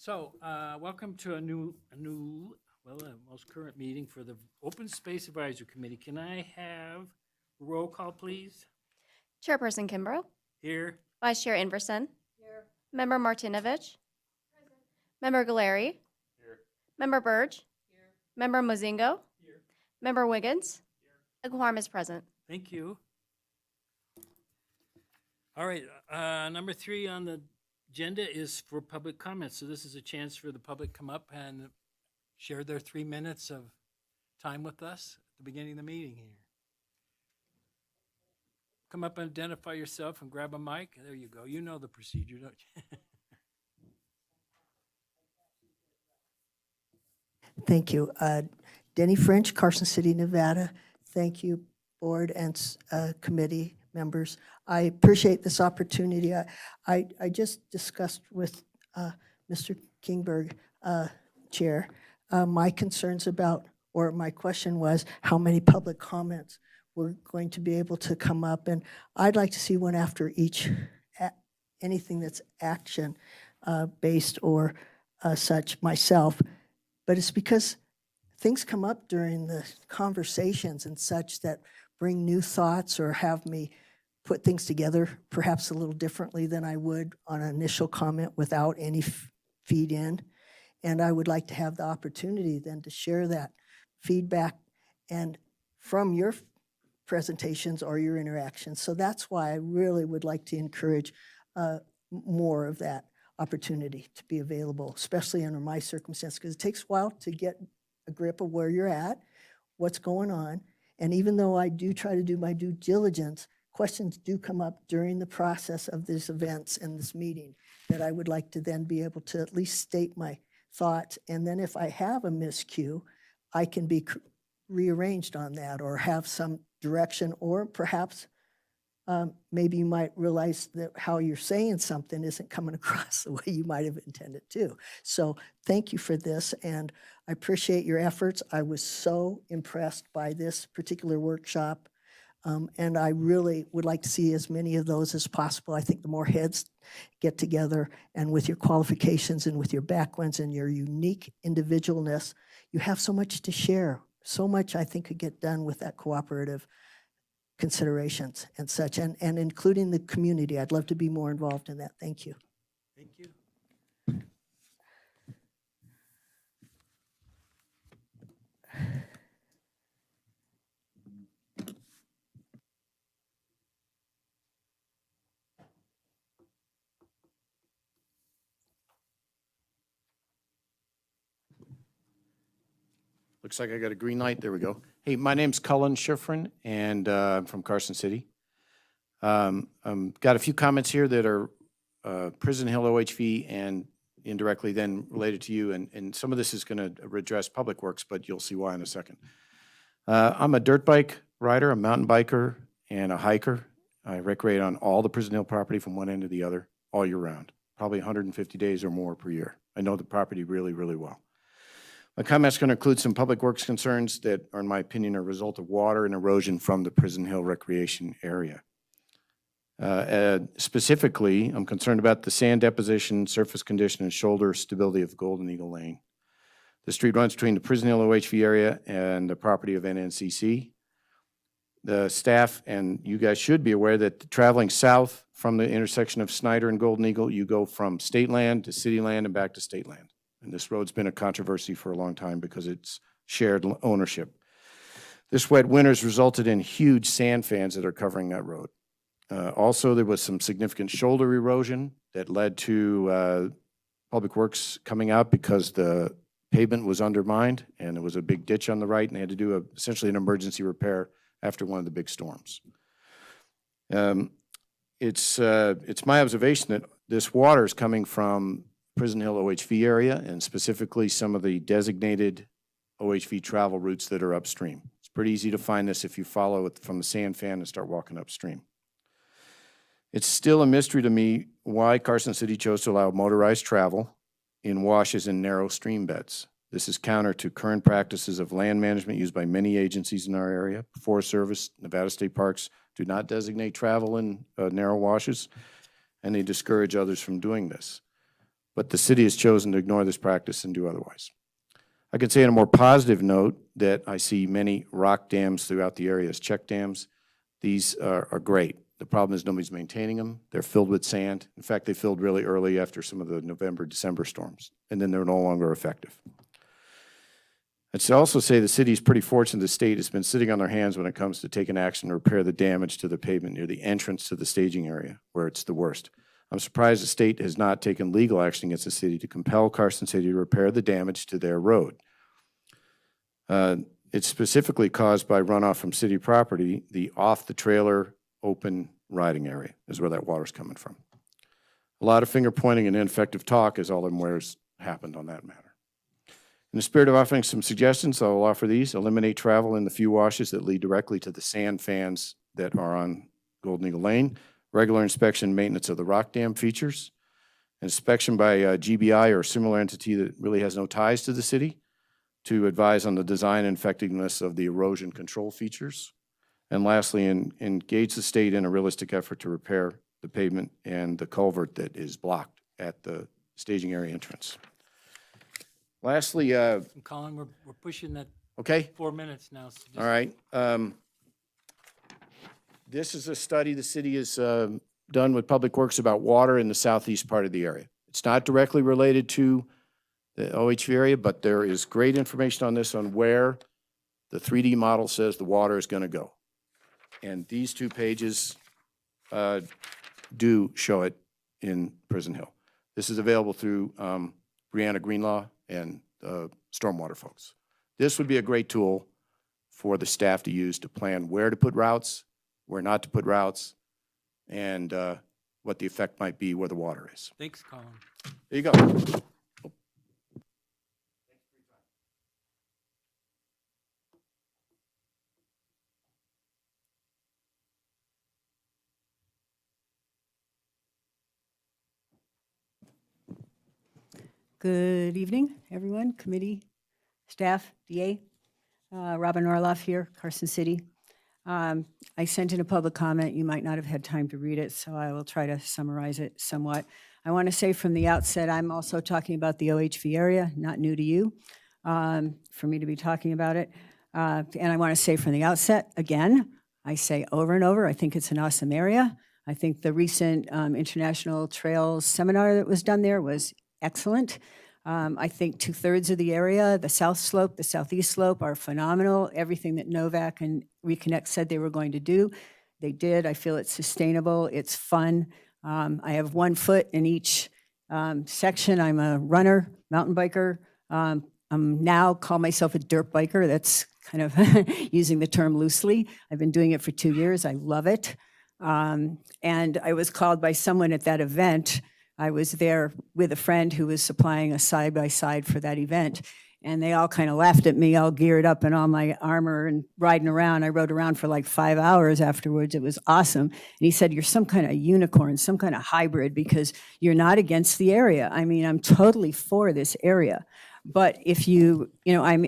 Welcome to a most current meeting for the Open Space Advisory Committee. Can I have roll call, please? Chairperson Kimbrough. Here. Vice Chair Inverson. Here. Member Martinovich. Present. Member Galeri. Here. Member Burge. Here. Member Mozingo. Here. Member Wiggins. Here. A quorum is present. Thank you. All right, number 3 on the agenda is for public comments. So this is a chance for the public to come up and share their 3 minutes of time with us at the beginning of the meeting here. Come up and identify yourself and grab a mic. There you go. You know the procedure, don't you? Thank you. Denny French, Carson City, Nevada. Thank you, board and committee members. I appreciate this opportunity. I just discussed with Mr. Kingberg, Chair, my concerns about, or my question was, how many public comments were going to be able to come up. And I'd like to see one after each, anything that's action based or such myself. But it's because things come up during the conversations and such that bring new thoughts or have me put things together perhaps a little differently than I would on an initial comment without any feed in. And I would like to have the opportunity then to share that feedback and from your presentations or your interactions. So that's why I really would like to encourage more of that opportunity to be available, especially under my circumstance, because it takes a while to get a grip of where you're at, what's going on. And even though I do try to do my due diligence, questions do come up during the process of these events and this meeting that I would like to then be able to at least state my thoughts. And then if I have a miscue, I can be rearranged on that or have some direction, or perhaps maybe you might realize that how you're saying something isn't coming across the way you might have intended to. So thank you for this, and I appreciate your efforts. I was so impressed by this particular workshop, and I really would like to see as many of those as possible. I think the more heads get together, and with your qualifications and with your backgrounds and your unique individualness, you have so much to share. So much I think could get done with that cooperative considerations and such, and including the community. I'd love to be more involved in that. Thank you. Thank you. Looks like I got a green light. There we go. Hey, my name's Cullen Schifrin, and I'm from Carson City. Got a few comments here that are Prison Hill OHV and indirectly then related to you, and some of this is going to address Public Works, but you'll see why in a second. I'm a dirt bike rider, a mountain biker, and a hiker. I recreate on all the Prison Hill property from one end to the other all year round, probably 150 days or more per year. I know the property really, really well. My comment's going to include some public works concerns that are, in my opinion, a result of water and erosion from the Prison Hill recreation area. Specifically, I'm concerned about the sand deposition, surface condition, and shoulder stability of Golden Eagle Lane. The street runs between the Prison Hill OHV area and the property of NNCC. The staff and you guys should be aware that traveling south from the intersection of Snyder and Golden Eagle, you go from state land to city land and back to state land. And this road's been a controversy for a long time because it's shared ownership. This wet winter's resulted in huge sand fans that are covering that road. Also, there was some significant shoulder erosion that led to Public Works coming out because the pavement was undermined and there was a big ditch on the right, and they had to do essentially an emergency repair after one of the big storms. It's my observation that this water is coming from Prison Hill OHV area, and specifically some of the designated OHV travel routes that are upstream. It's pretty easy to find this if you follow it from the sand fan and start walking upstream. It's still a mystery to me why Carson City chose to allow motorized travel in washes and narrow stream beds. This is counter to current practices of land management used by many agencies in our area. Forest Service, Nevada State Parks do not designate travel in narrow washes, and they discourage others from doing this. but the city has chosen to ignore this practice and do otherwise. I can say on a more positive note that I see many rock dams throughout the area as check dams. These are great. The problem is nobody's maintaining them. They're filled with sand. In fact, they filled really early after some of the November, December storms, and then they're no longer effective. I should also say the city is pretty fortunate the state has been sitting on their hands when it comes to taking action to repair the damage to the pavement near the entrance to the staging area, where it's the worst. I'm surprised the state has not taken legal action against the city to compel Carson City to repair the damage to their road. It's specifically caused by runoff from city property. The off-the-trailer open riding area is where that water's coming from. A lot of finger pointing and ineffective talk is all I'm aware has happened on that matter. In the spirit of offering some suggestions, I will offer these. Eliminate travel in the few washes that lead directly to the sand fans that are on Golden Eagle Lane. Regular inspection and maintenance of the rock dam features. Inspection by GBI or a similar entity that really has no ties to the city to advise on the design and effectiveness of the erosion control features. And lastly, engage the state in a realistic effort to repair the pavement and the culvert that is blocked at the staging area entrance. Lastly, And Colin, we're pushing that okay, 4 minutes now. So just all right. This is a study the city has done with Public Works about water in the southeast part of the area. It's not directly related to the OHV area, but there is great information on this on where the 3D model says the water is going to go. And these 2 pages do show it in Prison Hill. This is available through Brianna Greenlaw and Stormwater folks. This would be a great tool for the staff to use to plan where to put routes, where not to put routes, and what the effect might be where the water is. thanks, Colin. There you go. Good evening, everyone, committee, staff, DA. Robin Orloff here, Carson City. I sent in a public comment. You might not have had time to read it, so I will try to summarize it somewhat. I want to say from the outset, I'm also talking about the OHV area, not new to you, for me to be talking about it. And I want to say from the outset, again, I say over and over, I think it's an awesome area. I think the recent International Trails seminar that was done there was excellent. I think 2/3 of the area, the south slope, the southeast slope are phenomenal. Everything that Novak and Reconnect said they were going to do, they did. I feel it's sustainable, it's fun. I have 1 foot in each section. I'm a runner, mountain biker. I'm now call myself a dirt biker. That's kind of using the term loosely. I've been doing it for 2 years. I love it. And I was called by someone at that event. I was there with a friend who was supplying a side-by-side for that event. And they all kind of laughed at me, all geared up in all my armor and riding around. I rode around for like 5 hours afterwards. It was awesome. And he said, you're some kind of unicorn, some kind of hybrid, because you're not against the area. I mean, I'm totally for this area. But if I'm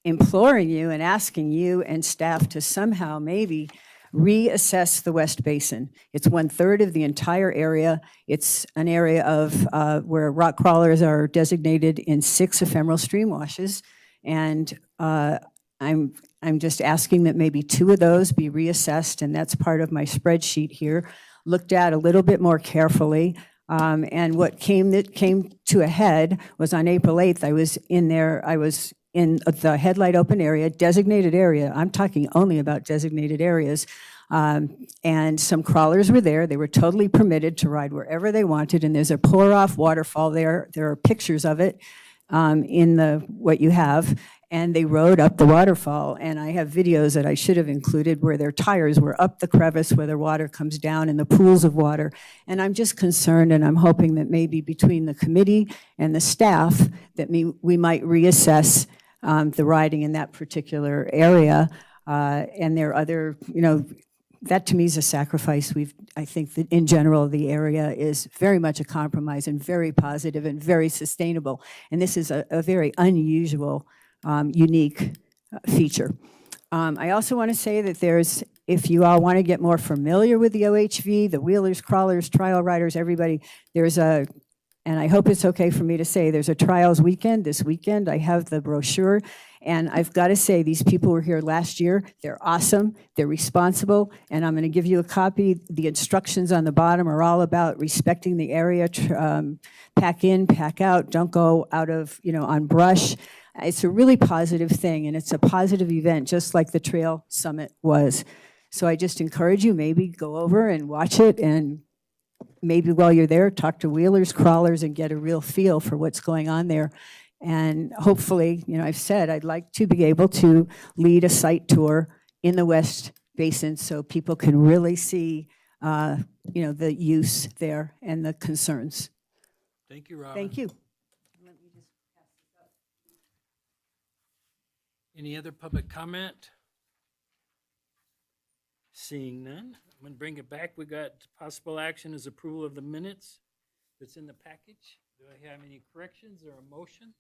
imploring you and asking you and staff to somehow maybe reassess the West Basin. It's 1/3 of the entire area. It's an area of where rock crawlers are designated in 6 ephemeral stream washes. And I'm just asking that maybe 2 of those be reassessed, and that's part of my spreadsheet here, looked at a little bit more carefully. And what came to a head was on April 8th, I was in the headlight open area, designated area. I'm talking only about designated areas. And some crawlers were there. They were totally permitted to ride wherever they wanted. And there's a pour-off waterfall there. There are pictures of it in what you have. And they rode up the waterfall. And I have videos that I should have included where their tires were up the crevice where the water comes down in the pools of water. And I'm just concerned, and I'm hoping that maybe between the committee and the staff that we might reassess the riding in that particular area. And there are other, that to me is a sacrifice. I think that in general, the area is very much a compromise and very positive and very sustainable. And this is a very unusual, unique feature. I also want to say that if you all want to get more familiar with the OHV, the wheelers, crawlers, trial riders, everybody, there's And I hope it's okay for me to say, there's a trials weekend this weekend. I have the brochure. And I've got to say, these people were here last year. They're awesome. They're responsible. And I'm going to give you a copy. The instructions on the bottom are all about respecting the area, pack in, pack out, don't go out of, on brush. It's a really positive thing, and it's a positive event, just like the Trail Summit was. So I just encourage you, maybe go over and watch it, and maybe while you're there, talk to wheelers, crawlers, and get a real feel for what's going on there. And hopefully, I've said I'd like to be able to lead a site tour in the West Basin so people can really see, the use there and the concerns. Thank you, Robin. Thank you. Any other public comment? Seeing none, I'm going to bring it back. We got possible action as approval of the minutes that's in the package. Do I have any corrections or a motion?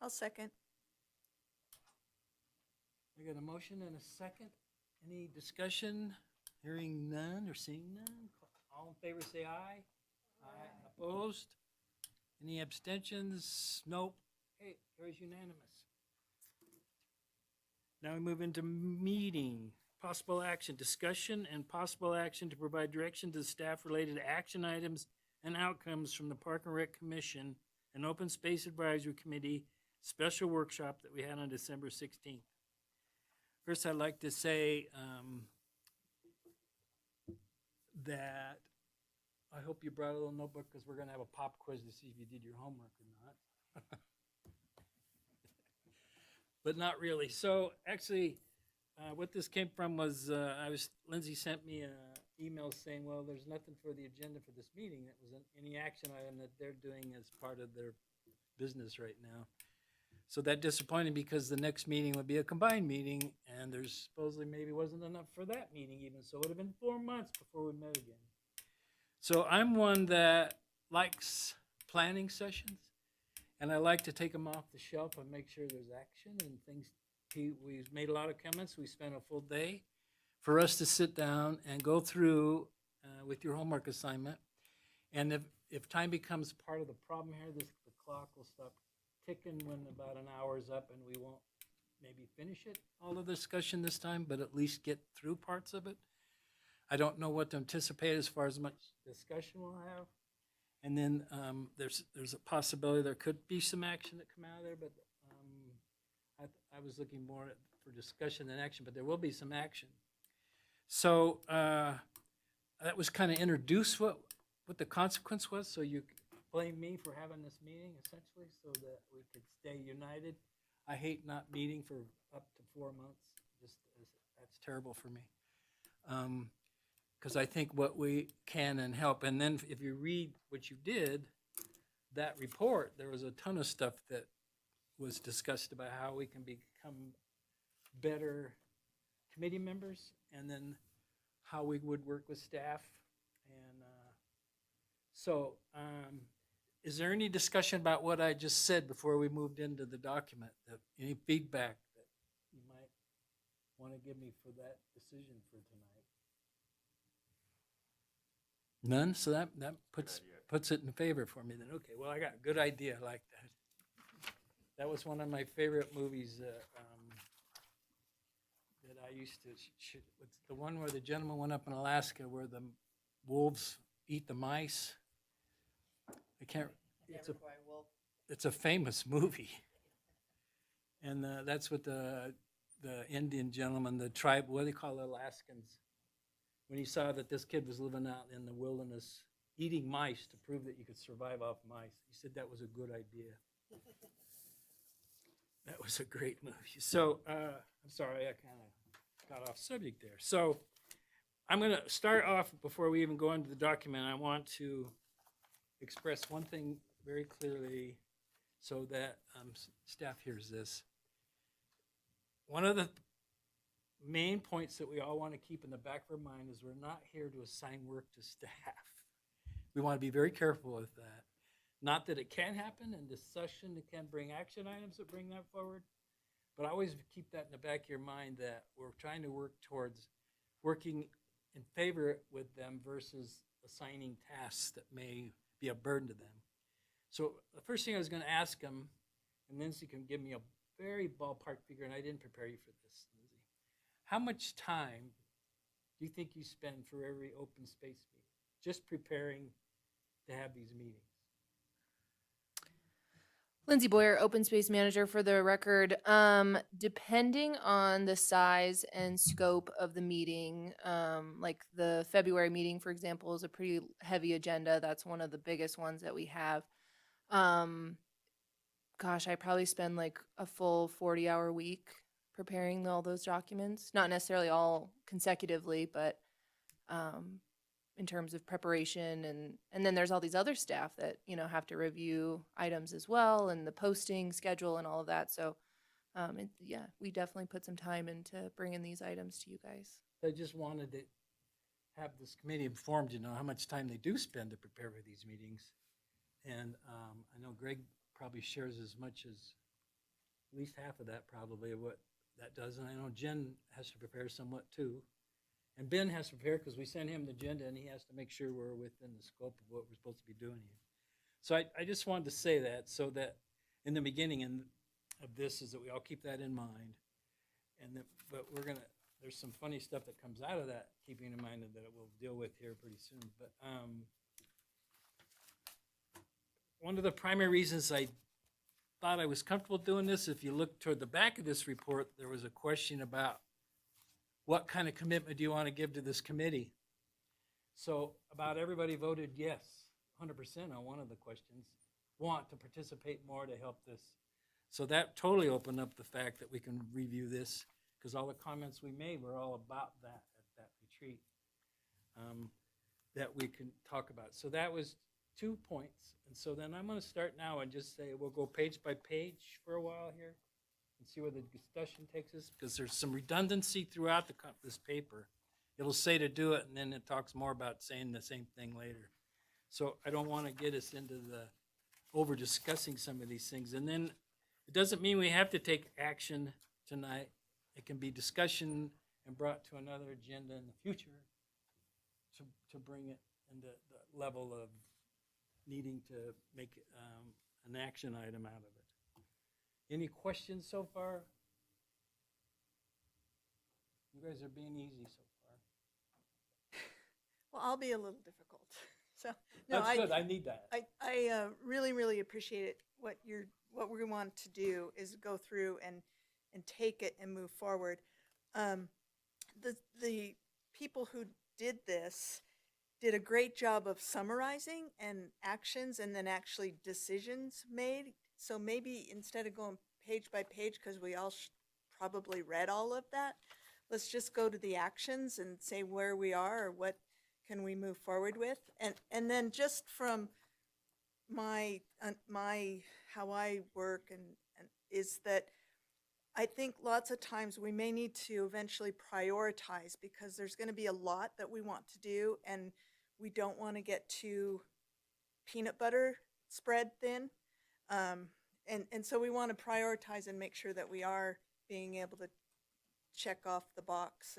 I'll second. I got a motion and a second. Any discussion? Hearing none or seeing none? All in favor say aye. Aye. Opposed? Any abstentions? Nope. Okay, carries unanimous. Now we move into meeting. Possible action, discussion and possible action to provide direction to staff related to action items and outcomes from the Park and Rec Commission and Open Space Advisory Committee special workshop that we had on December 16th. First, I'd like to say that I hope you brought a little notebook because we're going to have a pop quiz to see if you did your homework or not. But not really. So actually, what this came from was Lindsay sent me an email saying, well, there's nothing for the agenda for this meeting. That was any action item that they're doing as part of their business right now. So that disappointed because the next meeting would be a combined meeting, and there's supposedly maybe wasn't enough for that meeting even, so it would have been 4 months before we met again. So I'm one that likes planning sessions, and I like to take them off the shelf and make sure there's action and things. We've made a lot of comments. We spent a full day for us to sit down and go through with your homework assignment. And if time becomes part of the problem here, the clock will stop ticking when about an hour's up, and we won't maybe finish it, all the discussion this time, but at least get through parts of it. I don't know what to anticipate as far as much discussion we'll have. And then there's a possibility there could be some action that come out of there, but I was looking more for discussion than action, but there will be some action. So that was kind of introduce what the consequence was, so you blame me for having this meeting, essentially, so that we could stay united. I hate not meeting for up to 4 months. That's terrible for me. Because I think what we can and help, and then if you read what you did, that report, there was a ton of stuff that was discussed about how we can become better committee members, and then how we would work with staff. And is there any discussion about what I just said before we moved into the document? Any feedback that you might want to give me for that decision for tonight? None? So that puts it in favor for me then. Okay, well, I got a good idea. I like that. That was one of my favorite movies that I used to shoot. It's the one where the gentleman went up in Alaska where the wolves eat the mice. I can't. It's a famous movie, and that's what the Indian gentleman, the tribe, what do they call Alaskans, when he saw that this kid was living out in the wilderness eating mice to prove that you could survive off mice. He said that was a good idea. That was a great movie. So I'm sorry, I kind of got off subject there. So I'm going to start off before we even go into the document. I want to express one thing very clearly so that staff hears this. One of the main points that we all want to keep in the back of our mind is we're not here to assign work to staff. We want to be very careful with that. Not that it can happen in this session, it can bring action items that bring that forward, But always keep that in the back of your mind that we're trying to work towards working in favor with them versus assigning tasks that may be a burden to them. So the first thing I was going to ask them, and Lindsay can give me a very ballpark figure, and I didn't prepare you for this, Lindsay. How much time do you think you spend for every open space meeting, just preparing to have these meetings? Lindsay Boyer, Open Space Manager for the record. Depending on the size and scope of the meeting, like the February meeting, for example, is a pretty heavy agenda. That's one of the biggest ones that we have. Gosh, I probably spend like a full 40-hour week preparing all those documents. Not necessarily all consecutively, but in terms of preparation, and then there's all these other staff that have to review items as well, and the posting schedule and all of that. So yeah, we definitely put some time into bringing these items to you guys. I just wanted to have this committee informed, how much time they do spend to prepare for these meetings. And I know Greg probably shares as much as at least half of that probably of what that does. And I know Jen has to prepare somewhat too. And Ben has to prepare because we send him the agenda and he has to make sure we're within the scope of what we're supposed to be doing here. So I just wanted to say that so that in the beginning of this is that we all keep that in mind. And that, but there's some funny stuff that comes out of that, keeping in mind that we'll deal with here pretty soon. But one of the primary reasons I thought I was comfortable doing this, if you look toward the back of this report, there was a question about what kind of commitment do you want to give to this committee? So about everybody voted yes, 100% on one of the questions, want to participate more to help this. So that totally opened up the fact that we can review this because all the comments we made were all about that at that retreat that we can talk about. So that was 2 points. And so then I'm going to start now and just say we'll go page by page for a while here and see where the discussion takes us, because there's some redundancy throughout this paper. It'll say to do it, and then it talks more about saying the same thing later. So I don't want to get us into the over-discussing some of these things. And then it doesn't mean we have to take action tonight. It can be discussion and brought to another agenda in the future to bring it into the level of needing to make an action item out of it. Any questions so far? You guys are being easy so far. Well, I'll be a little difficult. So no, That's good. I need that. I really, really appreciate it. What we want to do is go through and take it and move forward. The people who did this did a great job of summarizing and actions and then actually decisions made. So maybe instead of going page by page, because we all probably read all of that, let's just go to the actions and say where we are or what can we move forward with. And then just from my how I work and is that I think lots of times we may need to eventually prioritize because there's going to be a lot that we want to do and we don't want to get too peanut butter spread thin. And so we want to prioritize and make sure that we are being able to check off the box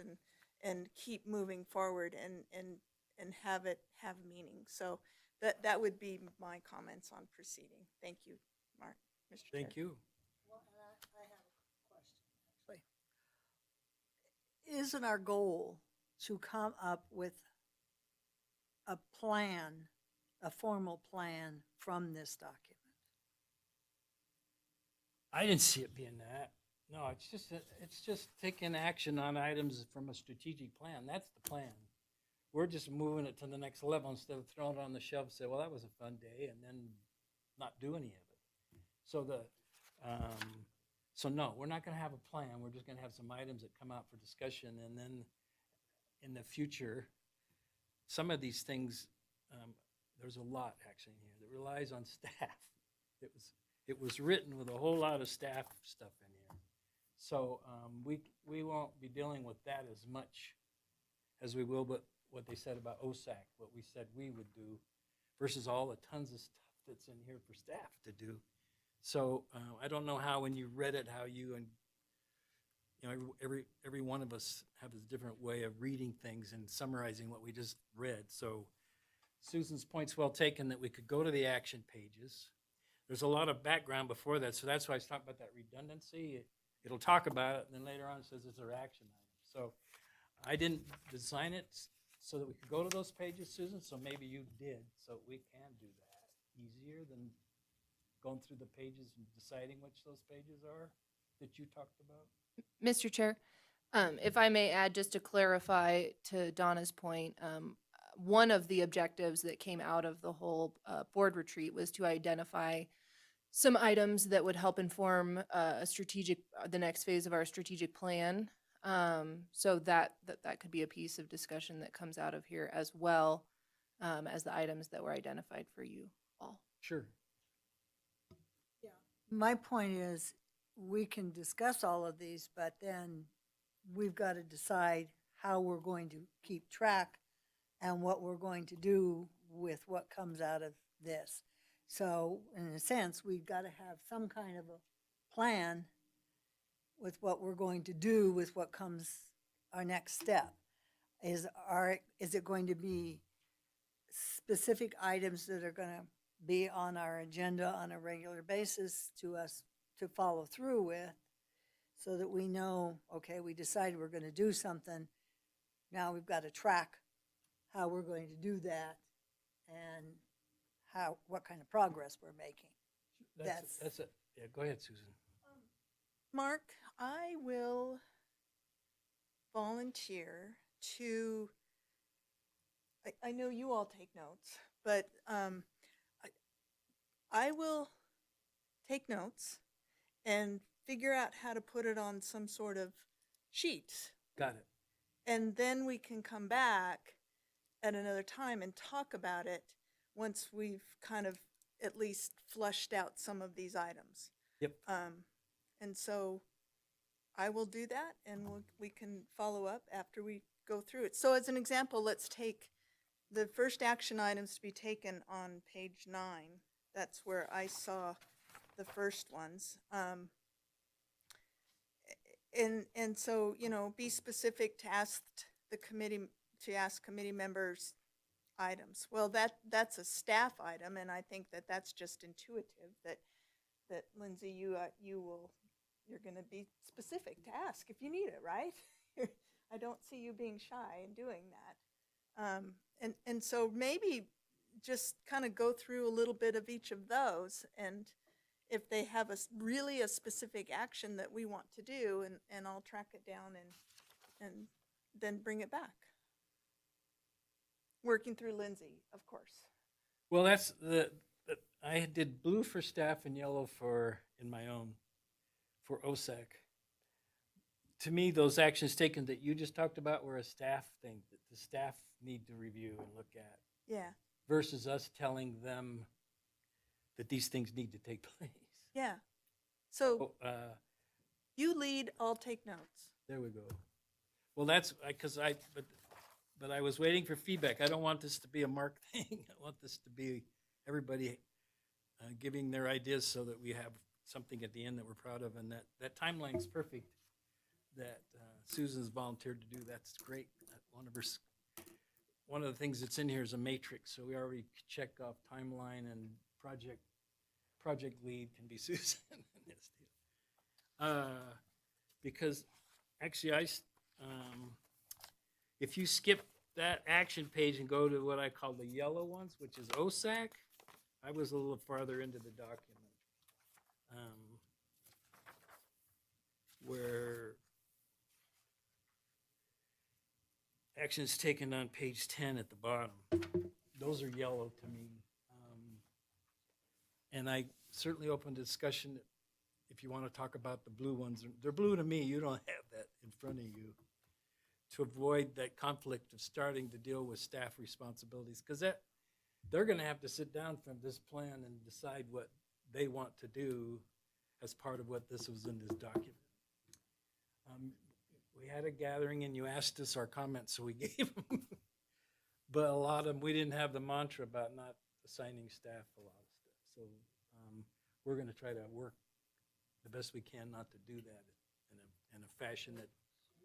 and keep moving forward and have it have meaning. So that would be my comments on proceeding. Thank you, Mark, Mr. Chair. Thank you. Well, and I have a question, actually. Isn't our goal to come up with a plan, a formal plan from this document? I didn't see it being that. No, it's just taking action on items from a strategic plan. That's the plan. We're just moving it to the next level instead of throwing it on the shelf and say, well, that was a fun day, and then not do any of it. So so no, we're not going to have a plan. We're just going to have some items that come out for discussion, and then in the future, some of these things, there's a lot actually in here that relies on staff. It was written with a whole lot of staff stuff in here. So we won't be dealing with that as much as we will, but what they said about OSAC, what we said we would do, versus all the tons of stuff that's in here for staff to do. So I don't know how, when you read it, how you you know, every one of us have a different way of reading things and summarizing what we just read. So Susan's point's well taken that we could go to the action pages. There's a lot of background before that, so that's why I was talking about that redundancy. It'll talk about it, and then later on it says it's our action item. So I didn't design it so that we could go to those pages, Susan, so maybe you did, so we can do that easier than going through the pages and deciding which those pages are that you talked about. Mr. Chair, if I may add, just to clarify to Donna's point, one of the objectives that came out of the whole board retreat was to identify some items that would help inform the next phase of our strategic plan. So that could be a piece of discussion that comes out of here as well as the items that were identified for you all. Sure. My point is, we can discuss all of these, but then we've got to decide how we're going to keep track and what we're going to do with what comes out of this. So in a sense, we've got to have some kind of a plan with what we're going to do with what comes our next step. Is it going to be specific items that are going to be on our agenda on a regular basis to us to follow through with, so that we know, okay, we decided we're going to do something. Now we've got to track how we're going to do that and what kind of progress we're making. That's it. Yeah, go ahead, Susan. Mark, I will volunteer to, I know you all take notes, but I will take notes and figure out how to put it on some sort of sheet. Got it. And then we can come back at another time and talk about it once we've kind of at least flushed out some of these items. Yep. And so I will do that, and we can follow up after we go through it. So as an example, let's take the first action items to be taken on page 9. That's where I saw the first ones. And so, you know, be specific to ask committee members items. Well, that's a staff item, and I think that's just intuitive that Lindsay, you're going to be specific to ask if you need it, right? I don't see you being shy in doing that. And so maybe just kind of go through a little bit of each of those, and if they have really a specific action that we want to do, and I'll track it down and then bring it back. Working through Lindsay, of course. Well, that's I did blue for staff and yellow for OSAC. To me, those actions taken that you just talked about were a staff thing that the staff need to review and look at, Yeah, versus us telling them that these things need to take place. yeah. So Oh, you lead, I'll take notes. there we go. Well, that's because but I was waiting for feedback. I don't want this to be a Mark thing. I want this to be everybody giving their ideas so that we have something at the end that we're proud of. And that timeline's perfect that Susan's volunteered to do. That's great. One of the things that's in here is a matrix. So we already check off timeline, and project lead can be Susan in this deal. Because actually if you skip that action page and go to what I call the yellow ones, which is OSAC, I was a little farther into the document. Where actions taken on page 10 at the bottom. Those are yellow to me. And I certainly open to discussion if you want to talk about the blue ones. They're blue to me. You don't have that in front of you, to avoid that conflict of starting to deal with staff responsibilities, because they're going to have to sit down from this plan and decide what they want to do as part of what this was in this document. We had a gathering and you asked us our comments, so we gave them. But a lot of them, we didn't have the mantra about not assigning staff a lot of stuff. So we're going to try to work the best we can not to do that in a in a fashion that,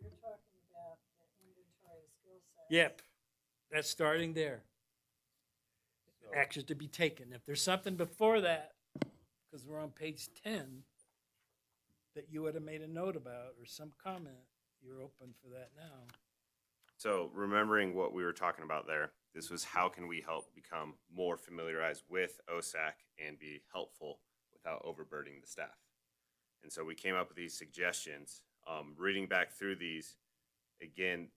You're talking about the inventory of skill sets. yep, that's starting there. Actions to be taken. If there's something before that, because we're on page 10, that you would have made a note about or some comment, you're open for that now. So remembering what we were talking about there, this was how can we help become more familiarized with OSAC and be helpful without overburdening the staff. And so we came up with these suggestions. Reading back through these, again,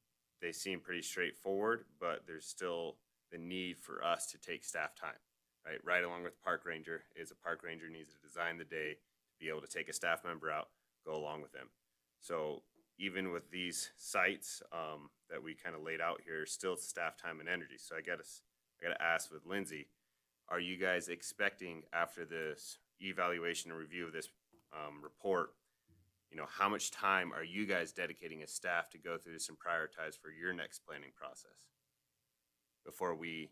they seem pretty straightforward, but there's still the need for us to take staff time, right? Right along with park ranger is a park ranger needs to design the day to be able to take a staff member out, go along with them. So even with these sites that we kind of laid out here, still staff time and energy. So I gotta ask with Lindsay, are you guys expecting after this evaluation and review of this report, you know, how much time are you guys dedicating as staff to go through this and prioritize for your next planning process before we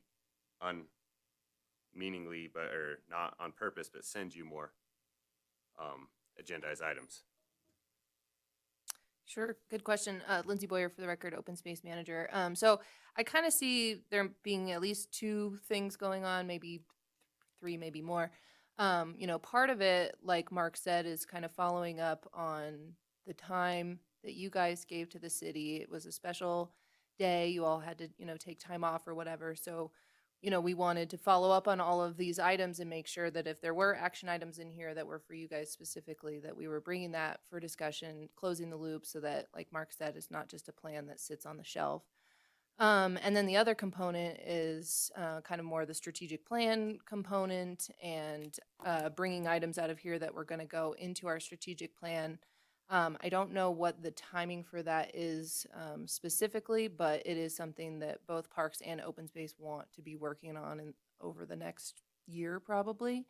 unmeaningly, but or not on purpose, but send you more agendized items? Sure, good question. Lindsay Boyer for the record, Open Space Manager. So I kind of see there being at least two things going on, maybe three, maybe more. You know, part of it, like Mark said, is kind of following up on the time that you guys gave to the city. It was a special day. You all had to, you know, take time off or whatever. So, you know, we wanted to follow up on all of these items and make sure that if there were action items in here that were for you guys specifically, that we were bringing that for discussion, closing the loop so that, like Mark said, it's not just a plan that sits on the shelf. And then the other component is kind of more the strategic plan component and bringing items out of here that we're going to go into our strategic plan. I don't know what the timing for that is specifically, but it is something that both Parks and Open Space want to be working on over the next year, probably.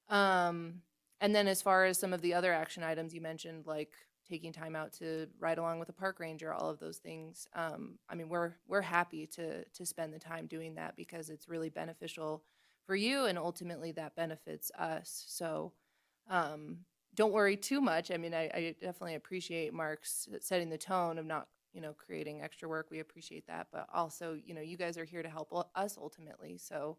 And then as far as some of the other action items you mentioned, like taking time out to ride along with a park ranger, all of those things. I mean, we're happy to spend the time doing that because it's really beneficial for you, and ultimately that benefits us. So don't worry too much. I mean, I definitely appreciate Mark's setting the tone of not, you know, creating extra work. We appreciate that, but also, you know, you guys are here to help us ultimately. So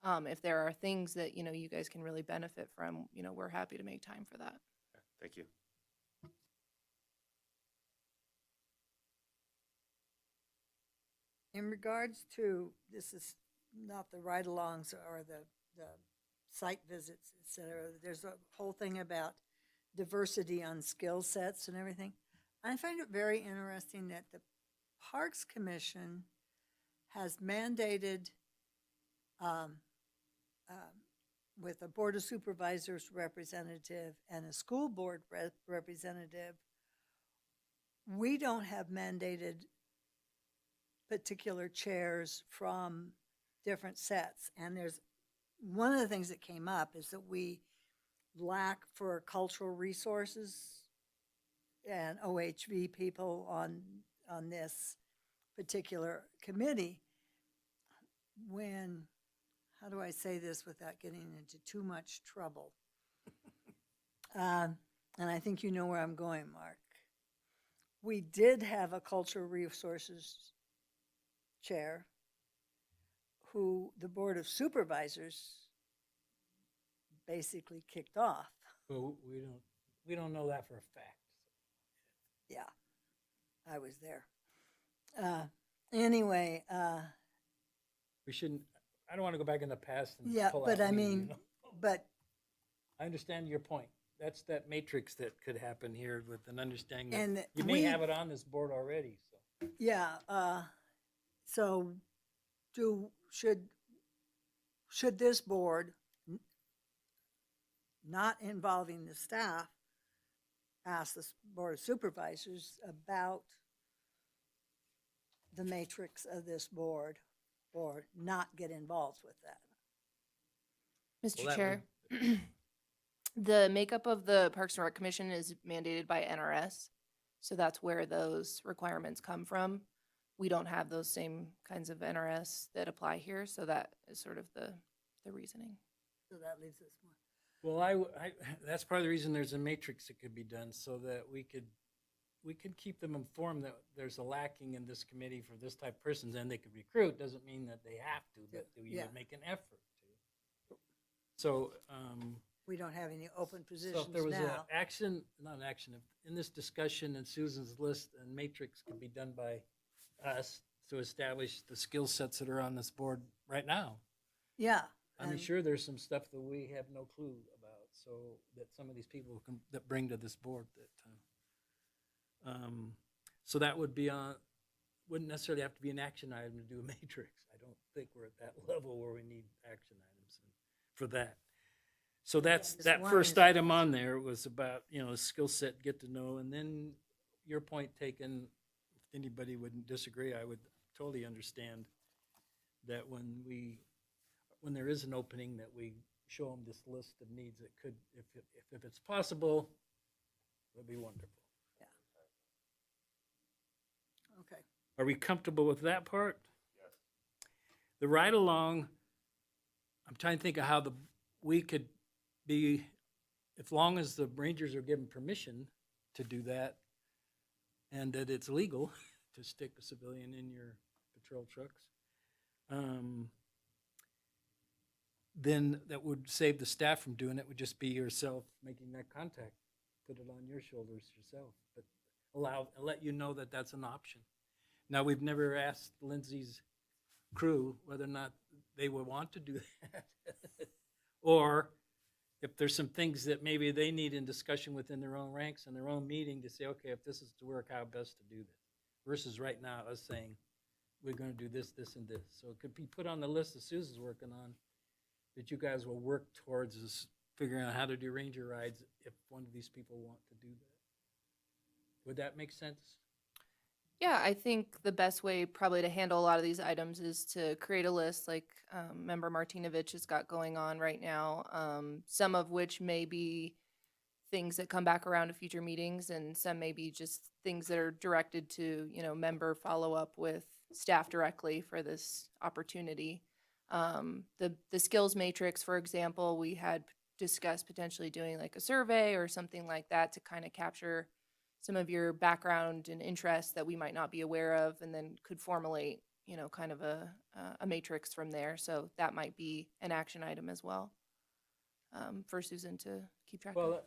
if there are things that, you know, you guys can really benefit from, you know, we're happy to make time for that. Thank you. In regards to, this is not the ride-alongs or the site visits, et cetera, there's a whole thing about diversity on skill sets and everything. I find it very interesting that the Parks Commission has mandated with a Board of Supervisors representative and a school board representative. We don't have mandated particular chairs from different sets. And there's one of the things that came up is that we lack for cultural resources and OHV people on this particular committee. When, how do I say this without getting into too much trouble? And I think you know where I'm going, Mark. We did have a cultural resources chair who the Board of Supervisors basically kicked off. Well, we don't know that for a fact. Yeah, I was there. Anyway, We shouldn't, I don't want to go back in the past and yeah, pull but out I me, you mean, know? but I understand your point. That's that matrix that could happen here with an understanding. And That you may we- have it on this board already, so. yeah, so should this board, not involving the staff, ask the Board of Supervisors about the matrix of this board, or not get involved with that? Mr. Well, that Chair, the makeup of the Parks and Rec Commission is mandated by NRS. So that's where those requirements come from. We don't have those same kinds of NRS that apply here. So that is sort of the reasoning. So that leaves us more. Well, that's part of the reason there's a matrix that could be done so that we could we could keep them informed that there's a lacking in this committee for this type of person, then they could recruit. Doesn't mean that they have to, but you Yeah. would make an effort to. So, We don't have any open so if positions there was an now. action, not an action, in this discussion and Susan's list and matrix could be done by us to establish the skill sets that are on this board right now. Yeah. I'm and- sure there's some stuff that we have no clue about, so that some of these people can, that bring to this board that, so that would be on, wouldn't necessarily have to be an action item to do a matrix. I don't think we're at that level where we need action items for that. So that's, just that one first is- item on there was about, skill set, get to know, and then your point taken, if anybody wouldn't disagree, I would totally understand that when there is an opening, that we show them this list of needs that could, if it's possible, would be wonderful. Okay. Are we comfortable with that part? Yes. The ride-along, I'm trying to think of how we could be, as long as the Rangers are given permission to do that, and that it's legal to stick a civilian in your patrol trucks, then that would save the staff from doing it, would just be yourself making that contact. Put it on your shoulders yourself, but let you know that that's an option. Now, we've never asked Lindsay's crew whether or not they would want to do that. Or if there's some things that maybe they need in discussion within their own ranks and their own meeting to say, okay, if this is to work, how best to do this. Versus right now us saying, we're gonna do this, this, and this. So it could be put on the list that Susan's working on, that you guys will work towards is figuring out how to do ranger rides if one of these people want to do that. Would that make sense? Yeah, I think the best way probably to handle a lot of these items is to create a list like Member Martinovich has got going on right now, some of which may be things that come back around to future meetings, and some may be just things that are directed to, member follow-up with staff directly for this opportunity. The skills matrix, for example, we had discussed potentially doing like a survey or something like that to kind of capture some of your background and interests that we might not be aware of, and then could formulate, kind of a matrix from there. So that might be an action item as well, for Susan to keep track of. Well,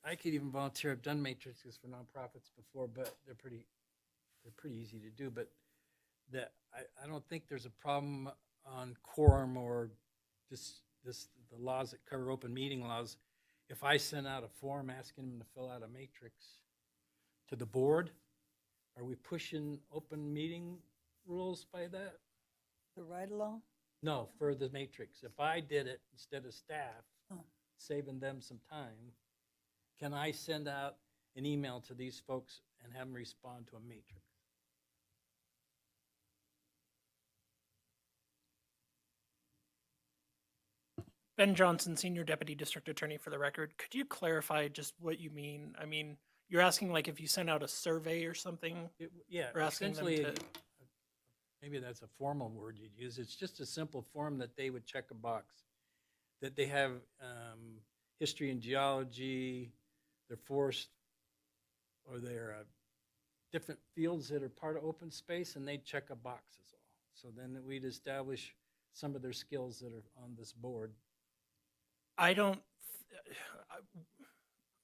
I could even volunteer. I've done matrices for nonprofits before, but they're pretty easy to do. But I don't think there's a problem on quorum or the laws that cover open meeting laws. If I send out a form asking them to fill out a matrix to the board, are we pushing open meeting rules by that? The ride-along? No, for the matrix. If I did it instead of staff, Oh. saving them some time, can I send out an email to these folks and have them respond to a matrix? Ben Johnson, Senior Deputy District Attorney for the record. Could you clarify just what you mean? I mean, you're asking like if you sent out a survey or something? Yeah, We're asking them essentially, to- maybe that's a formal word you'd use. It's just a simple form that they would check a box. That they have history and geology, their forest, or their different fields that are part of open space, and they check a box is all. So then we'd establish some of their skills that are on this board. I don't,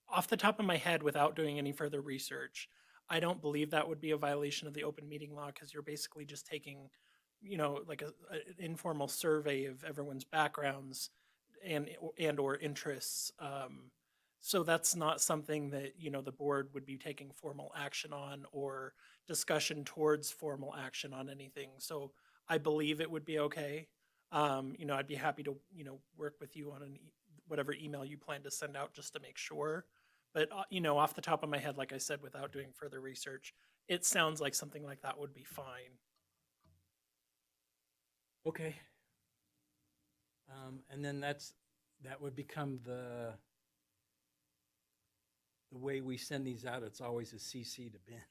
off the top of my head, without doing any further research, I don't believe that would be a violation of the open meeting law, because you're basically just taking, like an informal survey of everyone's backgrounds and or interests. So that's not something that, the board would be taking formal action on or discussion towards formal action on anything. So I believe it would be okay. I'd be happy to, work with you on whatever email you plan to send out just to make sure. But, off the top of my head, like I said, without doing further research, it sounds like something like that would be fine. Okay. And then that would become the way we send these out. It's always a CC to Ben.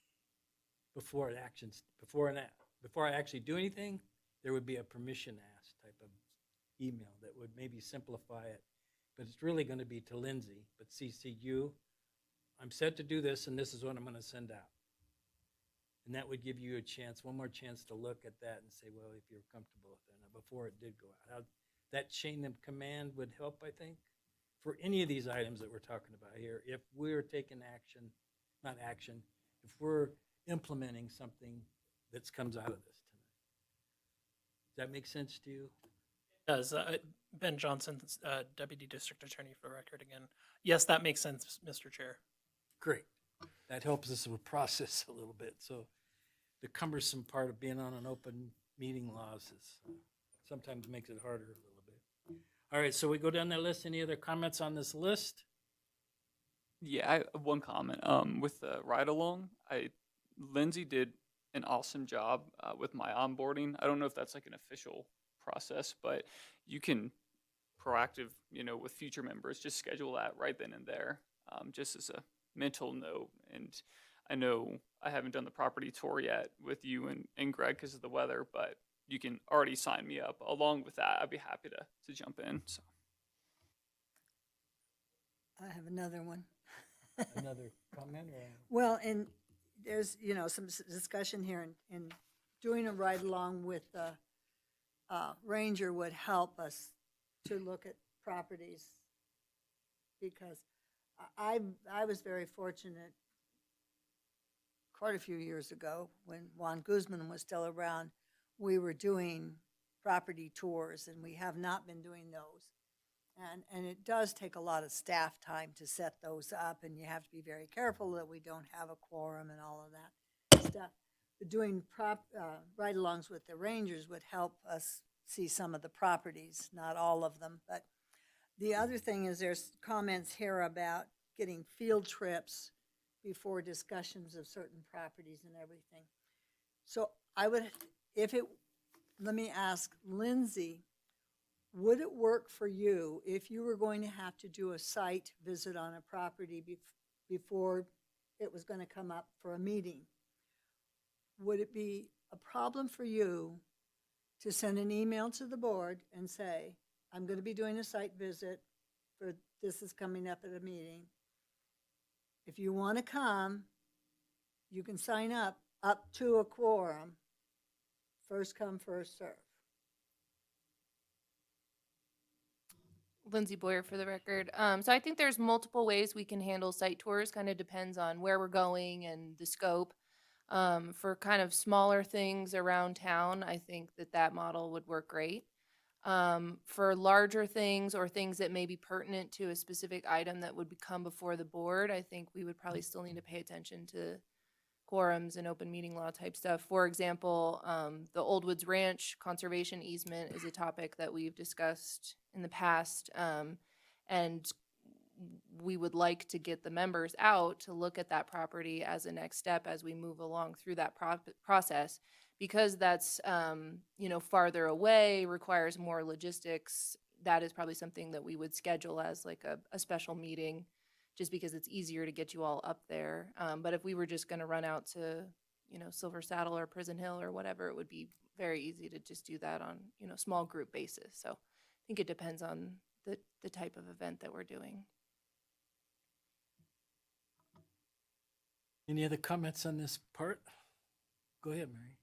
Before I actually do anything, there would be a permission ask type of email that would maybe simplify it. But it's really going to be to Lindsay, but CC you I'm set to do this, and this is what I'm gonna send out. And that would give you a chance, one more chance to look at that and say, well, if you're comfortable with it, before it did go out. That chain of command would help, I think, for any of these items that we're talking about here. If we're taking action, not action, if we're implementing something that comes out of this tonight. Does that make sense to you? Does Ben Johnson, Deputy District Attorney for the record again? Yes, that makes sense, Mr. Chair. Great. That helps us with process a little bit. So the cumbersome part of being on an open meeting laws is sometimes makes it harder a little bit. All right, so we go down that list. Any other comments on this list? Yeah, I have one comment. With the ride along, Lindsay did an awesome job with my onboarding. I don't know if that's like an official process, but you can proactive, with future members, just schedule that right then and there, just as a mental note. And I know I haven't done the property tour yet with you and Greg because of the weather, but you can already sign me up. Along with that, I'd be happy to jump in. So. I have another one. Another comment? Or? Well, and there's, some discussion here in doing a ride along with the ranger would help us to look at properties because I was very fortunate quite a few years ago when Juan Guzman was still around. We were doing property tours, and we have not been doing those. And it does take a lot of staff time to set those up, and you have to be very careful that we don't have a quorum and all of that stuff. But doing ride-alongs with the rangers would help us see some of the properties, not all of them. But the other thing is there's comments here about getting field trips before discussions of certain properties and everything. So let me ask Lindsay, would it work for you if you were going to have to do a site visit on a property before it was going to come up for a meeting? Would it be a problem for you to send an email to the board and say, I'm going to be doing a site visit for this is coming up at a meeting. If you want to come, you can sign up to a quorum. First come, first serve. Lindsay Boyer for the record. So I think there's multiple ways we can handle site tours. Kind of depends on where we're going and the scope. For kind of smaller things around town, I think that model would work great. For larger things or things that may be pertinent to a specific item that would come before the board, I think we would probably still need to pay attention to quorums and open meeting law type stuff. For example, the Old Woods Ranch conservation easement is a topic that we've discussed in the past, and we would like to get the members out to look at that property as a next step as we move along through that process, because that's farther away, requires more logistics. That is probably something that we would schedule as like a special meeting, just because it's easier to get you all up there. But if we were just going to run out to, Silver Saddle or Prison Hill or whatever, it would be very easy to just do that on, small group basis. So I think it depends on the type of event that we're doing. Any other comments on this part? Go ahead, Mary.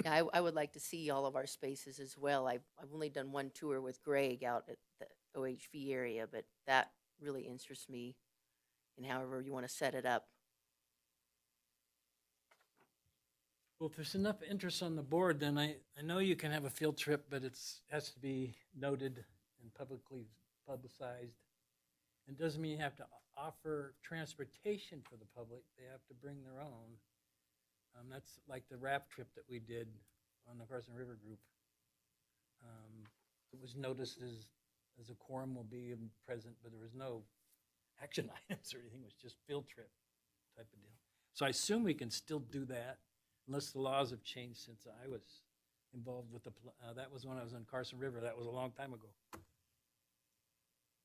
Yeah, I would like to see all of our spaces as well. I've only done one tour with Greg out at the OHV area, but that really interests me in however you want to set it up. Well, if there's enough interest on the board, then I know you can have a field trip, but it has to be noted and publicly publicized. It doesn't mean you have to offer transportation for the public. They have to bring their own. That's like the raft trip that we did on the Carson River group. It was noticed as a quorum will be present, but there was no action items or anything. It was just field trip type of deal. So I assume we can still do that unless the laws have changed since I was involved with that was when I was on Carson River. That was a long time ago.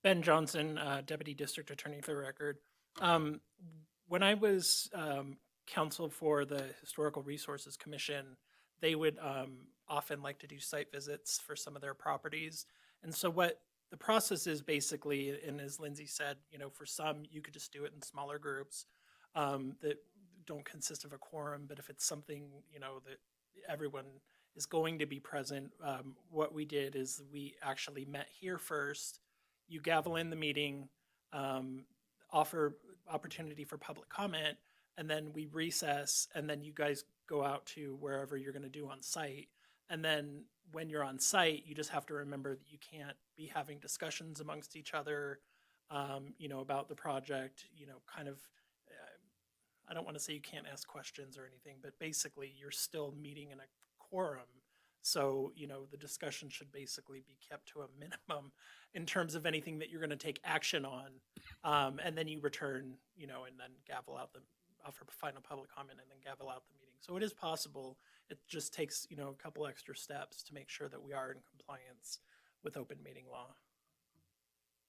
Ben Johnson, Deputy District Attorney for the record. When I was counsel for the Historical Resources Commission, they would often like to do site visits for some of their properties. And so what the process is basically, and as Lindsay said, you know, for some, you could just do it in smaller groups that don't consist of a quorum. But if it's something, you know, that everyone is going to be present, what we did is we actually met here first. You gavel in the meeting, offer opportunity for public comment, and then we recess, and then you guys go out to wherever you're going to do on site. And then when you're on site, you just have to remember that you can't be having discussions amongst each other, you know, about the project, you know, kind of, I don't want to say you can't ask questions or anything, but basically you're still meeting in a quorum. So, you know, the discussion should basically be kept to a minimum in terms of anything that you're going to take action on. And then you return, you know, and then gavel out offer final public comment and then gavel out the meeting. So it is possible. It just takes, you know, a couple extra steps to make sure that we are in compliance with open meeting law.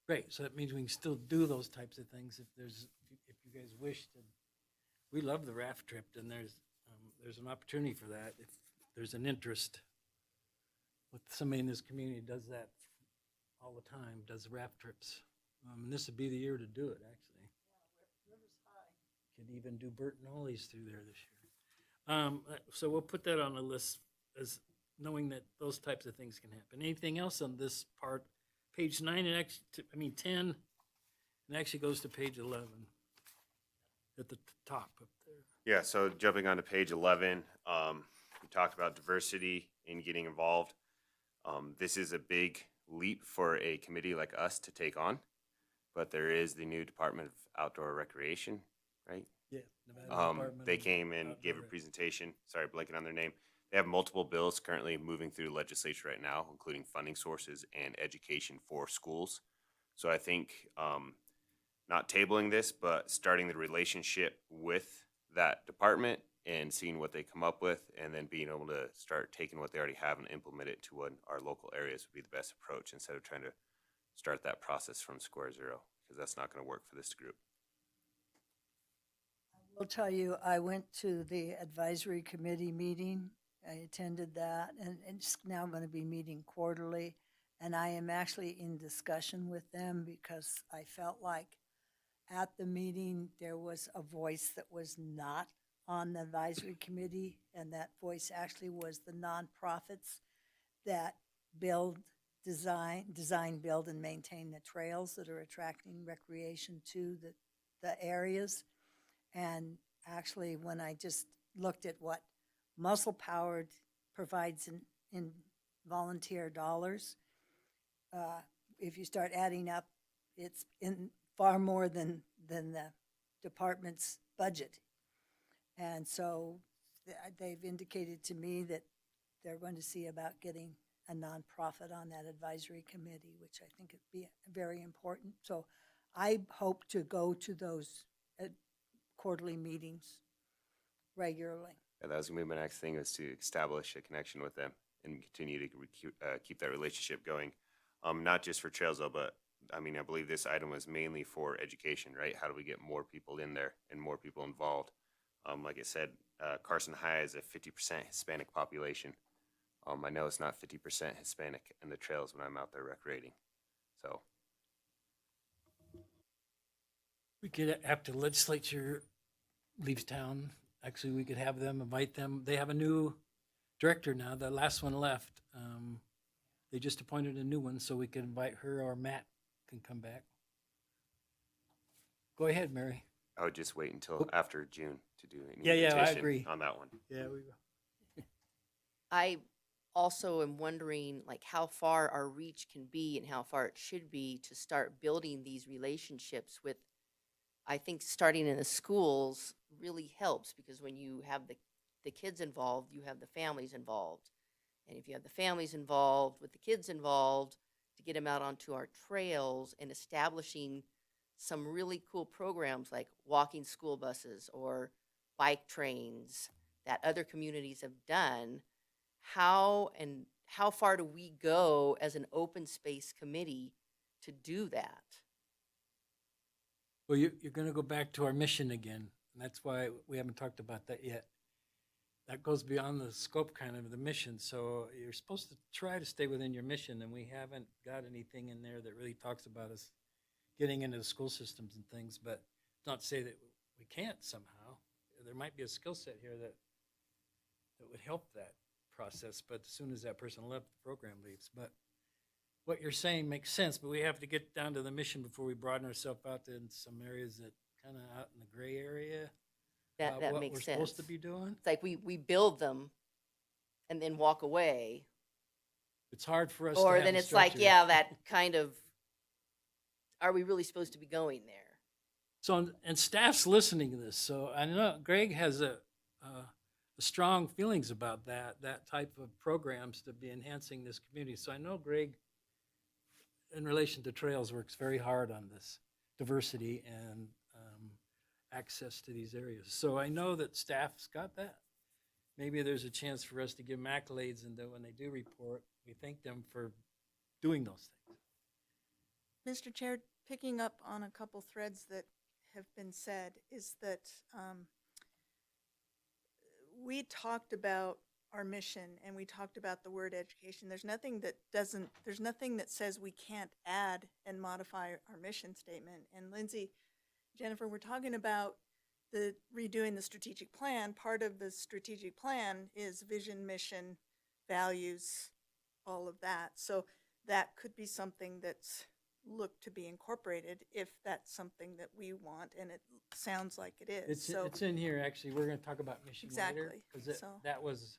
Great, so that means we can still do those types of things if you guys wish to. We love the raft trip, and there's an opportunity for that if there's an interest. With somebody in this community does that all the time, does raft trips. And this would be the year to do it, actually. Could even do Burton Ollies through there this year. So we'll put that on the list as knowing that those types of things can happen. Anything else on this part? Page 9, 10, it actually goes to page 11 at the top up there. Yeah, so jumping on to page 11, we talked about diversity and getting involved. This is a big leap for a committee like us to take on, but there is the new Department of Outdoor Recreation, right? Yeah. Nevada Department They of came and Outdoor gave a Rec. presentation, sorry, blanking on their name. They have multiple bills currently moving through the legislature right now, including funding sources and education for schools. So I think not tabling this, but starting the relationship with that department and seeing what they come up with, and then being able to start taking what they already have and implement it to what our local areas would be the best approach, instead of trying to start that process from square zero, because that's not going to work for this group. I'll tell you, I went to the advisory committee meeting. I attended that, and it's now going to be meeting quarterly. And I am actually in discussion with them because I felt like at the meeting, there was a voice that was not on the advisory committee, and that voice actually was the nonprofits that design, build, and maintain the trails that are attracting recreation to the areas. And actually, when I just looked at what Muscle Powered provides in volunteer dollars, if you start adding up, it's in far more than the department's budget. And so they've indicated to me that they're going to see about getting a nonprofit on that advisory committee, which I think would be very important. So I hope to go to those quarterly meetings regularly. Yeah, that was going to be my next thing, was to establish a connection with them and continue to keep that relationship going. Not just for trails though, but I mean, I believe this item was mainly for education, right? How do we get more people in there and more people involved? Like I said, Carson High is a 50% Hispanic population. I know it's not 50% Hispanic in the trails when I'm out there recreating. So We could, after the legislature leaves town, actually, we could have them, invite them. They have a new director now. The last one left. They just appointed a new one, so we could invite her, or Matt can come back. Go ahead, Mary. I would just wait until after June to do an Yeah, I invitation agree. on that one. Yeah, we will. I also am wondering, like, how far our reach can be and how far it should be to start building these relationships with. I think starting in the schools really helps, because when you have the kids involved, you have the families involved. And if you have the families involved with the kids involved, to get them out onto our trails and establishing some really cool programs like walking school buses or bike trains that other communities have done, how far do we go as an open space committee to do that? Well, you're going to go back to our mission again, and that's why we haven't talked about that yet. that goes beyond the scope kind of the mission. So you're supposed to try to stay within your mission, and we haven't got anything in there that really talks about us getting into the school systems and things, but not to say that we can't somehow. There might be a skill set here that would help that process, but as soon as that person left, the program leaves. But what you're saying makes sense, but we have to get down to the mission before we broaden ourselves out in some areas that kind of out in the gray area. That what makes we're sense. supposed to be doing. It's like we build them and then walk away. It's hard for us to Or have then a it's like, structure. yeah, that kind of, are we really supposed to be going there? So, and staff's listening to this, so I know Greg has a strong feelings about that type of programs to be enhancing this community. So I know Greg, in relation to trails, works very hard on this diversity and access to these areas. So I know that staff's got that. Maybe there's a chance for us to give them accolades, and that when they do report, we thank them for doing those things. Mr. Chair, picking up on a couple threads that have been said, is that we talked about our mission and we talked about the word education. There's nothing that says we can't add and modify our mission statement. And Lindsay, Jennifer, we're talking about the redoing the strategic plan. Part of the strategic plan is vision, mission, values, all of that. So that could be something that's looked to be incorporated if that's something that we want, and it sounds like it is. It's in here, actually. We're going to talk about mission later. Exactly. Because So- that was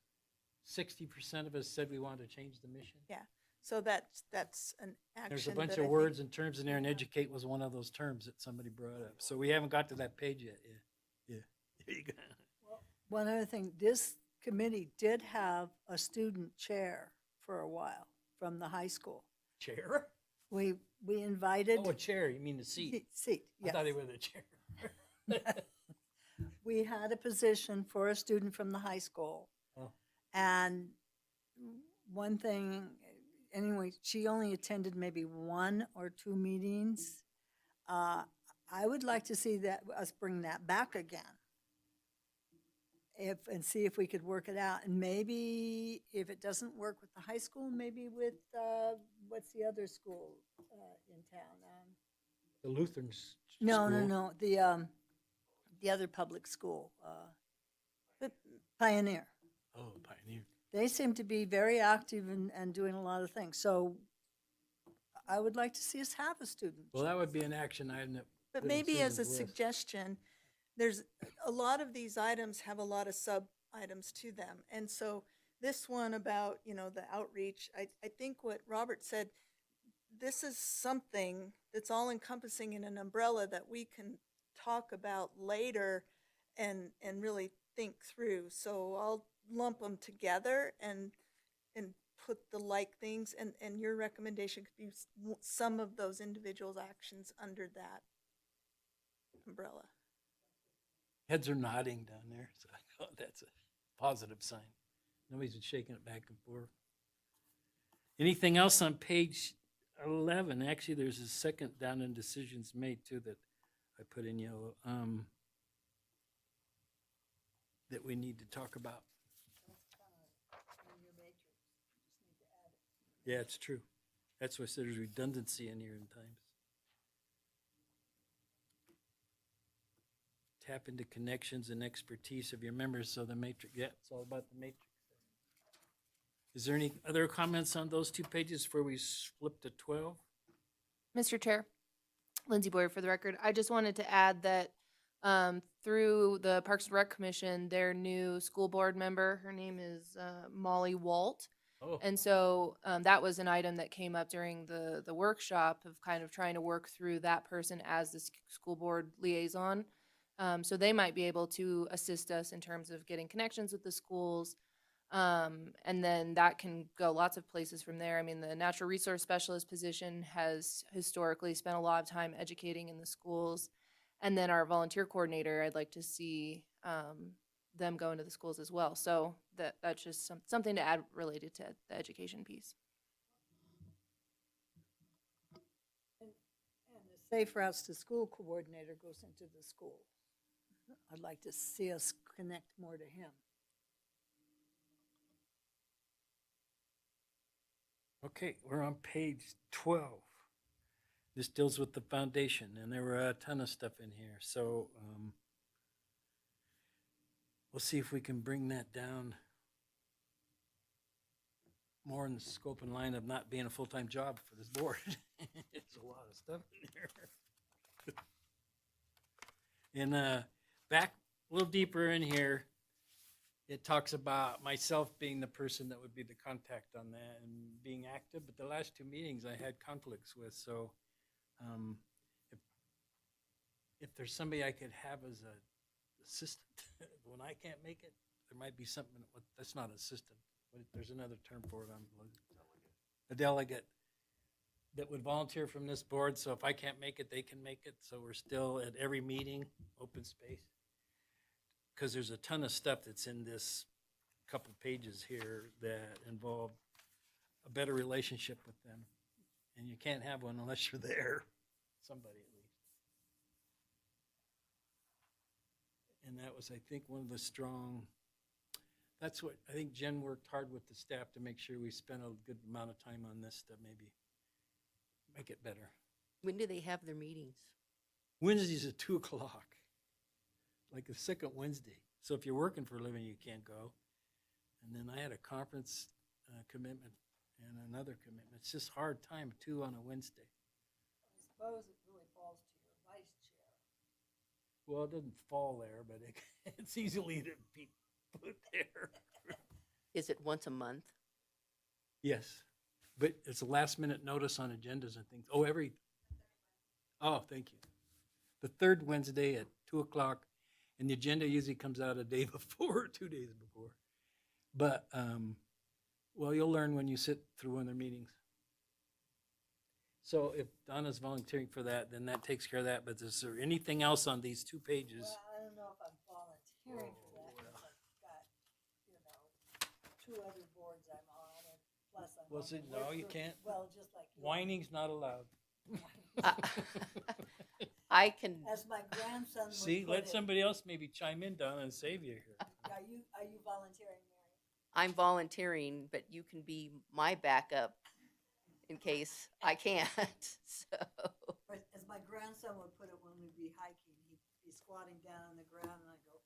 60% of us said we wanted to change the mission. Yeah, so that's an action. There's a bunch that I of think- words and terms in there, and educate was one of those terms that somebody brought up. So we haven't got to that page yet. Yeah. There you go. One other thing, this committee did have a student chair for a while from the high school. Chair? We invited. Oh, a chair. You mean the seat? Seat, I yes. thought they were the chair. We had a position for a student from the high school. Oh. And one thing, anyway, she only attended maybe 1 or 2 meetings. I would like to see us bring that back again. And see if we could work it out. And maybe if it doesn't work with the high school, maybe with, what's the other school in town? The Lutheran No, school. the other public school, But Pioneer. Oh, Pioneer. They seem to be very active and doing a lot of things. So I would like to see us have a student. Well, that would be an action item that. But could maybe insert as a into the list. suggestion, there's, a lot of these items have a lot of sub-items to them. And so this one about, the outreach, I think what Robert said, this is something that's all encompassing in an umbrella that we can talk about later and really think through. So I'll lump them together and put the like things, and your recommendation could be some of those individuals' actions under that umbrella. Heads are nodding down there, so that's a positive sign. Nobody's been shaking it back and forth. Anything else on page 11? Actually, there's a second down in decisions made too that I put in yellow, that we need to talk about. Yeah, it's true. That's why I said there's redundancy in here in times. Tap into connections and expertise of your members, so the matrix, yeah, it's all about the matrix. Is there any other comments on those 2 pages before we flip to 12? Mr. Chair, Lindsay Boyer for the record. I just wanted to add that through the Parks and Rec Commission, their new school board member, her name is Molly Walt. Oh, And so that was an item that came up during the workshop of kind of trying to work through that person as the school board liaison. So they might be able to assist us in terms of getting connections with the schools. And then that can go lots of places from there. I mean, the natural resource specialist position has historically spent a lot of time educating in the schools. And then our volunteer coordinator, I'd like to see them go into the schools as well. So that's just something to add related to the education piece. And the Safe Routes to School coordinator goes into the school. I'd like to see us connect more to him. Okay, we're on page 12. This deals with the foundation, and there were a ton of stuff in here. So we'll see if we can bring that down more in the scope and line of not being a full-time job for this board. It's a lot of stuff in there. And back a little deeper in here, it talks about myself being the person that would be the contact on that and being active. But the last 2 meetings I had conflicts with, so if there's somebody I could have as a assistant when I can't make it, there might be something. That's not assistant. There's another term for it. A delegate that would volunteer from this board. So if I can't make it, they can make it. So we're still at every meeting, open space. Because there's a ton of stuff that's in this couple pages here that involve a better relationship with them. And you can't have one unless you're there, somebody at least. And that was, I think, one of the strong, that's what, I think Jen worked hard with the staff to make sure we spent a good amount of time on this to maybe make it better. When do they have their meetings? Wednesdays at 2 o'clock, like the second Wednesday. So if you're working for a living, you can't go. And then I had a conference commitment and another commitment. It's just hard time, 2 on a Wednesday. I suppose it really falls to your vice chair. Well, it doesn't fall there, but it's easily to be put there. Is it once a month? Yes, but it's a last minute notice on agendas and things. Oh, thank you. The third Wednesday at 2 o'clock, and the agenda usually comes out a day before or 2 days before. But, well, you'll learn when you sit through one of their meetings. So if Donna's volunteering for that, then that takes care of that. But is there anything else on these 2 pages? Well, I don't know if I'm volunteering for that, because I've got, 2 other boards I'm on, and plus I'm Well, on see, the no, work you group can't. as well, just like you. Whining's not allowed. I can, As my grandson would See, put let it. somebody else maybe chime in, Donna, and save you here. Are you volunteering, Mary? I'm volunteering, but you can be my backup in case I can't, so. Or as my grandson would put it when we'd be hiking, he'd be squatting down on the ground, and I'd go,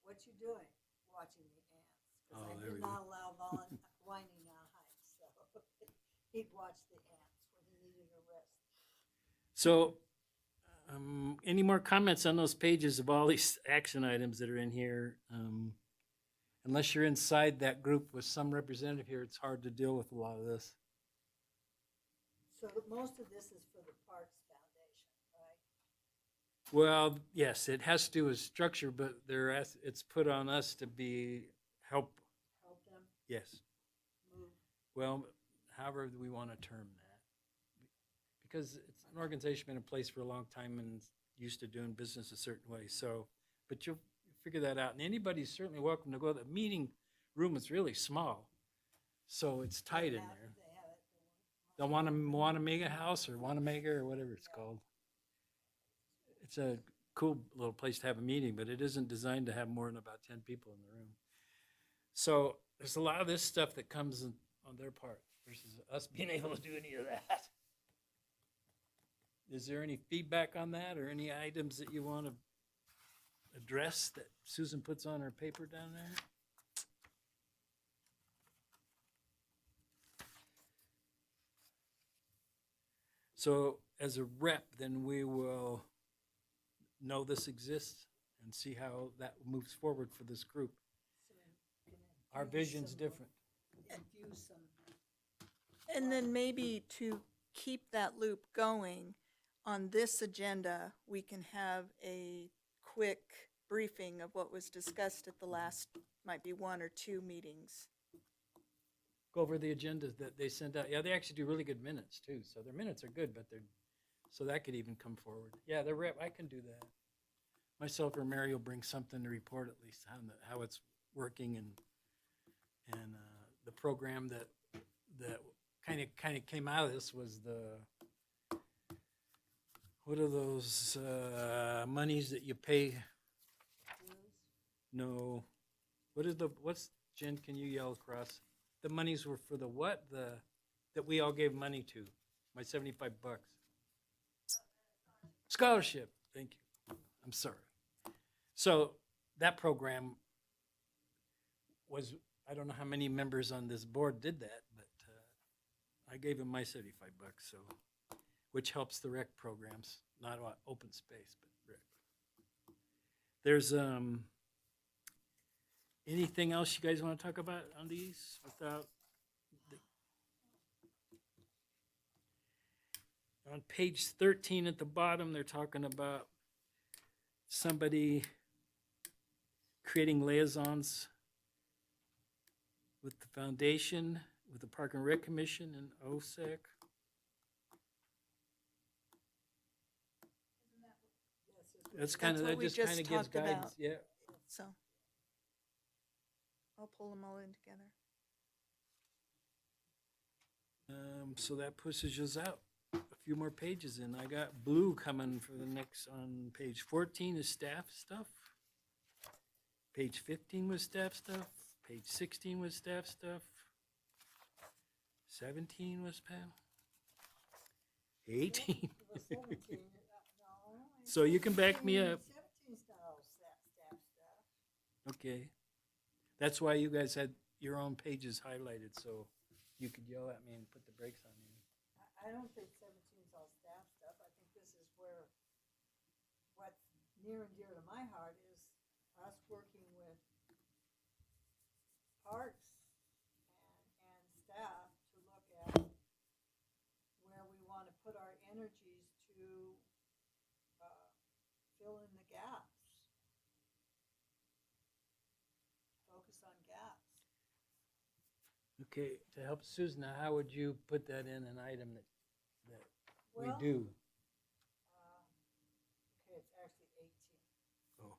"What you doing?" Watching the ants, because Oh, I there we did go. not allow whining on hikes, so he'd watch the ants when he needed a rest. So, any more comments on those pages of all these action items that are in here? Unless you're inside that group with some representative here, it's hard to deal with a lot of this. So most of this is for the Parks Foundation, right? Well, yes, it has to do with structure, but it's put on us to help. Help them Yes. move. Well, however we want to term that. Because it's an organization been in place for a long time and used to doing business a certain way. So, but you'll figure that out. And anybody's certainly welcome to go. The meeting room is really small. So it's tight in there. They have it. They'll want a mega house or want a mega or whatever it's called. It's a cool little place to have a meeting, but it isn't designed to have more than about 10 people in the room. So there's a lot of this stuff that comes on their part versus us being able to do any of that. Is there any feedback on that or any items that you want to address that Susan puts on her paper down there? So as a rep, then we will know this exists and see how that moves forward for this group. So we can Our infuse vision's some- different. Infuse some. And then maybe to keep that loop going, on this agenda, we can have a quick briefing of what was discussed at the last, might be 1 or 2 meetings. Go over the agendas that they sent out. Yeah, they actually do really good minutes too. So their minutes are good, but so that could even come forward. Yeah, the rep, I can do that. Myself or Mary will bring something to report at least how it's working and the program that kind of came out of this was what are those monies that you pay? No. What's Jen, can you yell across? The monies were for the what? that we all gave money to, my 75 bucks. Scholarship, thank you. I'm sorry. So that program was, I don't know how many members on this board did that, but I gave him my 75 bucks, so, which helps the rec programs, not open space, but rec. There's, anything else you guys want to talk about on these without? On page 13 at the bottom, they're talking about somebody creating liaisons with the foundation, with the Park and Rec Commission and OSEC. That's kind of, what that we just kind just of gives talked about. guidance, yeah. So I'll pull them all in together. So that pushes us out a few more pages in. I got blue coming for the next, on page 14 is staff stuff. Page 15 was staff stuff. Page 16 was staff stuff. 17 was Pam. 18. So you can back me up. 17's not all staff stuff. Okay. That's why you guys had your own pages highlighted, so you could yell at me and put the brakes on me. I don't think 17's all staff stuff. I think this is where what's near and dear to my heart is us working with parks and staff to look at where we want to put our energies to fill in the gaps. Focus on gaps. Okay, to help Susan, how would you put that in an item that we Well, do? Okay, it's actually 18. Oh.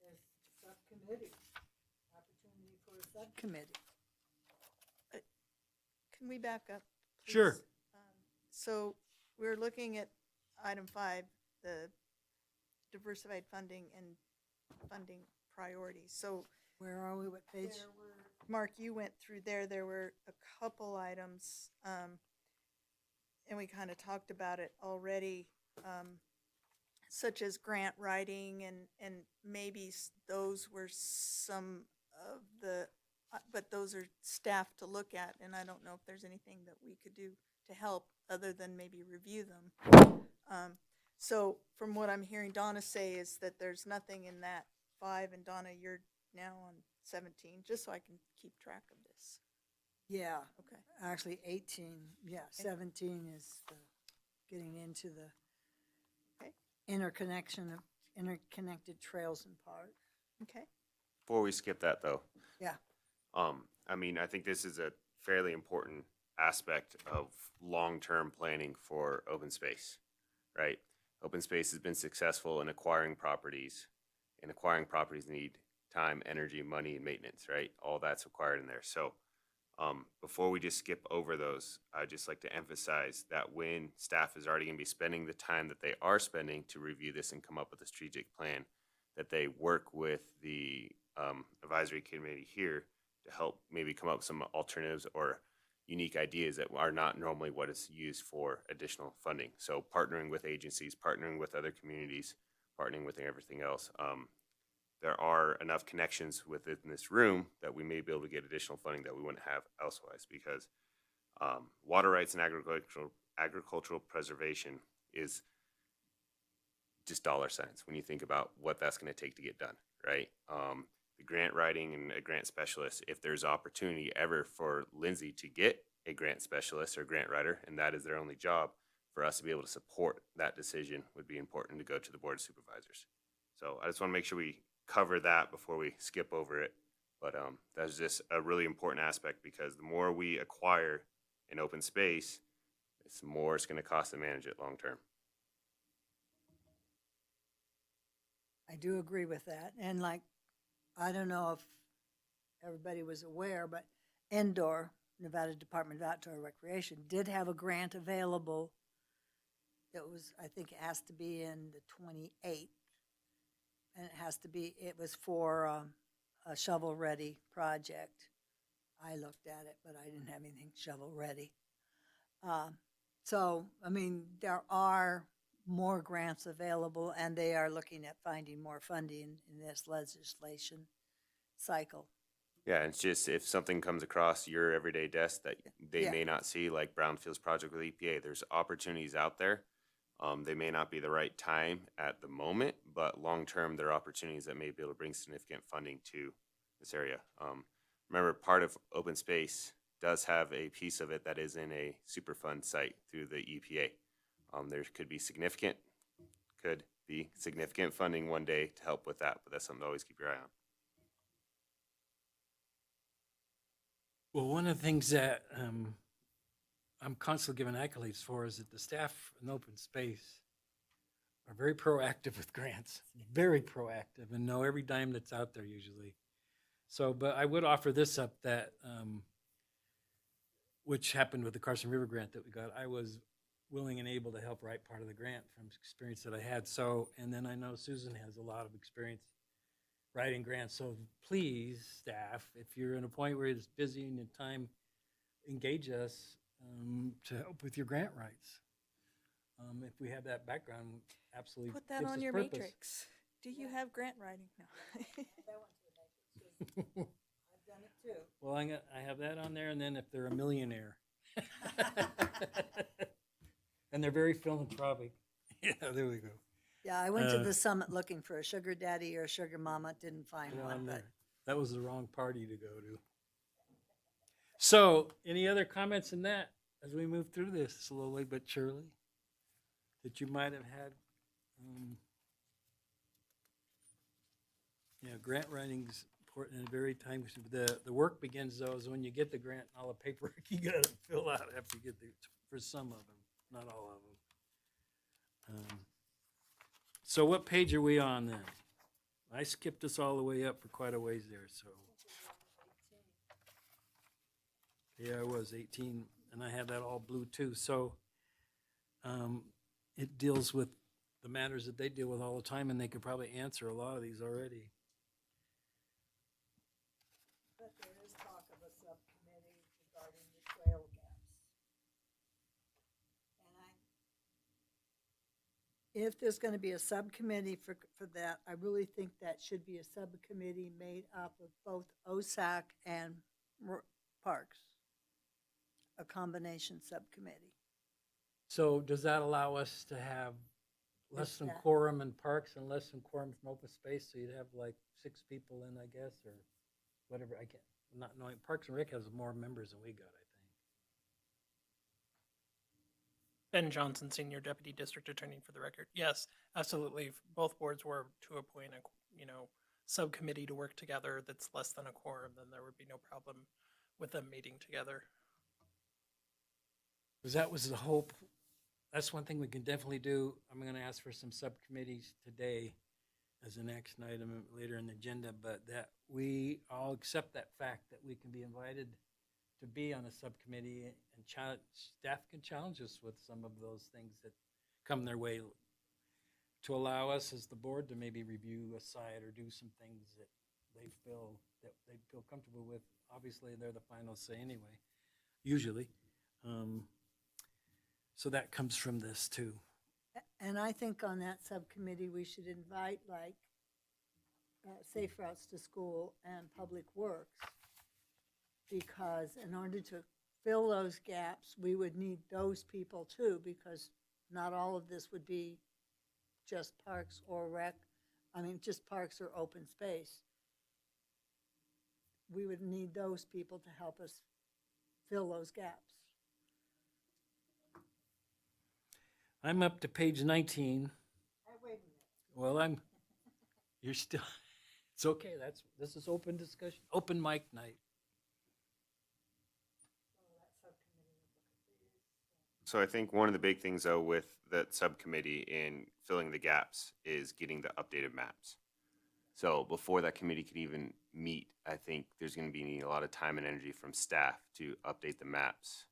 There's subcommittee, opportunity for a subcommittee. Can we back up? Sure. please? So we're looking at item 5, the diversified funding and funding priorities. So Where are we, what page? there were, Mark, you went through there. There were a couple items, and we kind of talked about it already, such as grant writing, and maybe those were some of the, but those are staff to look at, and I don't know if there's anything that we could do to help other than maybe review them. So from what I'm hearing Donna say is that there's nothing in that 5, and Donna, you're now on 17, just so I can keep track of this. Yeah, Okay. actually 18, yeah, 17 is getting into the Okay. interconnected trails and parks. Okay. Before we skip that though, Yeah. I mean, I think this is a fairly important aspect of long-term planning for open space, right? Open space has been successful in acquiring properties, and acquiring properties need time, energy, money, and maintenance, right? All that's required in there. So before we just skip over those, I'd just like to emphasize that when staff is already going to be spending the time that they are spending to review this and come up with a strategic plan, that they work with the advisory committee here to help maybe come up with some alternatives or unique ideas that are not normally what is used for additional funding. So partnering with agencies, partnering with other communities, partnering with everything else. There are enough connections within this room that we may be able to get additional funding that we wouldn't have elsewise, because water rights and agricultural preservation is just dollar signs when you think about what that's going to take to get done, right? The grant writing and a grant specialist, if there's opportunity ever for Lindsay to get a grant specialist or grant writer, and that is their only job, for us to be able to support that decision would be important to go to the Board of Supervisors. So I just want to make sure we cover that before we skip over it. But that's just a really important aspect, because the more we acquire in open space, it's more it's going to cost to manage it long term. I do agree with that. And like, I don't know if everybody was aware, but Indoor, Nevada Department of Outdoor Recreation, did have a grant available that was, I think it has to be in the 28th. And it has to be, it was for a shovel-ready project. I looked at it, but I didn't have anything shovel ready. So, I mean, there are more grants available, and they are looking at finding more funding in this legislation cycle. Yeah, it's just if something comes across your everyday desk that they Yeah. may not see, like Brownfield's project with EPA, there's opportunities out there. They may not be the right time at the moment, but long-term, there are opportunities that may be able to bring significant funding to this area. Remember, part of open space does have a piece of it that is in a Superfund site through the EPA. There could be significant funding one day to help with that, but that's something to always keep your eye on. Well, one of the things that I'm constantly giving accolades for is that the staff in open space are very proactive with grants, very proactive, and know every dime that's out there usually. So, but I would offer this up that, which happened with the Carson River grant that we got. I was willing and able to help write part of the grant from experience that I had. So, and then I know Susan has a lot of experience writing grants. So please, staff, if you're in a point where it's busy and your time, engage us to help with your grant writes. If we have that background, absolutely Put that gives on us your purpose. matrix. Do you have grant writing? No. I've done it too. Well, I have that on there, and then if they're a millionaire. And they're very philanthropic. Yeah, there we go. Yeah, I went to the summit looking for a sugar daddy or a sugar mama, didn't find They're one, on but there. That was the wrong party to go to. So, any other comments in that as we move through this slowly but surely that you might have had? Yeah, grant writing's important and very time consuming. The work begins though is when you get the grant and all the paperwork you gotta fill out after you get the, for some of them, not all of them. So what page are we on then? I skipped us all the way up for quite a ways there, so. Yeah, I was 18, and I have that all blue too. So it deals with the matters that they deal with all the time, and they could probably answer a lot of these already. but there is talk of a subcommittee regarding the trail gaps. And if there's gonna be a subcommittee for that, I really think that should be a subcommittee made up of both OSAC and Parks. A combination subcommittee. So does that allow us to have less What's than that? quorum in parks and less than quorum from open space? So you'd have like 6 people in, I guess, or whatever. I can't, not knowing. Parks and Rec has more members than we got, I think. Ben Johnson, Senior Deputy District Attorney for the record. Yes, absolutely. If both boards were to appoint a, subcommittee to work together that's less than a quorum, then there would be no problem with them meeting together. Because that was the hope. That's one thing we can definitely do. I'm going to ask for some subcommittees today as an action item later in the agenda, but that we all accept that fact that we can be invited to be on a subcommittee, and staff can challenge us with some of those things that come their way to allow us as the board to maybe review a site or do some things that they feel comfortable with. Obviously, they're the final say anyway, usually. So that comes from this too. And I think on that subcommittee, we should invite Safe Routes to School and Public Works. Because in order to fill those gaps, we would need those people too, because not all of this would be just parks or rec. Just parks or open space. We would need those people to help us fill those gaps. I'm up to page 19. Wait a minute. Well, you're still, it's okay. This is open discussion, open mic night. So I think one of the big things though with that subcommittee in filling the gaps is getting the updated maps. So before that committee can even meet, I think there's going to be a lot of time and energy from staff to update the maps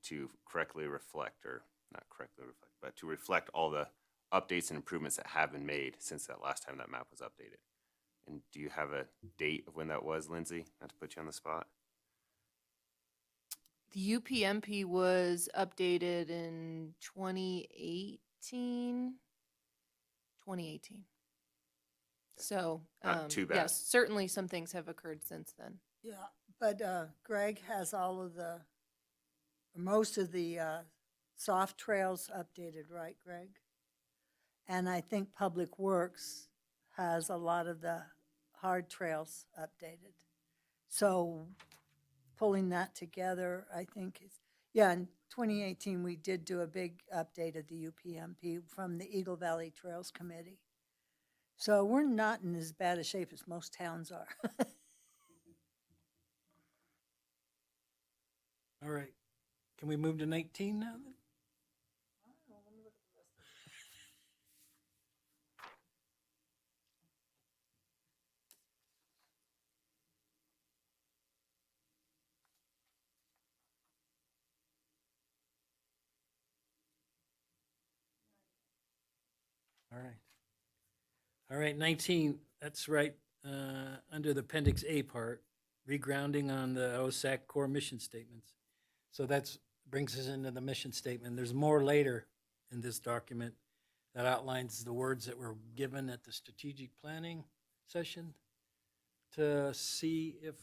to correctly reflect, or not correctly reflect, but to reflect all the updates and improvements that have been made since that last time that map was updated. And do you have a date of when that was, Lindsay? Not to put you on the spot. The UPMP was updated in 2018. 2018. So, Not too bad. yes, certainly some things have occurred since then. Yeah, but Greg has all of the, most of the soft trails updated, right, Greg? And I think Public Works has a lot of the hard trails updated. So pulling that together, I think is, yeah, in 2018, we did do a big update of the UPMP from the Eagle Valley Trails Committee. So we're not in as bad a shape as most towns are. All right. Can we move to 19 now then? All right. All right, 19, that's right, under the Appendix A part, regrounding on the OSAC core mission statements. So that's, brings us into the mission statement. There's more later in this document that outlines the words that were given at the strategic planning session to see if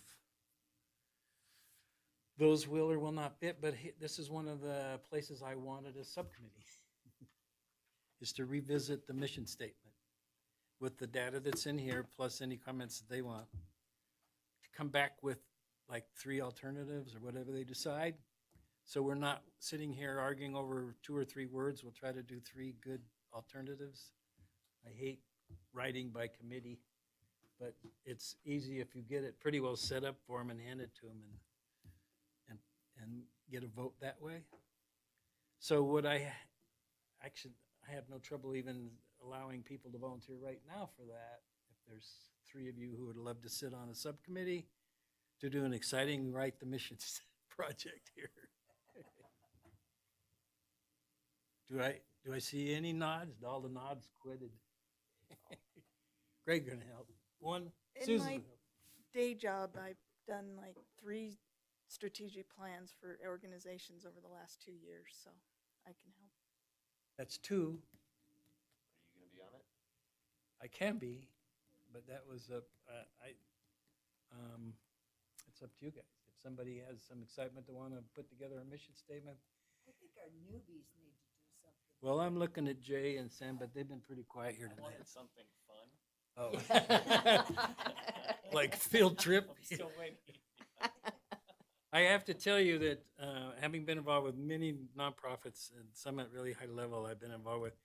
those will or will not fit, but this is one of the places I wanted a subcommittee, is to revisit the mission statement with the data that's in here, plus any comments that they want, to come back with like 3 alternatives or whatever they decide. So we're not sitting here arguing over 2 or 3 words. We'll try to do 3 good alternatives. I hate writing by committee, but it's easy if you get it pretty well set up for them and hand it to them and get a vote that way. So what I have no trouble even allowing people to volunteer right now for that. If there's 3 of you who would love to sit on a subcommittee to do an exciting Write the Missions project here. Do I see any nods? All the nods quitted. Greg gonna help. One, In Susan. my will help. day job, I've done like 3 strategic plans for organizations over the last 2 years, so I can help. That's 2. Are you gonna be on it? I can be, but that was it's up to you guys. If somebody has some excitement to want to put together a mission statement. I think our newbies need to do something. Well, I'm looking at Jay and Sam, but they've been pretty quiet here tonight. Something fun. Oh. Like field trip. Still waiting. I have to tell you that having been involved with many nonprofits and some at really high level I've been involved with,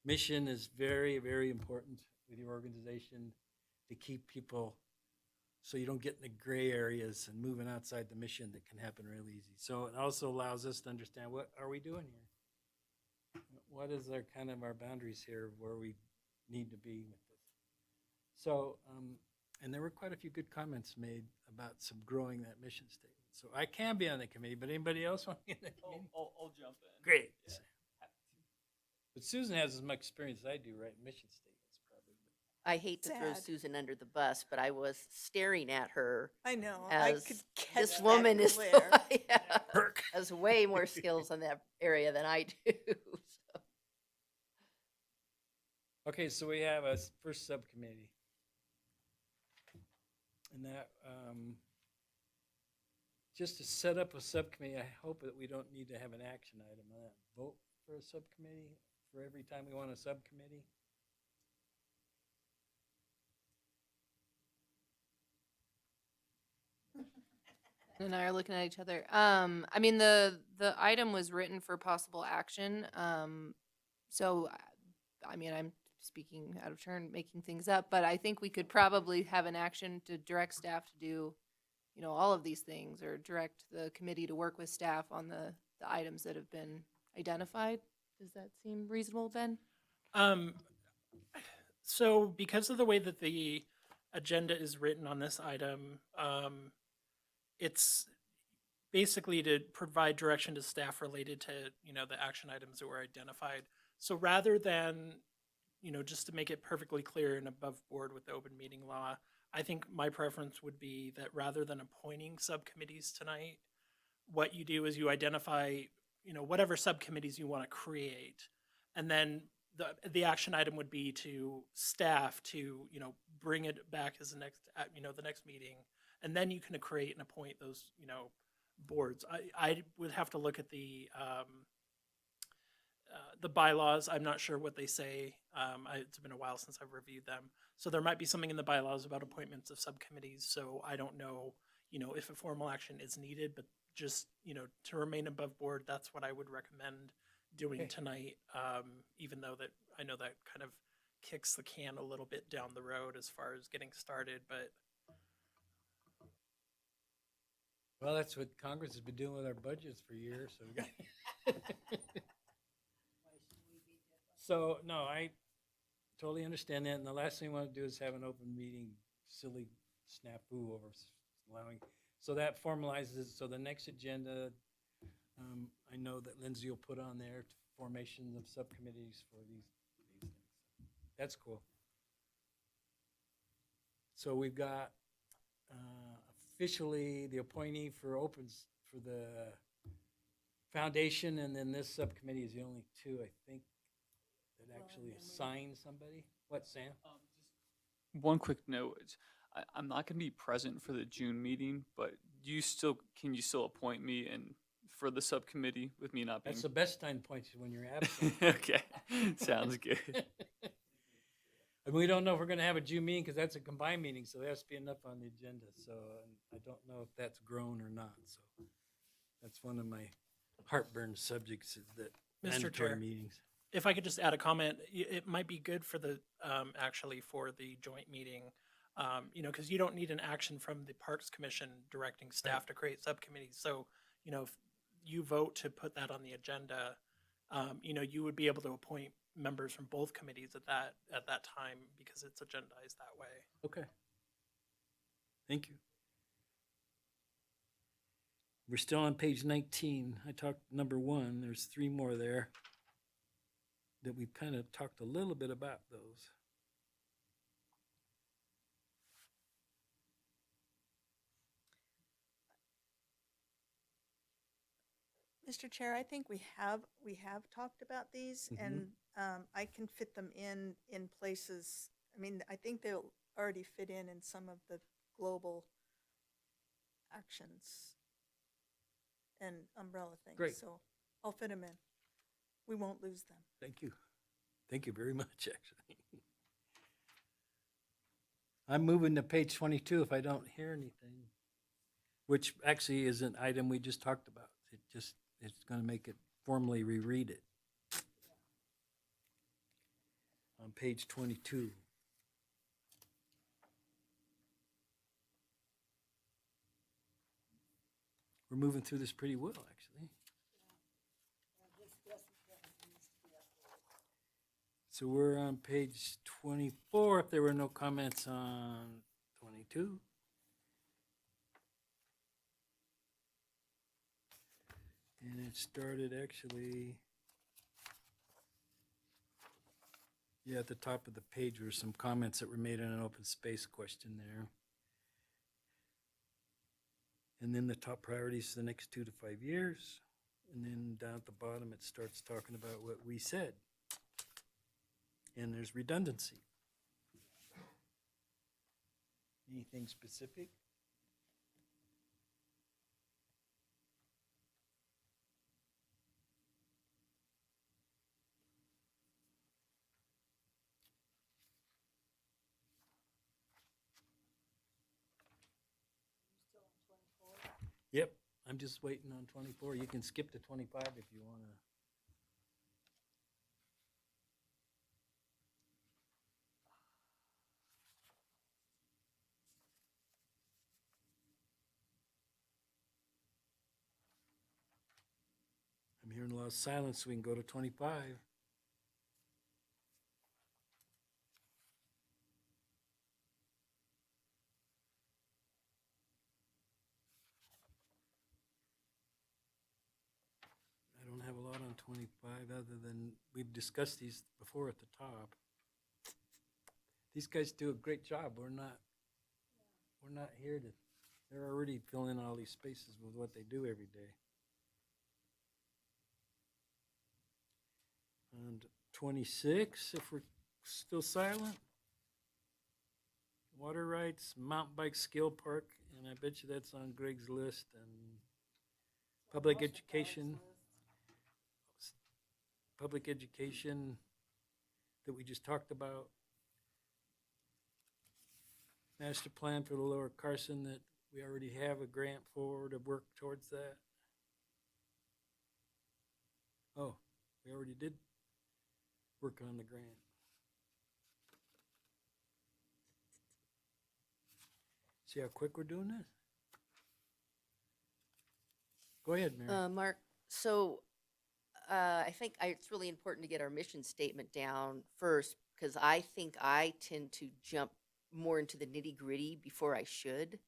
mission is very, very important with your organization to keep people so you don't get in the gray areas and moving outside the mission that can happen real easy. So it also allows us to understand what are we doing here? What is our kind of our boundaries here where we need to be with this? So, and there were quite a few good comments made about some growing that mission statement. So I can be on the committee, but anybody else want to be on the committee? I'll jump in. Great. Yeah. But Susan has as much experience as I do writing mission statements, probably. I hate to throw Sad. Susan under the bus, but I was staring at her I know, I as could catch this that woman is glare. yeah, Perk. has way more skills in that area than I do. So. Okay, so we have a first subcommittee. And that, just to set up a subcommittee, I hope that we don't need to have an action item on that. Vote for a subcommittee for every time we want a subcommittee. And I are looking at each other. I mean, the item was written for possible action. So, I mean, I'm speaking out of turn, making things up, but I think we could probably have an action to direct staff to do, you know, all of these things, or direct the committee to work with staff on the items that have been identified. Does that seem reasonable, Ben? So because of the way that the agenda is written on this item, it's basically to provide direction to staff related to, you know, the action items that were identified. So rather than, you know, just to make it perfectly clear and above board with the open meeting law, I think my preference would be that rather than appointing subcommittees tonight, what you do is you identify, whatever subcommittees you want to create. And then the action item would be to staff to, bring it back as the next meeting. And then you can create and appoint those, boards. I would have to look at the bylaws. I'm not sure what they say. It's been a while since I've reviewed them. So there might be something in the bylaws about appointments of subcommittees. So I don't know, if a formal action is needed, but just, to remain above board, that's what I would recommend doing Okay. tonight. Even though that I know that kind of kicks the can a little bit down the road as far as getting started, but Well, that's what Congress has been doing with our budgets for years, so we got. So, no, I totally understand that, and the last thing we want to do is have an open meeting, silly snafu over allowing, so that formalizes it, so the next agenda, I know that Lindsay will put on there formation of subcommittees for these things. That's cool. So we've got officially the appointee for opens for the foundation, and then this subcommittee is the only two, I think, that actually assign somebody. What, Sam? One quick note, I'm not going to be present for the June meeting, but can you still appoint me for the subcommittee with me not being? That's the best time to point you when you're absent. Okay, sounds good. And we don't know if we're going to have a June meeting because that's a combined meeting, so there has to be enough on the agenda. So I don't know if that's grown or not. So that's one of my heartburn subjects is that Mr. mandatory Chair. meetings. if I could just add a comment, it might be good for the, actually for the joint meeting, because you don't need an action from the Parks Commission directing staff to create subcommittees. So, if you vote to put that on the agenda, you would be able to appoint members from both committees at that time because it's agendized that way. Okay. Thank you. We're still on page 19. I talked number 1. There's 3 more there that we've kind of talked a little bit about those. Mr. Chair, I think we have talked about these, and I can fit them in places. I mean, I think they'll already fit in some of the global actions and umbrella things. Great. So I'll fit them in. We won't lose them. Thank you. Thank you very much, actually. I'm moving to page 22 if I don't hear anything, which actually is an item we just talked about. It's going to make it formally reread it. On page 22. We're moving through this pretty well, actually. So we're on page 24, if there were no comments on 22. And it started actually, yeah, at the top of the page were some comments that were made on an open space question there. And then the top priorities for the next 2 to 5 years. And then down at the bottom, it starts talking about what we said. And there's redundancy. Anything specific? Yep, I'm just waiting on 24. You can skip to 25 if you want to. I'm hearing a lot of silence, so we can go to 25. I don't have a lot on 25 other than we've discussed these before at the top. These guys do a great job. We're not here to They're already filling all these spaces with what they do every day. And 26, if we're still silent. Water rights, mountain bike skill park, and I bet you that's on Greg's list, and public education. Public education that we just talked about. Master plan for the Lower Carson that we already have a grant for to work towards that. Oh, we already did work on the grant. See how quick we're doing this? Go ahead, Mary. Mark, so I think it's really important to get our mission statement down first, because I think I tend to jump more into the nitty gritty before I should.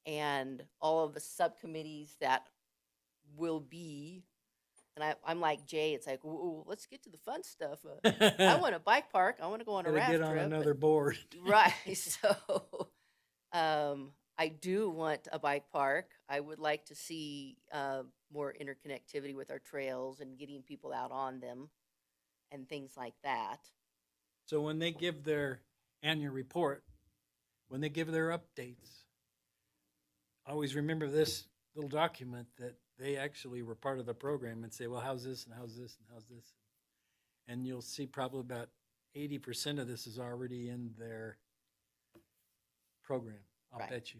And all of the subcommittees that will be, and I'm like Jay, it's like, ooh, let's get to the fun stuff. I want a bike park. I want to go on a Gotta raft get on trip. another board. Right. So I do want a bike park. I would like to see more interconnectivity with our trails and getting people out on them and things like that. So when they give their annual report, when they give their updates, always remember this little document that they actually were part of the program and say, well, how's this and how's this and how's this? And you'll see probably about 80% of this is already in their program. I'll Right. bet you.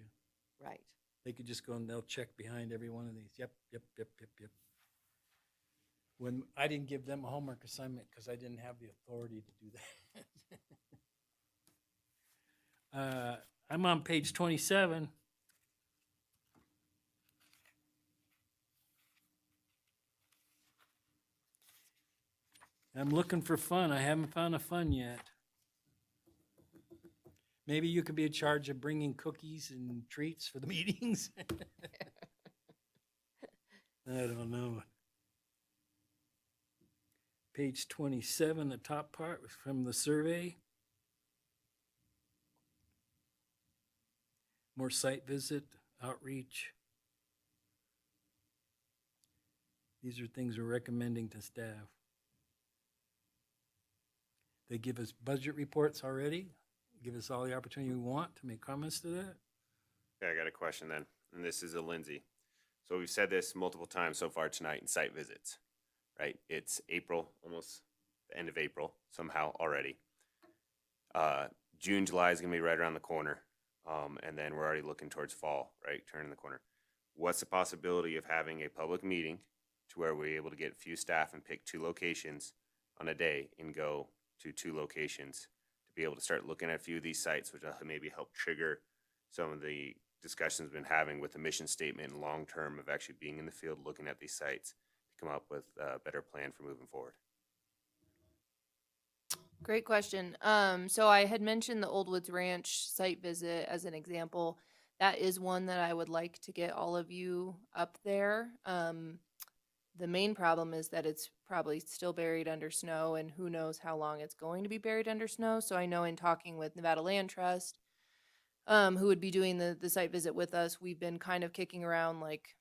Right. They could just go and they'll check behind every one of these. Yep. When I didn't give them a homework assignment because I didn't have the authority to do that. I'm on page 27. I'm looking for fun. I haven't found a fun yet. Maybe you could be in charge of bringing cookies and treats for the meetings. I don't know. Page 27, the top part was from the survey. More site visit, outreach. These are things we're recommending to staff. They give us budget reports already, give us all the opportunity we want to make comments to that. Okay, I got a question then, and this is a Lindsay. So we've said this multiple times so far tonight in site visits, right? It's April, almost the end of April somehow already. June, July is gonna be right around the corner. And then we're already looking towards fall, right? Turning the corner. What's the possibility of having a public meeting to where we're able to get a few staff and pick 2 locations on a day and go to 2 locations to be able to start looking at a few of these sites, which will maybe help trigger some of the discussions we've been having with the mission statement and long-term of actually being in the field, looking at these sites to come up with a better plan for moving forward. Great question. So I had mentioned the Old Woods Ranch site visit as an example. That is one that I would like to get all of you up there. The main problem is that it's probably still buried under snow, and who knows how long it's going to be buried under snow. So I know in talking with Nevada Land Trust, who would be doing the site visit with us, we've been kind of kicking around like,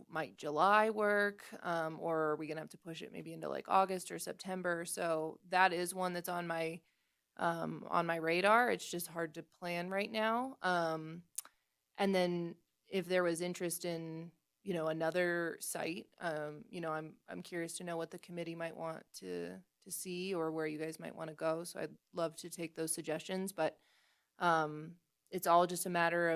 might July work, or are we gonna have to push it maybe into like August or September? So that is one that's on my radar. It's just hard to plan right now. And then if there was interest in, another site, I'm curious to know what the committee might want to see or where you guys might want to go. So I'd love to take those suggestions, but it's all just a matter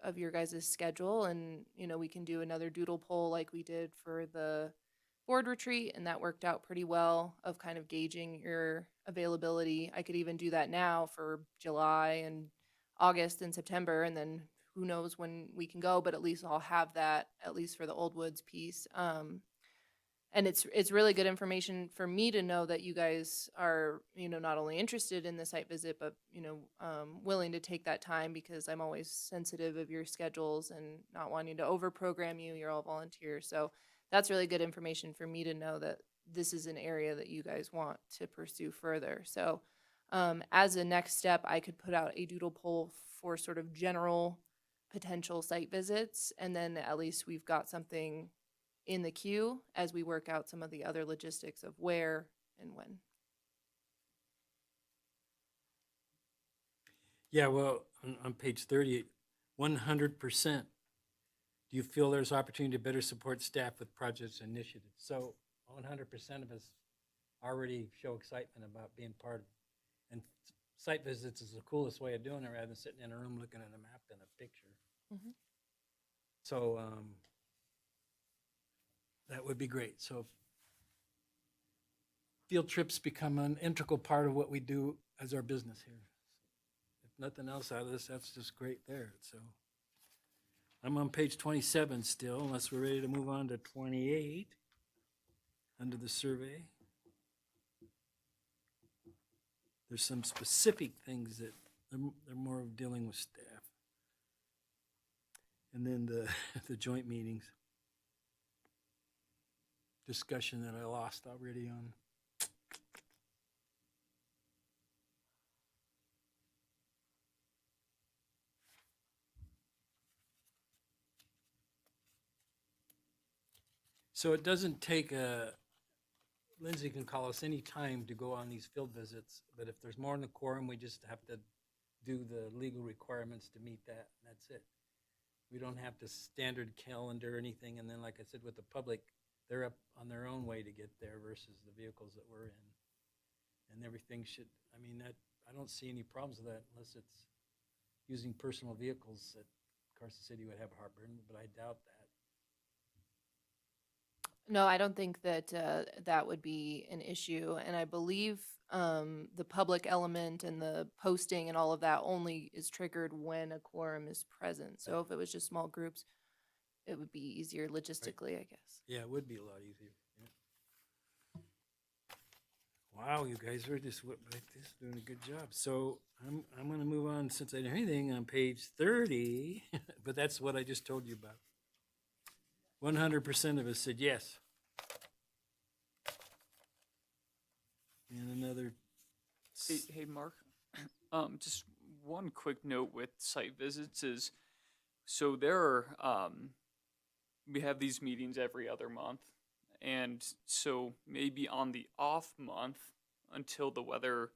of your guys' schedule, and we can do another doodle poll like we did for the board retreat, and that worked out pretty well of kind of gauging your availability. I could even do that now for July and August and September, and then who knows when we can go, but at least I'll have that at least for the Old Woods piece. And it's really good information for me to know that you guys are, not only interested in the site visit, but, willing to take that time, because I'm always sensitive of your schedules and not wanting to over-program you. You're all volunteers. So that's really good information for me to know that this is an area that you guys want to pursue further. So as a next step, I could put out a doodle poll for sort of general potential site visits, and then at least we've got something in the queue as we work out some of the other logistics of where and when. Yeah, well, on page 30, 100%. Do you feel there's opportunity to better support staff with projects and initiatives? So 100% of us already show excitement about being part of, and site visits is the coolest way of doing it rather than sitting in a room looking at a map and a picture. Mhm. So that would be great. So field trips become an integral part of what we do as our business here. If nothing else out of this, that's just great there. So I'm on page 27 still, unless we're ready to move on to 28 under the survey. There's some specific things that they're more of dealing with staff. And then the, the joint meetings. Discussion that I lost already on. So it doesn't take Lindsay can call us any time to go on these field visits, but if there's more than a quorum, we just have to do the legal requirements to meet that, and that's it. We don't have to standard calendar or anything, and then like I said, with the public, they're up on their own way to get there versus the vehicles that we're in. And everything should, I mean, that, I don't see any problems with that unless it's using personal vehicles that Carson City would have heartburn, but I doubt that. No, I don't think that that would be an issue. And I believe the public element and the posting and all of that only is triggered when a quorum is present. So if it was just small groups, it would be easier logistically, I guess. Yeah, it would be a lot easier. Yeah. Wow, you guys are just doing a good job. So I'm going to move on since I didn't hear anything on page 30, but that's what I just told you about. 100% of us said yes. And another. Hey, Mark. Just one quick note with site visits is, so there are, we have these meetings every other month. And so maybe on the off month, until the weather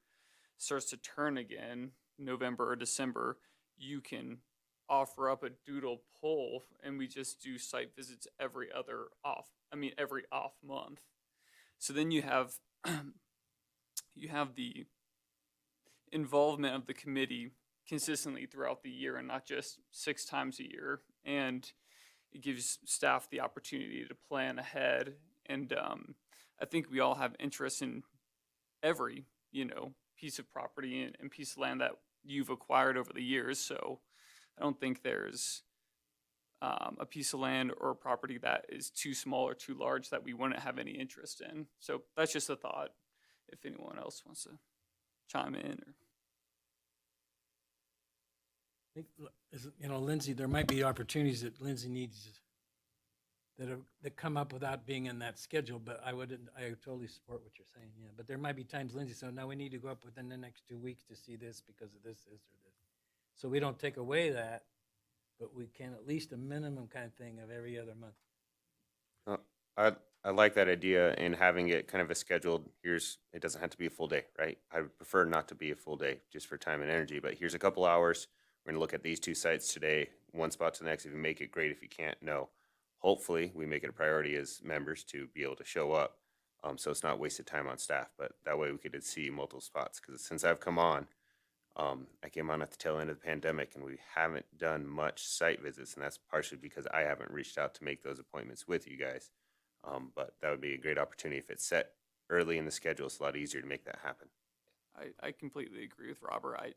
starts to turn again, November or December, you can offer up a doodle poll and we just do site visits every off month. So then you have you have the involvement of the committee consistently throughout the year and not just 6 times a year. And it gives staff the opportunity to plan ahead. And I think we all have interest in every, piece of property and piece of land that you've acquired over the years. So I don't think there's a piece of land or property that is too small or too large that we wouldn't have any interest in. So that's just a thought if anyone else wants to chime in. I think, Lindsay, there might be opportunities that Lindsay needs that come up without being in that schedule, but I totally support what you're saying, yeah. But there might be times, Lindsay, so now we need to go up within the next 2 weeks to see this because of this, or this. So we don't take away that, but we can at least a minimum kind of thing of every other month. I like that idea and having it kind of a scheduled, it doesn't have to be a full day, right? I would prefer not to be a full day just for time and energy, but here's a couple hours. We're gonna look at these 2 sites today, one spot to the next. If you make it, great. If you can't, no. Hopefully, we make it a priority as members to be able to show up, so it's not wasted time on staff, but that way we could see multiple spots. Because since I've come on, I came on at the tail end of the pandemic, and we haven't done much site visits, and that's partially because I haven't reached out to make those appointments with you guys. But that would be a great opportunity if it's set early in the schedule. It's a lot easier to make that happen. I completely agree with Robert.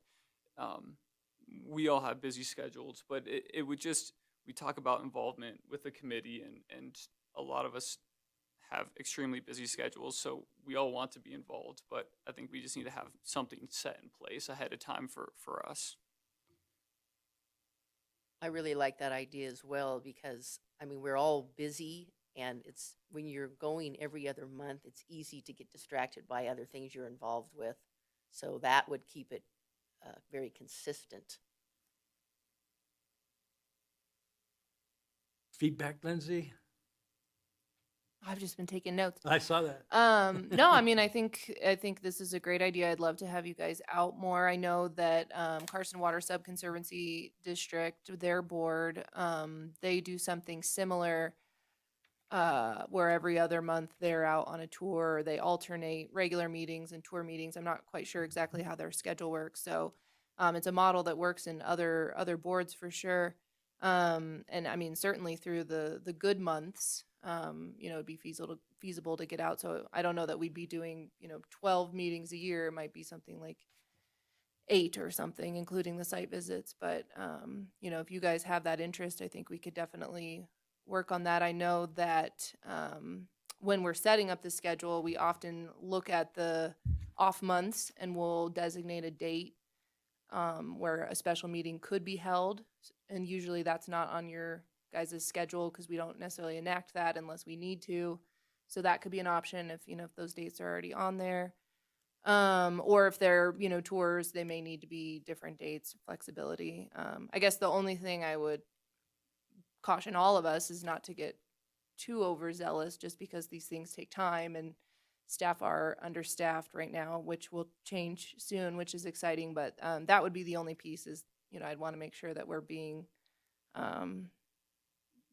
We all have busy schedules, but it would just, we talk about involvement with the committee, and a lot of us have extremely busy schedules, so we all want to be involved, but I think we just need to have something set in place ahead of time for us. I really like that idea as well because, we're all busy and it's when you're going every other month, it's easy to get distracted by other things you're involved with. So that would keep it very consistent. Feedback, Lindsay? I've just been taking notes. I saw that. No, I mean, I think this is a great idea. I'd love to have you guys out more. I know that Carson Water Sub Conservancy District, their board, they do something similar, where every other month they're out on a tour. They alternate regular meetings and tour meetings. I'm not quite sure exactly how their schedule works. So it's a model that works in other boards for sure. And I mean, certainly through the good months, it'd be feasible to get out. So I don't know that we'd be doing, 12 meetings a year. It might be something like 8 or something, including the site visits. But, if you guys have that interest, I think we could definitely work on that. I know that when we're setting up the schedule, we often look at the off months and we'll designate a date where a special meeting could be held. And usually that's not on your guys' schedule because we don't necessarily enact that unless we need to. So that could be an option if those dates are already on there. Or if they're, tours, they may need to be different dates, flexibility. I guess the only thing I would caution all of us is not to get too overzealous just because these things take time and staff are understaffed right now, which will change soon, which is exciting. But that would be the only piece is, I'd want to make sure that we're being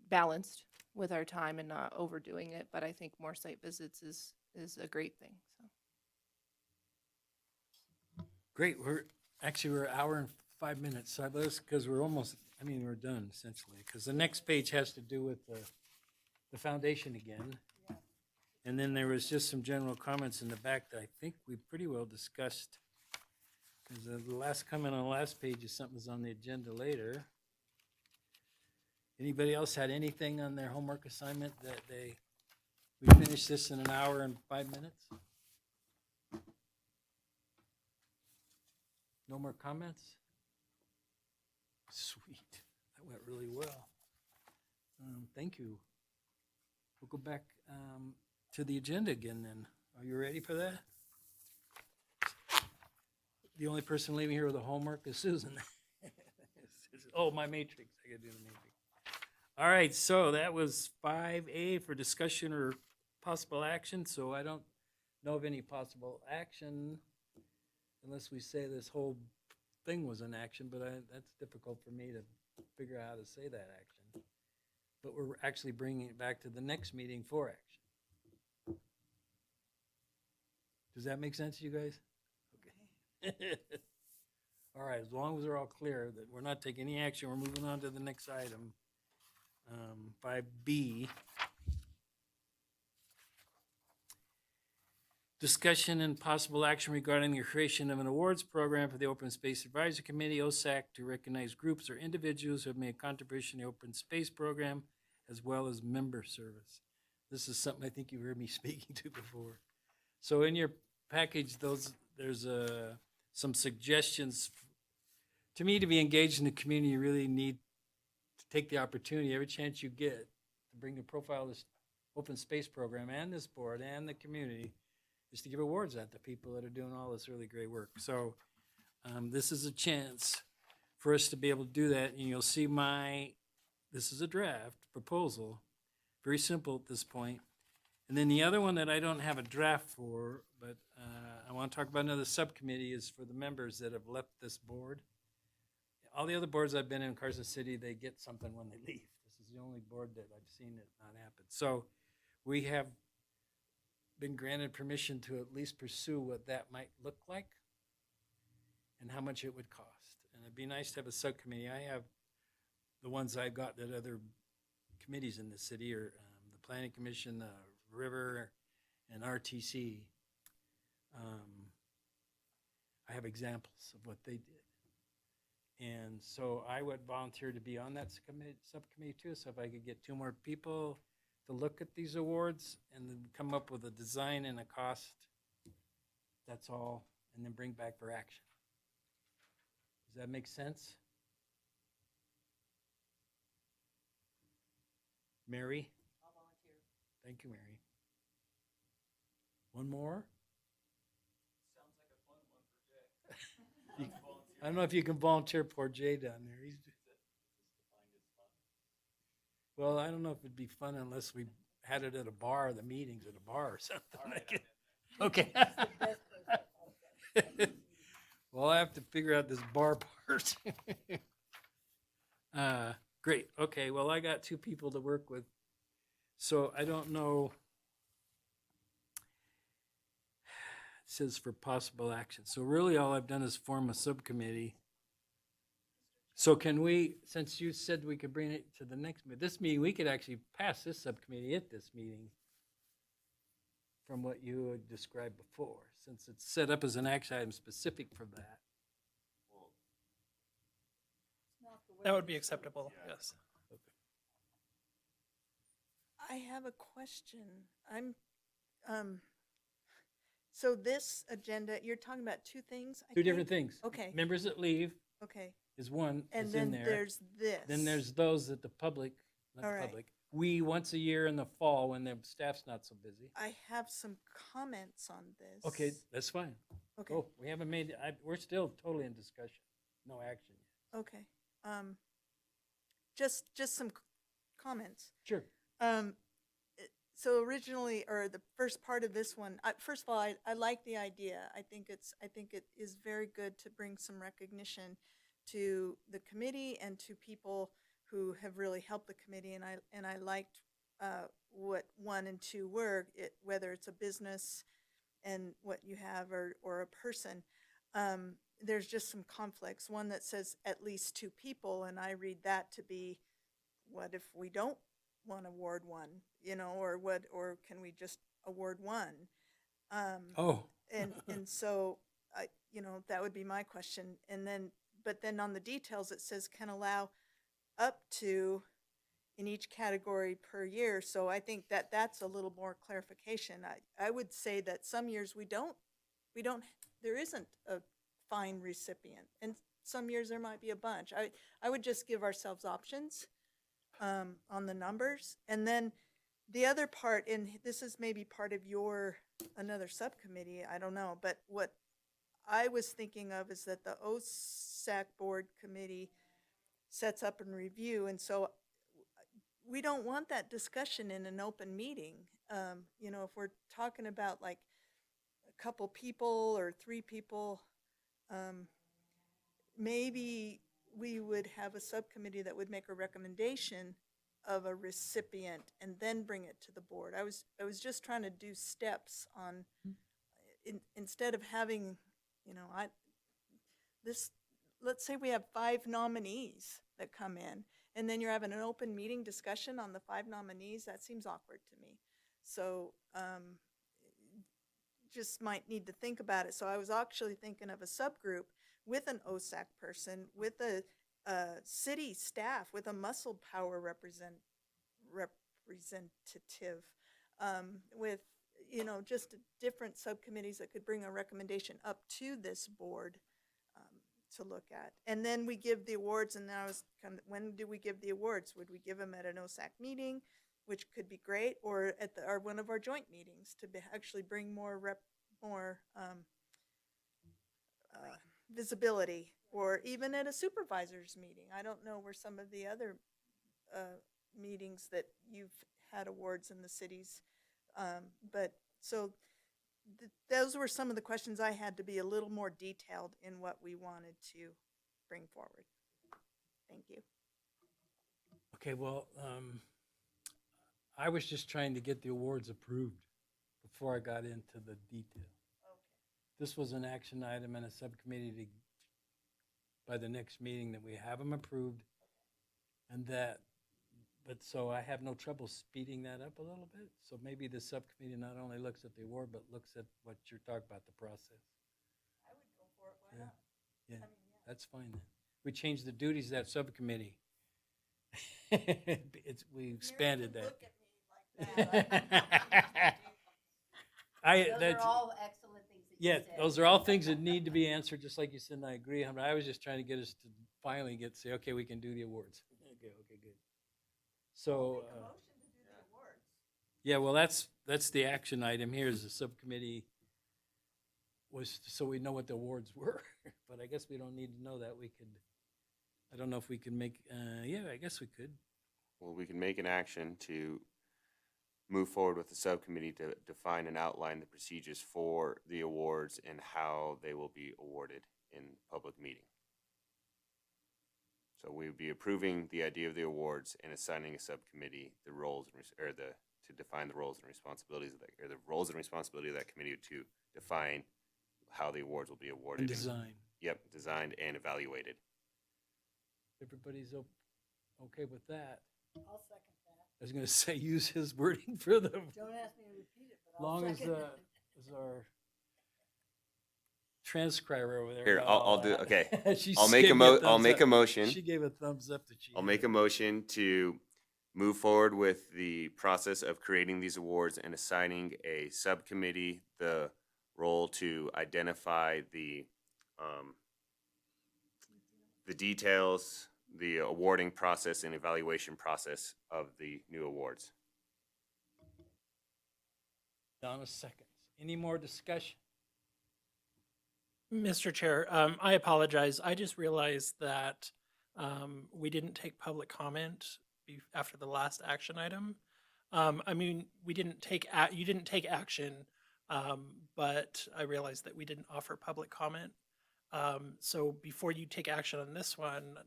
balanced with our time and not overdoing it. But I think more site visits is a great thing. So. Great. We're an hour and 5 minutes. So because we're we're done essentially. Because the next page has to do with the foundation again. And then there was just some general comments in the back that I think we pretty well discussed. Because the last comment on the last page is something that's on the agenda later. Anybody else had anything on their homework assignment that we finished this in an hour and 5 minutes? No more comments? Sweet. That went really well. Thank you. We'll go back to the agenda again then. Are you ready for that? The only person leaving here with a homework is Susan. Oh, my matrix. I gotta do the matrix. All right, so that was 5A for discussion or possible action. So I don't know of any possible action unless we say this whole thing was an action, but that's difficult for me to figure out how to say that action. But we're actually bringing it back to the next meeting for action. Does that make sense to you guys? Okay. All right, as long as we're all clear that we're not taking any action, we're moving on to the next item. 5B. Discussion and possible action regarding the creation of an awards program for the Open Space Advisory Committee, OSAC, to recognize groups or individuals who have made a contribution to the Open Space Program, as well as member service. This is something I think you've heard me speaking to before. So in your package, there's some suggestions. To me, to be engaged in the community, you really need to take the opportunity every chance you get to bring the profile of this Open Space Program and this board and the community is to give awards out to people that are doing all this really great work. So this is a chance for us to be able to do that. And you'll see this is a draft proposal, very simple at this point. And then the other one that I don't have a draft for, but I want to talk about another subcommittee is for the members that have left this board. All the other boards I've been in Carson City, they get something when they leave. This is the only board that I've seen it not happen. So we have been granted permission to at least pursue what that might look like and how much it would cost. And it'd be nice to have a subcommittee. I have the ones I've got that other committees in the city are the Planning Commission, River, and RTC. I have examples of what they did. And so I would volunteer to be on that subcommittee too. So if I could get 2 more people to look at these awards and then come up with a design and a cost, that's all, and then bring back for action. Does that make sense? Mary? I'll volunteer. Thank you, Mary. One more? Sounds like a fun one for Jay. I don't know if you can volunteer poor Jay down there. Well, I don't know if it'd be fun unless we had it at a bar, the meetings at a bar or something like it. Okay. Well, I have to figure out this bar part. Great. Okay. Well, I got two people to work with. So I don't know. It says for possible action. So really all I've done is form a subcommittee. So can we, since you said we could bring it to the next, this meeting, we could actually pass this subcommittee at this meeting from what you had described before, since it's set up as an action item specific for that. That would be acceptable, yes. I have a question. So this agenda, you're talking about two things? I Two different think? things. Okay, Members that leave okay. is one And that's in then there. there's this. Then there's those that the public, not All the right. public, we once a year in the fall when the staff's not so busy. I have some comments on this. Okay, that's fine. Okay, Oh, we haven't made, we're still totally in discussion. No action yet. okay. Just some comments. Sure. So originally, or the first part of this one, first of all, I like the idea. I think it is very good to bring some recognition to the committee and to people who have really helped the committee. And I liked what 1 and 2 were, whether it's a business and what you have or a person. There's just some conflicts. One that says at least 2 people, and I read that to be, what if we don't want to award 1, or can we just award 1? Oh, And so, that would be my question. But then on the details, it says can allow up to in each category per year. So I think that's a little more clarification. I would say that some years there isn't a fine recipient. And some years there might be a bunch. I would just give ourselves options on the numbers. And then the other part, and this is maybe part of another subcommittee, I don't know, but what I was thinking of is that the OSAC board committee sets up and review, and so we don't want that discussion in an open meeting. If we're talking about like a couple people or 3 people, maybe we would have a subcommittee that would make a recommendation of a recipient and then bring it to the board. I was just trying to do steps on, instead of having, let's say we have 5 nominees that come in, and then you're having an open meeting discussion on the 5 nominees. That seems awkward to me. So just might need to think about it. So I was actually thinking of a subgroup with an OSAC person, with a city staff, with a muscle power representative, with, just different subcommittees that could bring a recommendation up to this board to look at. And then we give the awards, and I was when do we give the awards? Would we give them at an OSAC meeting, which could be great, or at one of our joint meetings to actually bring more visibility, or even at a supervisor's meeting. I don't know where some of the other meetings that you've had awards in the cities, but so those were some of the questions I had, to be a little more detailed in what we wanted to bring forward. Thank you. okay, well, I was just trying to get the awards approved before I got into the detail. This was an action item and a subcommittee by the next meeting that we have them approved, and but so I have no trouble speeding that up a little bit. So maybe the subcommittee not only looks at the award, but looks at what you're talking about, the process. I would go for it. Why not? Yeah, I mean, that's fine then. We changed the duties of that subcommittee. We expanded that. Look at me like that. Those are all excellent things that you said. Yeah, those are all things that need to be answered, just like you said, and I agree. I was just trying to get us to finally say, okay, we can do the awards. Okay, good. So, yeah, well, that's the action item here, is the subcommittee was, so we know what the awards were, but I guess we don't need to know that. I don't know if we can make, yeah, I guess we could. Well, we can make an action to move forward with the subcommittee to define and outline the procedures for the awards and how they will be awarded in public meeting. So we would be approving the idea of the awards and assigning a subcommittee the roles and to define the roles and responsibilities of that, or the roles and responsibility of that committee to define how the awards will be awarded. And design. Yep, designed and evaluated. Everybody's okay with that? I'll second that. I was gonna say, use his wording for the, Don't ask me to repeat it, but I'll long as, second it. as our transcriber over there. Here, I'll do, okay. She I'll make gave a me I'll thumbs make up. a motion. She gave a thumbs up that she. I'll make a motion to move forward with the process of creating these awards and assigning a subcommittee the role to identify the details, the awarding process and evaluation process of the new awards. Donna seconds. Any more discussion? Mr. Chair, I apologize. I just realized that we didn't take public comment after the last action item. I mean, we didn't take you didn't take action, but I realized that we didn't offer public comment. So before you take action on this one,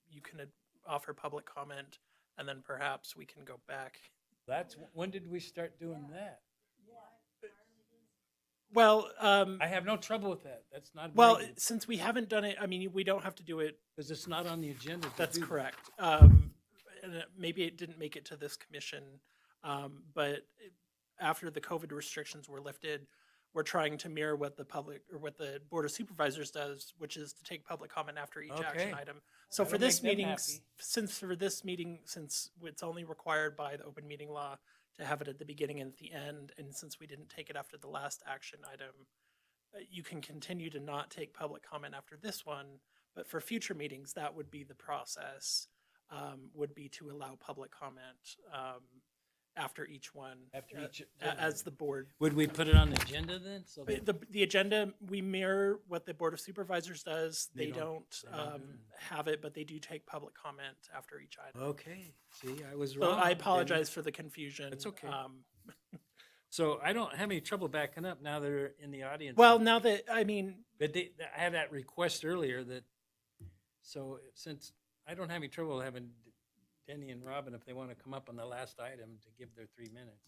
you can offer public comment, and then perhaps we can go back. When did we start doing that? Well, I have no trouble with that. That's not. well, since we haven't done it, I mean, we don't have to do it. Because it's not on the agenda. to That's do that. correct. And maybe it didn't make it to this commission, but after the COVID restrictions were lifted, we're trying to mirror what the public or what the Board of Supervisors does, which is to take public comment after each action Okay. item. So for That'll this make them meeting, happy. since it's only required by the open meeting law to have it at the beginning and at the end, and since we didn't take it after the last action item, you can continue to not take public comment after this one, but for future meetings, that would be the process, would be to allow public comment after each one. After each- As the board. Would we put it on the agenda then? So that- The agenda, we mirror what the Board of Supervisors does. They don't they don't do have it, but they do take public comment after each item. Okay, see, I was So wrong. I didn't apologize for the confusion. That's okay. So I don't have any trouble backing up now they're in the audience. Well, now that, I mean, But I had that request earlier that, so since I don't have any trouble having Denny and Robin, if they want to come up on the last item to give their 3 minutes.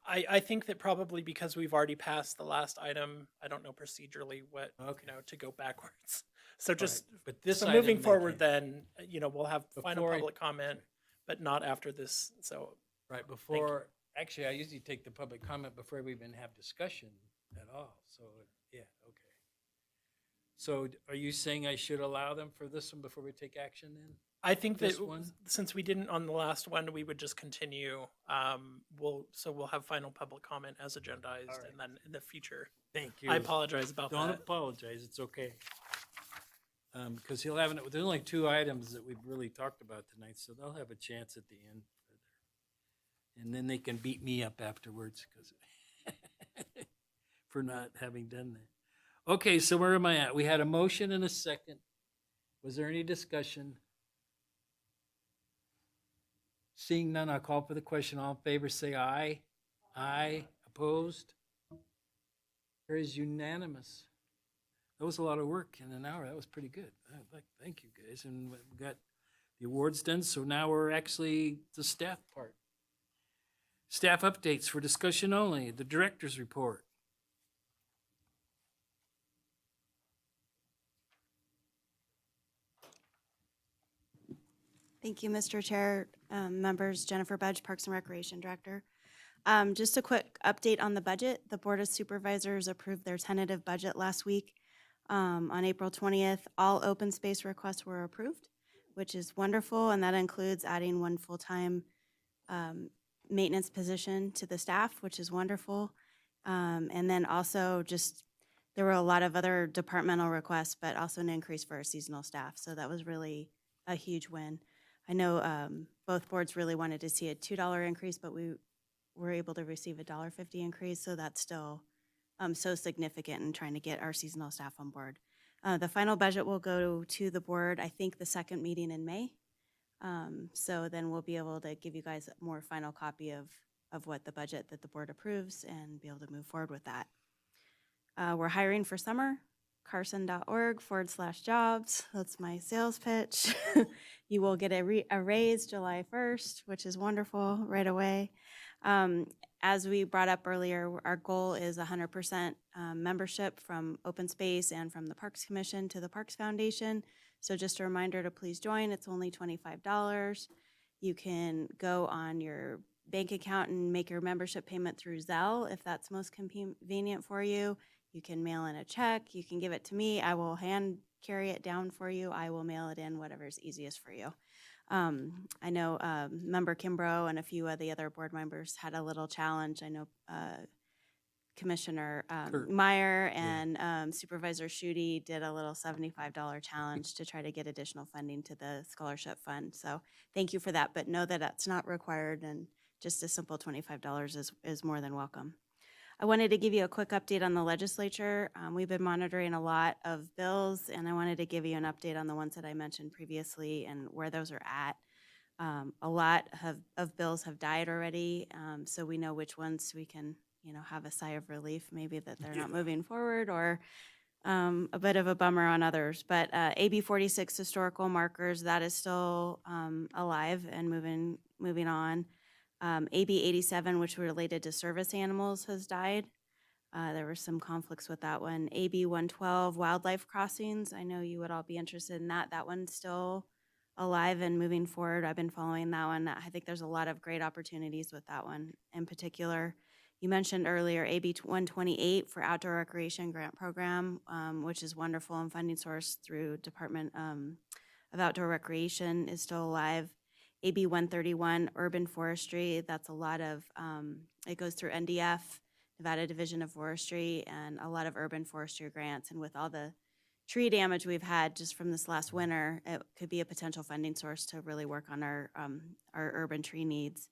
I think that probably because we've already passed the last item, I don't know procedurally what, Okay. to go backwards. So just, But this so item moving they forward can. then, we'll have final Before I- public comment, but not after this, so. Right, before, actually, I usually take the public comment before we even have discussion at all, so, yeah, okay. So are you saying I should allow them for this one before we take action then? I think that This one? since we didn't on the last one, we would just continue. We'll have final public comment as agendized, All right. and then in the future. Thank you. I apologize about Don't that. apologize, it's okay. Because he'll have, there's only 2 items that we've really talked about tonight, so they'll have a chance at the end. And then they can beat me up afterwards, because for not having done that. Okay, so where am I at? We had a motion and a second. Was there any discussion? Seeing none, I'll call for the question. All in favor, say aye. Aye. Opposed? Carries unanimous. That was a lot of work in an hour. That was pretty good. Thank you, guys. And we got the awards done, so now we're actually the staff part. Staff updates for discussion only. The director's report. Thank you, Mr. Chair, members, Jennifer Budge, Parks and Recreation Director. Just a quick update on the budget. The Board of Supervisors approved their tentative budget last week. On April 20th, all open space requests were approved, which is wonderful, and that includes adding 1 full-time maintenance position to the staff, which is wonderful. And then also just, there were a lot of other departmental requests, but also an increase for our seasonal staff. So that was really a huge win. I know both boards really wanted to see a $2 increase, but we were able to receive a $1.50 increase, so that's still so significant in trying to get our seasonal staff on board. The final budget will go to the board, I think, the second meeting in May. So then we'll be able to give you guys a more final copy of what the budget that the board approves and be able to move forward with that. We're hiring for summer, carson.org/jobs. That's my sales pitch. You will get a raise July 1st, which is wonderful right away. As we brought up earlier, our goal is 100% membership from Open Space and from the Parks Commission to the Parks Foundation. So just a reminder to please join. It's only $25. You can go on your bank account and make your membership payment through Zelle if that's most convenient for you. You can mail in a check. You can give it to me. I will hand carry it down for you. I will mail it in, whatever's easiest for you. I know Member Kimbrough and a few of the other board members had a little challenge. I know Commissioner Kurt. Meyer and Supervisor Schutte did a little $75 challenge to try to get additional funding to the scholarship fund. So thank you for that, but know that that's not required, and just a simple $25 is more than welcome. I wanted to give you a quick update on the legislature. We've been monitoring a lot of bills, and I wanted to give you an update on the ones that I mentioned previously and where those are at. A lot of bills have died already, so we know which ones we can, have a sigh of relief, maybe that they're not moving forward, or a bit of a bummer on others. But AB 46 historical markers, that is still alive and moving on. AB 87, which related to service animals, has died. There were some conflicts with that one. AB 112, wildlife crossings. I know you would all be interested in that. That one's still alive and moving forward. I've been following that one. I think there's a lot of great opportunities with that one in particular. You mentioned earlier AB 128 for outdoor recreation grant program, which is wonderful, and funding source through Department of Outdoor Recreation is still alive. AB 131, urban forestry, that's a lot of, it goes through NDF, Nevada Division of Forestry, and a lot of urban forestry grants. And with all the tree damage we've had just from this last winter, it could be a potential funding source to really work on our urban tree needs.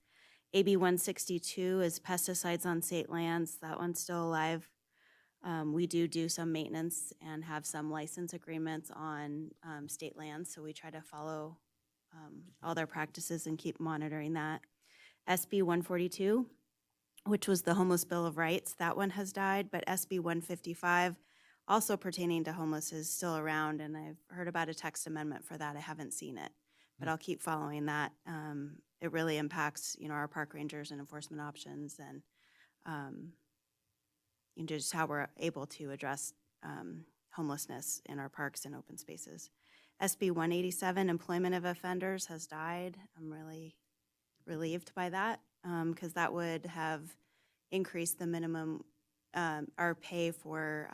AB 162 is pesticides on state lands. That one's still alive. We do some maintenance and have some license agreements on state lands, so we try to follow all their practices and keep monitoring that. SB 142, which was the Homeless Bill of Rights, that one has died, but SB 155, also pertaining to homeless, is still around, and I've heard about a text amendment for that. I haven't seen it, but I'll keep following that. It really impacts, our park rangers and enforcement options, and just how we're able to address homelessness in our parks and open spaces. SB 187, employment of offenders, has died. I'm really relieved by that, because that would have increased the minimum, our pay for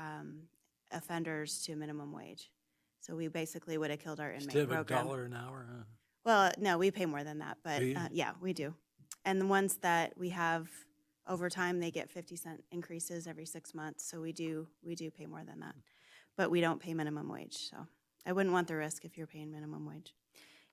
offenders to minimum wage. So we basically would have killed our inmate Instead of program. $1 an hour, huh? Well, no, we pay more than that, but Do you? yeah, we do. And the ones that we have over time, they get 50-cent increases every 6 months. So we do pay more than that, but we don't pay minimum wage. So I wouldn't want the risk if you're paying minimum wage.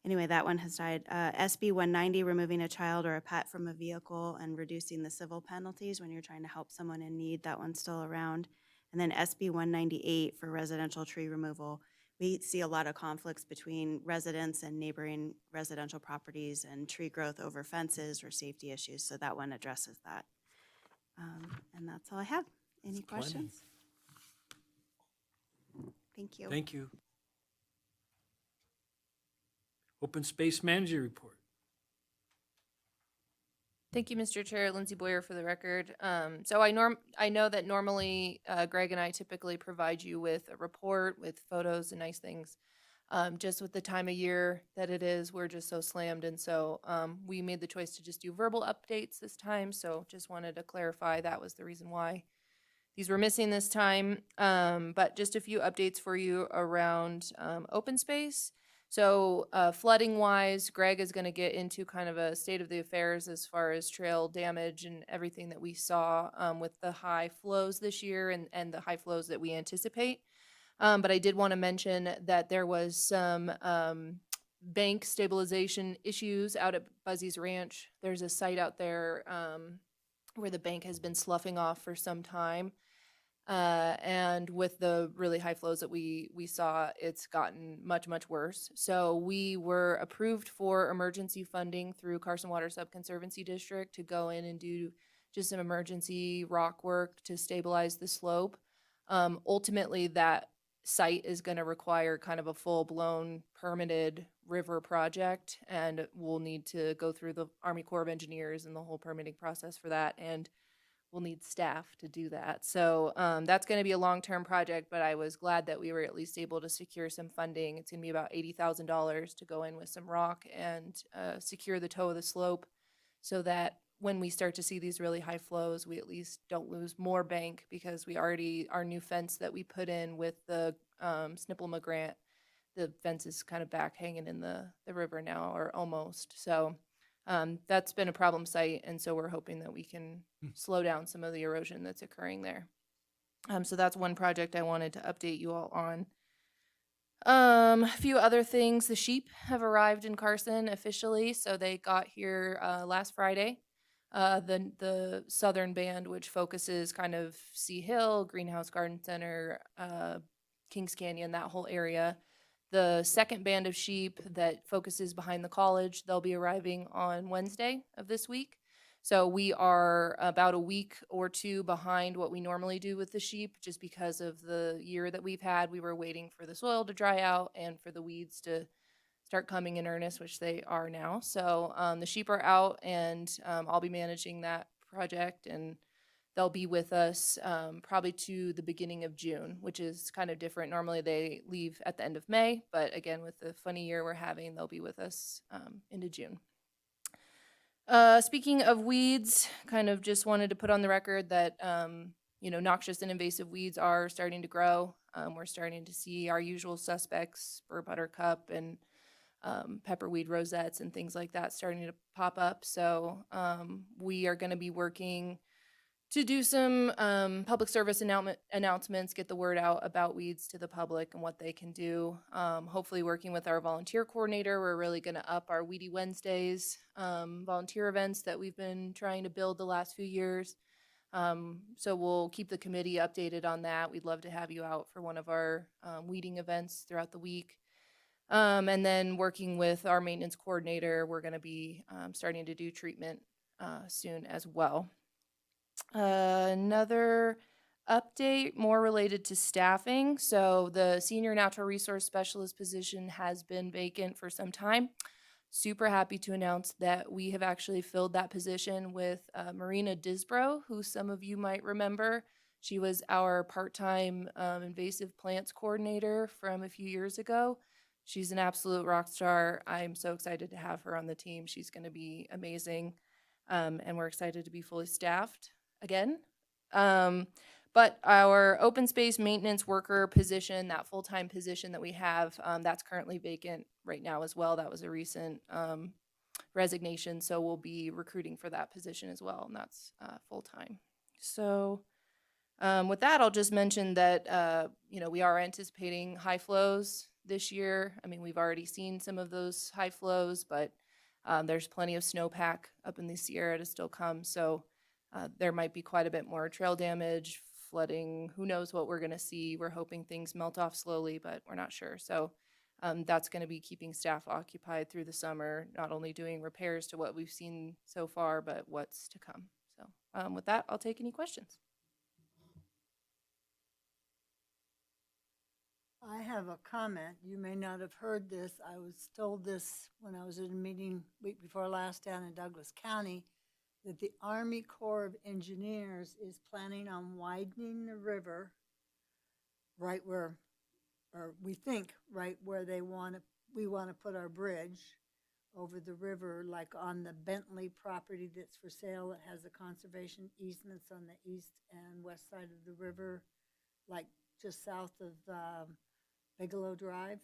Anyway, that one has died. SB 190, removing a child or a pet from a vehicle and reducing the civil penalties when you're trying to help someone in need. That one's still around. And then SB 198 for residential tree removal. We see a lot of conflicts between residents and neighboring residential properties and tree growth over fences or safety issues. So that one addresses that. And that's all I have. Any Plenty. questions? Thank you. Thank you. Open Space Manager Report. Thank you, Mr. Chair. Lindsay Boyer for the record. So I know that normally Greg and I typically provide you with a report with photos and nice things. Just with the time of year that it is, we're just so slammed. And so we made the choice to just do verbal updates this time. So just wanted to clarify that was the reason why these were missing this time. But just a few updates for you around open space. So flooding wise, Greg is going to get into kind of a state of the affairs as far as trail damage and everything that we saw with the high flows this year and the high flows that we anticipate. But I did want to mention that there was some bank stabilization issues out at Buzzy's Ranch. There's a site out there where the bank has been sloughing off for some time. And with the really high flows that we saw, it's gotten much, much worse. So we were approved for emergency funding through Carson Water Subconservancy District to go in and do just some emergency rock work to stabilize the slope. Ultimately, that site is going to require kind of a full-blown permitted river project, and we'll need to go through the Army Corps of Engineers and the whole permitting process for that, and we'll need staff to do that. So that's going to be a long-term project, but I was glad that we were at least able to secure some funding. It's going to be about $80,000 to go in with some rock and secure the toe of the slope so that when we start to see these really high flows, we at least don't lose more bank, because we already, our new fence that we put in with the SNPLMA grant, the fence is kind of back hanging in the river now, or almost. So that's been a problem site, and so we're hoping that we can slow down some of the erosion that's occurring there. So that's one project I wanted to update you all on. A few other things. The sheep have arrived in Carson officially, so they got here last Friday. The Southern Band, which focuses kind of Sea Hill, Greenhouse Garden Center, Kings Canyon, that whole area. The second band of sheep that focuses behind the college, they'll be arriving on Wednesday of this week. So we are about a week or two behind what we normally do with the sheep, just because of the year that we've had. We were waiting for the soil to dry out and for the weeds to start coming in earnest, which they are now. So the sheep are out, and I'll be managing that project, and they'll be with us probably to the beginning of June, which is kind of different. Normally they leave at the end of May, but again, with the funny year we're having, they'll be with us into June. Speaking of weeds, kind of just wanted to put on the record that, noxious and invasive weeds are starting to grow. We're starting to see our usual suspects, burr buttercup and pepperweed rosettes and things like that starting to pop up. So we are going to be working to do some public service announcements, get the word out about weeds to the public and what they can do. Hopefully working with our volunteer coordinator, we're really gonna up our Weedy Wednesdays volunteer events that we've been trying to build the last few years. So we'll keep the committee updated on that. We'd love to have you out for one of our weeding events throughout the week. And then working with our maintenance coordinator, we're gonna be starting to do treatment soon as well. Another update more related to staffing. So the senior natural resource specialist position has been vacant for some time. Super happy to announce that we have actually filled that position with Marina Disbrow, who some of you might remember. She was our part-time invasive plants coordinator from a few years ago. She's an absolute rock star. I'm so excited to have her on the team. She's going to be amazing. And we're excited to be fully staffed again. But our open space maintenance worker position, that full-time position that we have, that's currently vacant right now as well. That was a recent resignation, so we'll be recruiting for that position as well, and that's full-time. So with that, I'll just mention that we are anticipating high flows this year. I mean, we've already seen some of those high flows, but there's plenty of snowpack up in the Sierra to still come, so there might be quite a bit more trail damage, flooding, who knows what we're going to see. We're hoping things melt off slowly, but we're not sure. So that's going to be keeping staff occupied through the summer, not only doing repairs to what we've seen so far, but what's to come. So with that, I'll take any questions. I have a comment. You may not have heard this. I was told this when I was at a meeting week before last down in Douglas County, that the Army Corps of Engineers is planning on widening the river right where, or we think right where we want to put our bridge over the river, like on the Bentley property that's for sale. It has the conservation easements on the east and west side of the river, like just south of Bigelow Drive,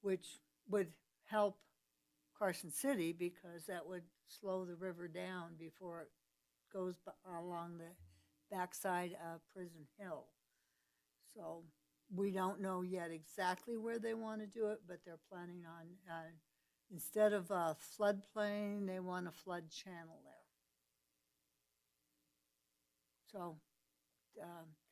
which would help Carson City because that would slow the river down before it goes along the backside of Prison Hill. So we don't know yet exactly where they want to do it, but they're planning on, instead of a floodplain, they want a flood channel there. So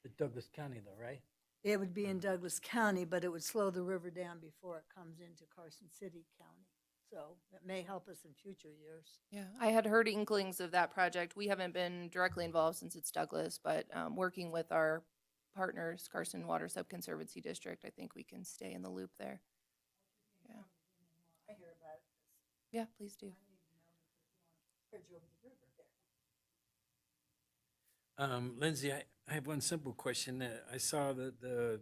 It's Douglas County though, right? It would be in Douglas County, but it would slow the river down before it comes into Carson City County. So it may help us in future years. Yeah, I had heard inklings of that project. We haven't been directly involved since it's Douglas, but working with our partners, Carson Water Subconservancy District, I think we can stay in the loop there. Yeah. I hear about it. Yeah, please do. Bridge over the river there. Lindsay, I have one simple question. I saw that the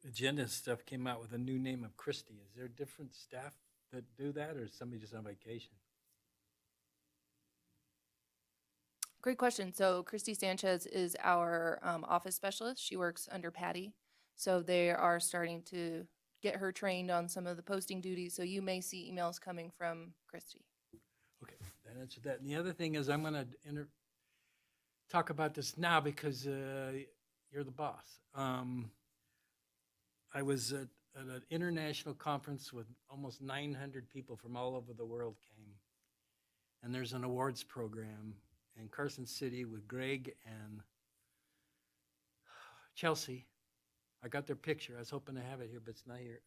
agenda stuff came out with a new name of Christie. Is there different staff that do that, or is somebody just on vacation? Great question. So Christy Sanchez is our office specialist. She works under Patty. So they are starting to get her trained on some of the posting duties. So you may see emails coming from Christy. Okay, that answered that. And the other thing is I'm going to talk about this now because you're the boss. I was at an international conference with almost 900 people from all over the world came. And there's an awards program in Carson City with Greg and Chelsea. I got their picture. I was hoping to have it here, but it's not here.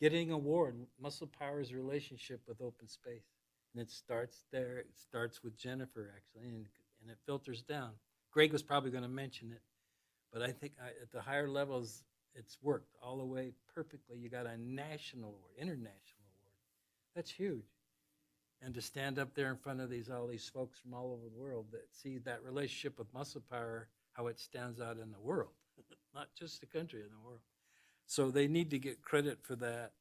Getting an award, Muscle Power's relationship with open space. And it starts there. It starts with Jennifer, actually, and it filters down. Greg was probably going to mention it, but I think at the higher levels, it's worked all the way perfectly. You got a national award, international award. That's huge. And to stand up there in front of all these folks from all over the world that see that relationship with Muscle Power, how it stands out in the world, not just the country, in the world. So they need to get credit for that.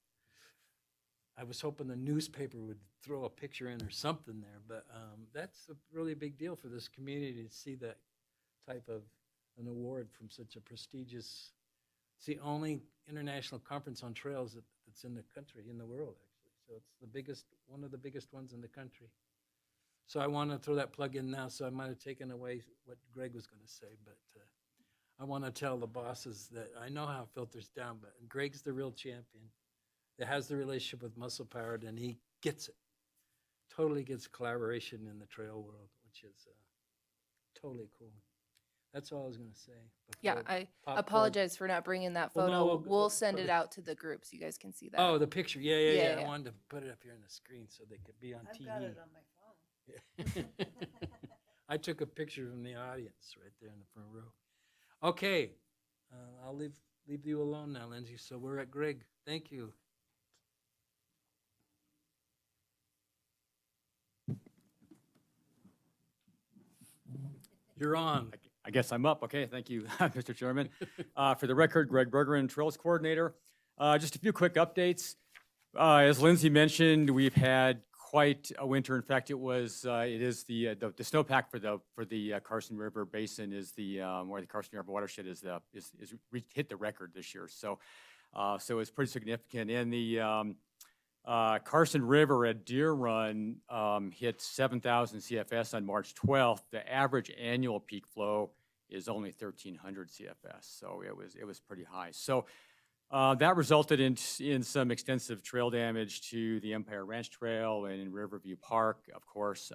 I was hoping the newspaper would throw a picture in or something there, but that's a really big deal for this community to see that type of an award from such a prestigious. It's the only international conference on trails that's in the country, in the world, actually. So it's the biggest, one of the biggest ones in the country. So I want to throw that plug in now. So I might have taken away what Greg was going to say, but I want to tell the bosses that I know how it filters down, but Greg's the real champion. That has the relationship with Muscle Powered, and he gets it. Totally gets collaboration in the trail world, which is totally cool. That's all I was going to say. Yeah, I apologize for not bringing that Well, photo. no, We'll send it out to the group so you guys can see that. Oh, the picture. Yeah. Yeah. I wanted to put it up here on the screen so they could be on I've TV. got it on my phone. I took a picture from the audience right there in the front row. Okay, I'll leave you alone now, Lindsay. So we're at Greg. Thank you. You're on. I guess I'm up. Okay, thank you, Mr. Chairman. For the record, Greg Bergeron, Trails Coordinator. Just a few quick updates. As Lindsay mentioned, we've had quite a winter. In fact, it is the snowpack for the Carson River Basin is where the Carson River watershed hit the record this year. So it's pretty significant. And the Carson River at Deer Run hit 7,000 CFS on March 12th. The average annual peak flow is only 1,300 CFS, so it was pretty high. So that resulted in some extensive trail damage to the Empire Ranch Trail and in Riverview Park, of course.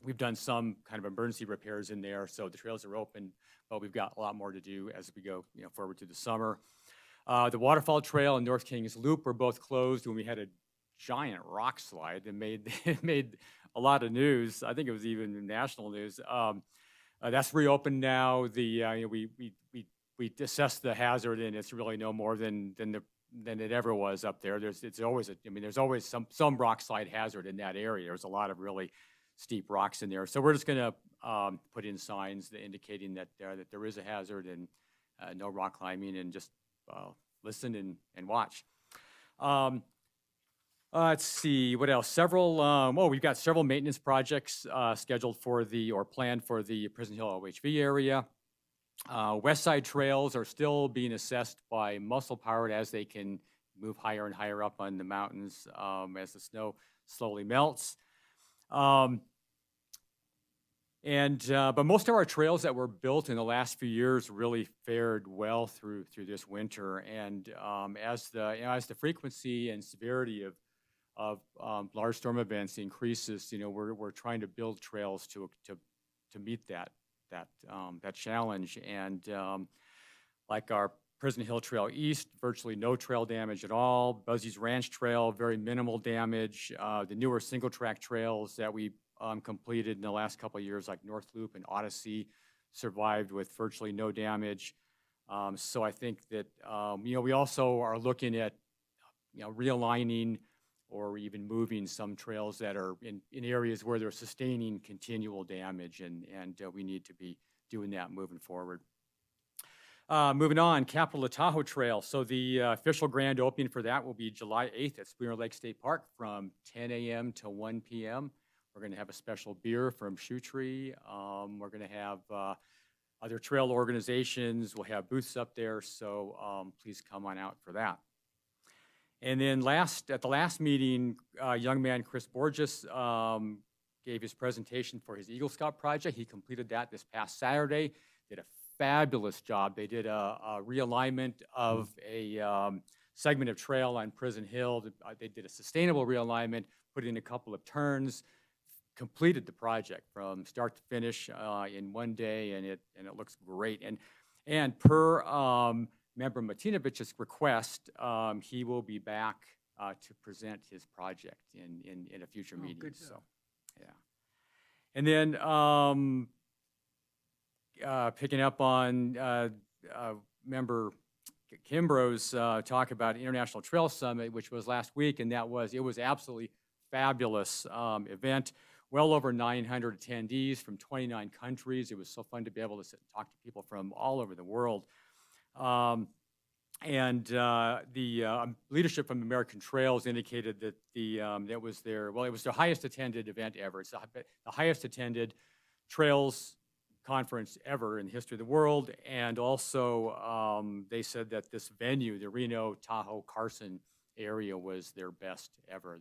We've done some kind of emergency repairs in there, so the trails are open, but we've got a lot more to do as we go forward to the summer. The Waterfall Trail and North Kings Loop were both closed when we had a giant rock slide that made a lot of news. I think it was even national news. That's reopened now. We assessed the hazard, and it's really no more than it ever was up there. There's always some rock slide hazard in that area. There's a lot of really steep rocks in there. So we're just going to put in signs indicating that there is a hazard and no rock climbing, and just listen and watch. Let's see, what else? We've got several maintenance projects scheduled planned for the Prison Hill OHV area. West Side trails are still being assessed by Muscle Powered as they can move higher and higher up on the mountains as the snow slowly melts. But most of our trails that were built in the last few years really fared well through this winter. And as the frequency and severity of large storm events increases, we're trying to build trails to meet that that challenge. And like our Prison Hill Trail East, virtually no trail damage at all. Buzzy's Ranch Trail, very minimal damage. The newer single track trails that we completed in the last couple of years, like North Loop and Odyssey, survived with virtually no damage. So I think that, we also are looking at, realigning or even moving some trails that are in areas where they're sustaining continual damage, and we need to be doing that moving forward. Moving on, Capitol of Tahoe Trail. So the official grand opening for that will be July 8th at Spooner Lake State Park from 10 a.m. to 1 p.m. We're going to have a special beer from Shoe Tree. We're going to have other trail organizations. We'll have booths up there, so please come on out for that. And then at the last meeting, young man Chris Borges gave his presentation for his Eagle Scout project. He completed that this past Saturday, did a fabulous job. They did a realignment of a segment of trail on Prison Hill. They did a sustainable realignment, put in a couple of turns, completed the project from start to finish in one day, and it looks great. And per Member Martinovich's request, he will be back to present his project in a future meeting. Good. So, yeah. And then picking up on Member Kimbrough's talk about International Trail Summit, which was last week, and it was absolutely fabulous event. Well over 900 attendees from 29 countries. It was so fun to be able to sit and talk to people from all over the world. And the leadership from American Trails indicated that it was their highest attended event ever. It's the highest attended trails conference ever in the history of the world. And also they said that this venue, the Reno, Tahoe, Carson area, was their best ever.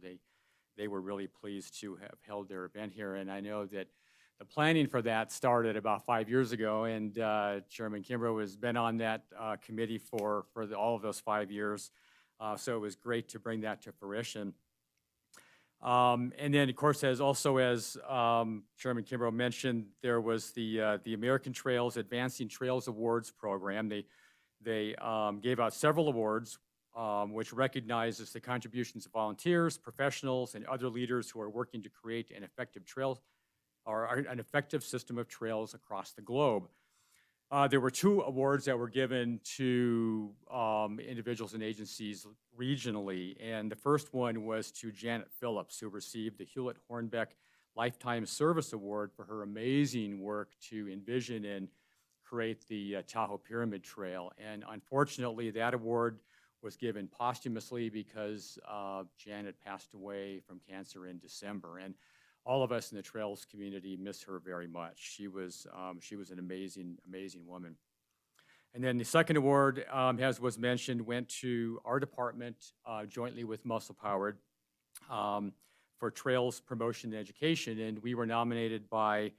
They were really pleased to have held their event here. And I know that the planning for that started about 5 years ago, and Chairman Kimbrough has been on that committee for all of those 5 years. So it was great to bring that to fruition. And then, of course, as Chairman Kimbrough mentioned, there was the American Trails Advancing Trails Awards program. They gave out several awards, which recognizes the contributions of volunteers, professionals, and other leaders who are working to create an effective system of trails across the globe. There were 2 awards that were given to individuals and agencies regionally, and the first one was to Janet Phillips, who received the Hewlett-Hornbeck Lifetime Service Award for her amazing work to envision and create the Tahoe Pyramid Trail. And unfortunately, that award was given posthumously because Janet passed away from cancer in December. And all of us in the trails community miss her very much. She was an amazing, amazing woman. And then the second award, as was mentioned, went to our department jointly with Muscle Powered for Trails Promotion and Education. And we were nominated by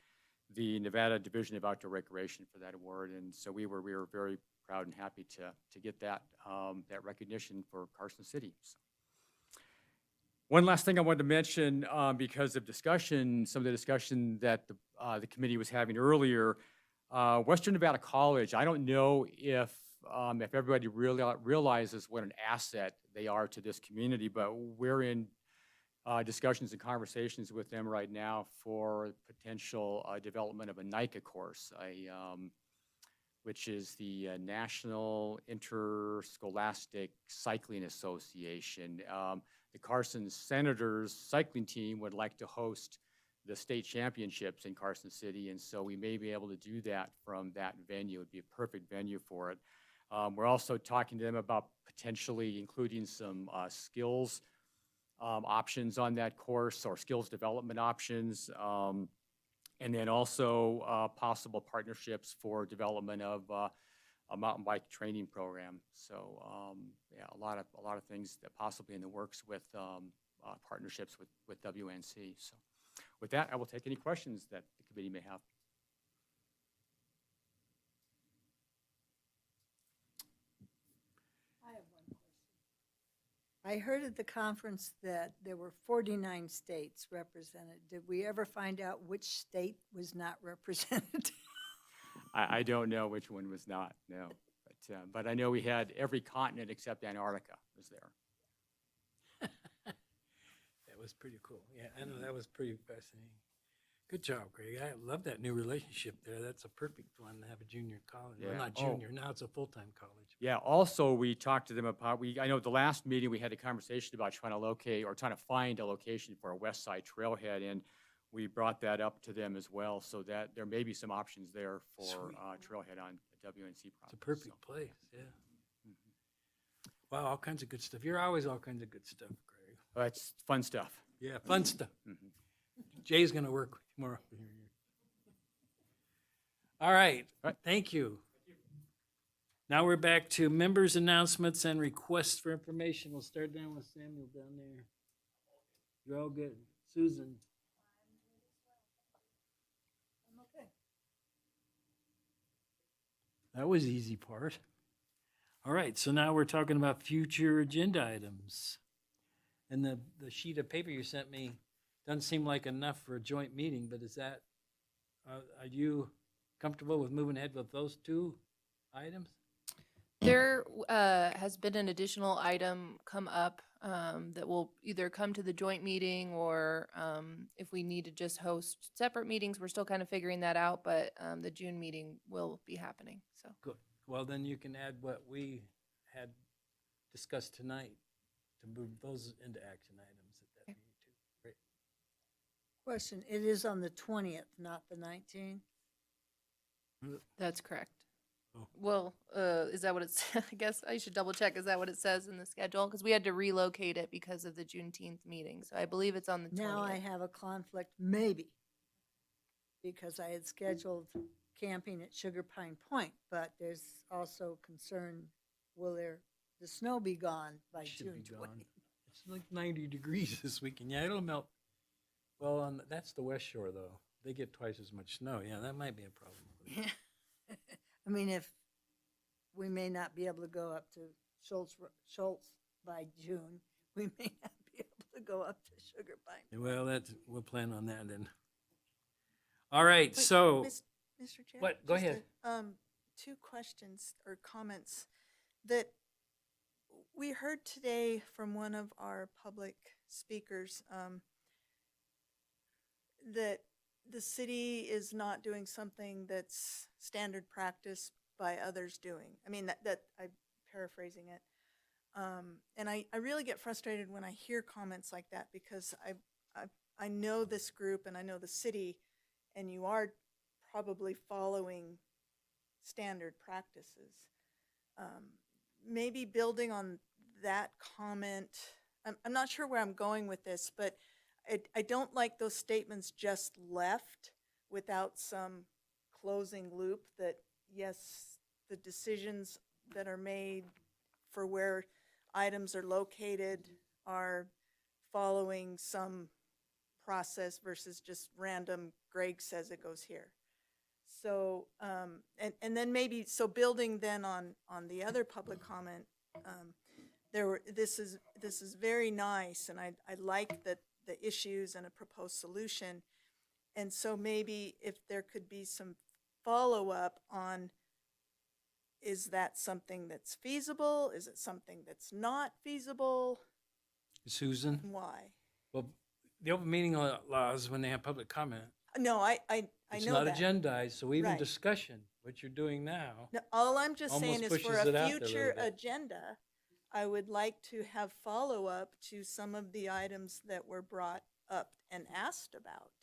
the Nevada Division of Outdoor Recreation for that award. And so we were very proud and happy to get that recognition for Carson City. So. One last thing I wanted to mention, because of some of the discussion that the committee was having earlier, Western Nevada College, I don't know if everybody really realizes what an asset they are to this community, but we're in discussions and conversations with them right now for potential development of a NICA course, which is the National Interscholastic Cycling Association. The Carson Senators cycling team would like to host the state championships in Carson City, and so we may be able to do that from that venue. It would be a perfect venue for it. We're also talking to them about potentially including some skills options on that course, or skills development options, and then also possible partnerships for development of a mountain bike training program. So yeah, a lot of things that possibly in the works with partnerships with WNC. So with that, I will take any questions that the committee may have. I have one question. I heard at the conference that there were 49 states represented. Did we ever find out which state was not represented? I don't know which one was not, no. But I know we had every continent except Antarctica was there. That was pretty cool. Yeah, I know, that was pretty fascinating. Good job, Greg. I love that new relationship there. That's a perfect one to have a junior college. Well, Yeah. not Oh. junior, now it's a full-time college. Yeah, also, we talked to them about, I know at the last meeting, we had a conversation about trying to locate or trying to find a location for a West Side trailhead, and we brought that up to them as well, so that there may be some options there for Sweet. trailhead on WNC It's a property. perfect place, yeah. Wow, all kinds of good stuff. You're always all kinds of good stuff, Greg. That's fun stuff. Yeah, fun stuff. Mhm. Jay's gonna work more. All right, Right. thank you. Now we're back to members' announcements and requests for information. We'll start down with Samuel down there. You're all good. Susan? That was the easy part. All right, so now we're talking about future agenda items. And the sheet of paper you sent me doesn't seem like enough for a joint meeting, but is that, are you comfortable with moving ahead with those two items? There has been an additional item come up that will either come to the joint meeting or if we need to just host separate meetings, we're still kind of figuring that out, but the June meeting will be happening, so. Good. Well, then you can add what we had discussed tonight to move those into action items at that meeting too. Great. Question, it is on the 20th, not the 19th? That's correct. Oh. Well, is that what it's, I guess I should double check, is that what it says in the schedule? Because we had to relocate it because of the Juneteenth meeting, so I believe it's on the 20th. Now I have a conflict, maybe, because I had scheduled camping at Sugar Pine Point, but there's also concern, will the snow be gone by Should June be gone. 20th? It's like 90 degrees this weekend. Yeah, it'll melt. Well, that's the West Shore though. They get twice as much snow. Yeah, that might be a problem. I mean, if we may not be able to go up to Schultz by June, we may not be able to go up to Sugar Pine. Well, we'll plan on that then. All right, Wait, so, Mr. Chair? What? Go just ahead. Two questions or comments that we heard today from one of our public speakers, that the city is not doing something that's standard practice by others doing. I mean, that I'm paraphrasing it. And I really get frustrated when I hear comments like that because I know this group and I know the city, and you are probably following standard practices. Maybe building on that comment, I'm not sure where I'm going with this, but I don't like those statements just left without some closing loop that, yes, the decisions that are made for where items are located are following some process versus just random, Greg says it goes here. So, and then maybe, so building then on the other public comment, this is very nice, and I like that the issues and a proposed solution. And so maybe if there could be some follow-up on, is that something that's feasible? Is it something that's not feasible? Susan? Why? Well, the open meeting laws, when they have public comment, No, I it's know not that. agendized, so even Right. discussion, what you're doing now, No, all I'm just saying almost is for pushes it a out there a little future bit. agenda, I would like to have follow-up to some of the items that were brought up and asked about.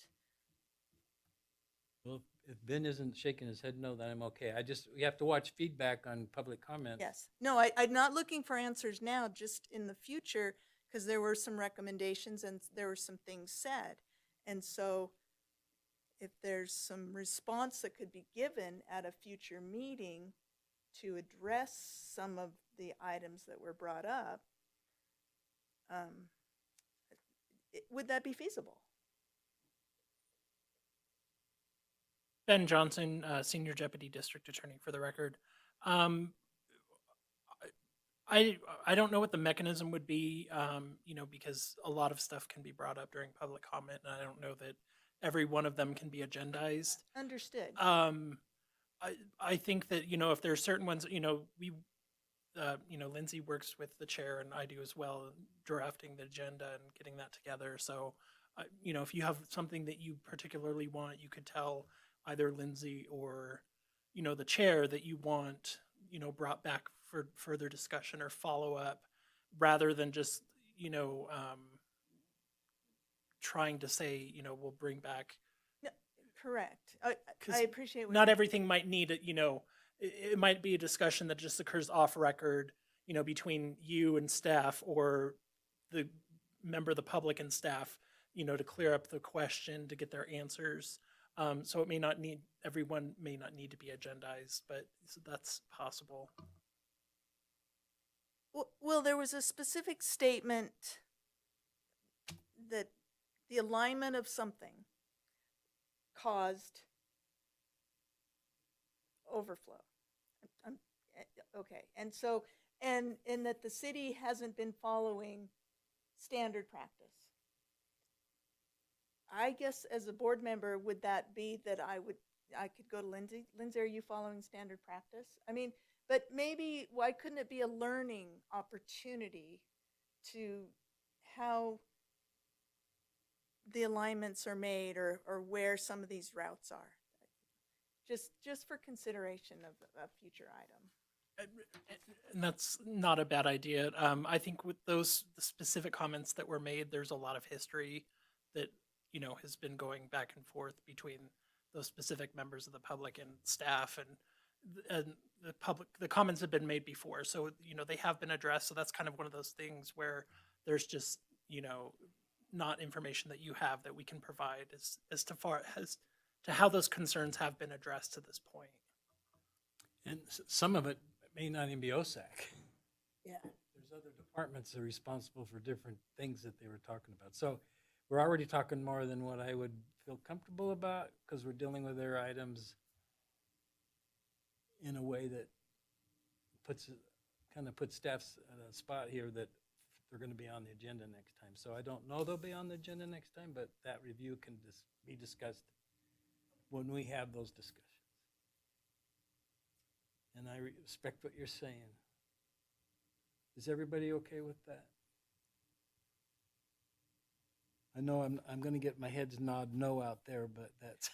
well, if Ben isn't shaking his head no, then I'm okay. We have to watch feedback on public comment. Yes. No, I'm not looking for answers now, just in the future, because there were some recommendations and there were some things said. And so if there's some response that could be given at a future meeting to address some of the items that were brought up, would that be feasible? Ben Johnson, Senior Deputy District Attorney for the record. I don't know what the mechanism would be, because a lot of stuff can be brought up during public comment, and I don't know that every one of them can be agendized. Understood. I think that, if there are certain ones, Lindsay works with the chair and I do as well, drafting the agenda and getting that together. So, if you have something that you particularly want, you could tell either Lindsay or, the chair that you want, brought back for further discussion or follow up, rather than just, trying to say, we'll bring back. No, correct. I 'Cause appreciate what not you're everything might need it, it might be a discussion that just occurs off record, between you and staff or the member of the public and staff, to clear up the question, to get their answers. So it may not need, everyone may not need to be agendized, but that's possible. Well, there was a specific statement that the alignment of something caused overflow. Okay, and so, and that the city hasn't been following standard practice. I guess as a board member, would that be that I could go to Lindsay? Lindsay, are you following standard practice? I mean, but maybe, why couldn't it be a learning opportunity to how the alignments are made, or where some of these routes are? Just for consideration of a future item. And that's not a bad idea. I think with those specific comments that were made, there's a lot of history that, has been going back and forth between those specific members of the public and staff, and the comments have been made before. So, they have been addressed. So that's kind of one of those things where there's just, not information that you have that we can provide as to how those concerns have been addressed to this point. And some of it may not even be OSAC. Yeah. There's other departments that are responsible for different things that they were talking about. So we're already talking more than what I would feel comfortable about, because we're dealing with their items in a way that kind of puts staffs at a spot here that they're going to be on the agenda next time. So I don't know they'll be on the agenda next time, but that review can be discussed when we have those discussions. And I respect what you're saying. Is everybody okay with that? I know I'm going to get my head's nod no out there, but that's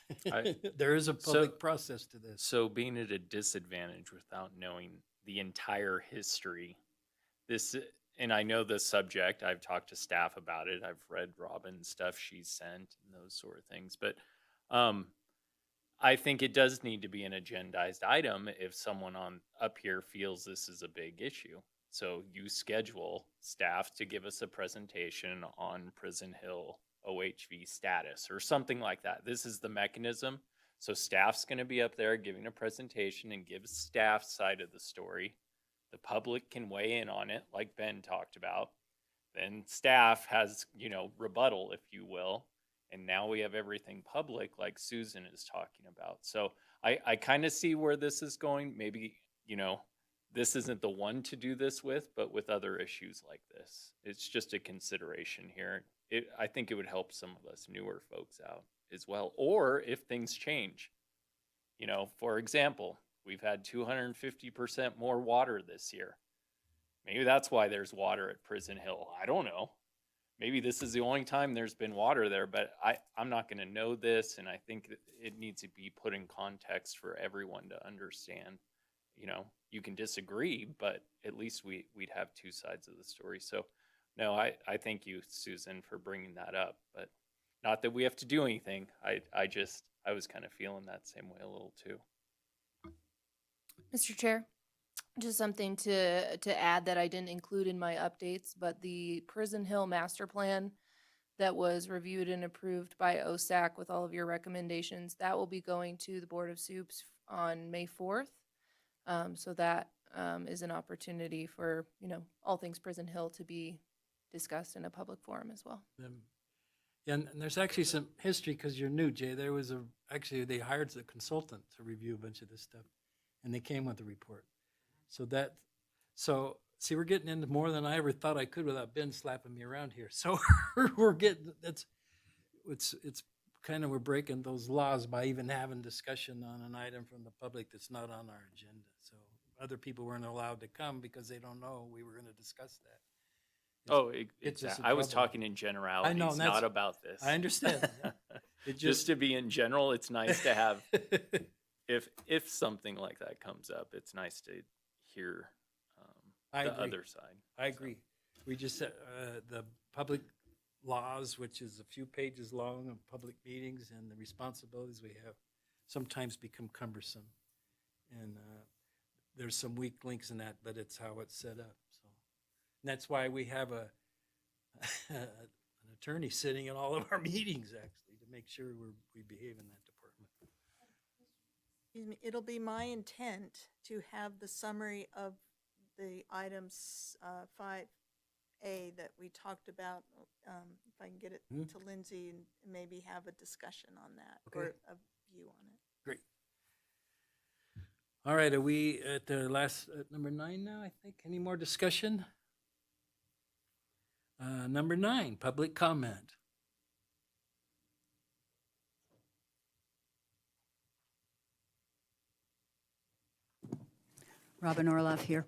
there is a public process to this. So being at a disadvantage without knowing the entire history, and I know the subject, I've talked to staff about it, I've read Robin's stuff she's sent and those sort of things, but I think it does need to be an agendized item if someone up here feels this is a big issue. So you schedule staff to give us a presentation on Prison Hill OHV status or something like that. This is the mechanism. So staff's going to be up there giving a presentation and give staff's side of the story. The public can weigh in on it, like Ben talked about. Then staff has, rebuttal, if you will. And now we have everything public, like Susan is talking about. So I kind of see where this is going. Maybe, this isn't the one to do this with, but with other issues like this, it's just a consideration here. I think it would help some of us newer folks out as well. Or if things change, for example, we've had 250% more water this year. Maybe that's why there's water at Prison Hill. I don't know. Maybe this is the only time there's been water there, but I'm not going to know this, and I think it needs to be put in context for everyone to understand. You can disagree, but at least we'd have two sides of the story. So, no, I thank you, Susan, for bringing that up, but not that we have to do anything. I was kind of feeling that same way a little too. Mr. Chair, just something to add that I didn't include in my updates, but the Prison Hill Master Plan that was reviewed and approved by OSAC with all of your recommendations, that will be going to the Board of Soups on May 4th. So that is an opportunity for, all things Prison Hill to be discussed in a public forum as well. And there's actually some history, because you're new, Jay. There was actually they hired a consultant to review a bunch of this stuff, and they came with a report. So see, we're getting into more than I ever thought I could without Ben slapping me around here. So we're getting it's kind of we're breaking those laws by even having discussion on an item from the public that's not on our agenda. So other people weren't allowed to come because they don't know we were going to discuss that. Oh, gets us in I was trouble. talking in generalities, that's- not about this. I understand. It Just to be in general, it's nice to have, if something like that comes up, it's nice to hear I the agree. other side. I agree. We just, the public laws, which is a few pages long of public meetings and the responsibilities we have sometimes become cumbersome. And there's some weak links in that, but it's how it's set up. So and that's why we have an attorney sitting in all of our meetings, actually, to make sure we behave in that department. Excuse me, it'll be my intent to have the summary of the items 5A that we talked about, if I can get it to Lindsay and maybe have a discussion on that or Okay. a view on it. Great. All right, are we at the last, number 9 now, I think? Any more discussion? Number 9, public comment. Robin Orloff here.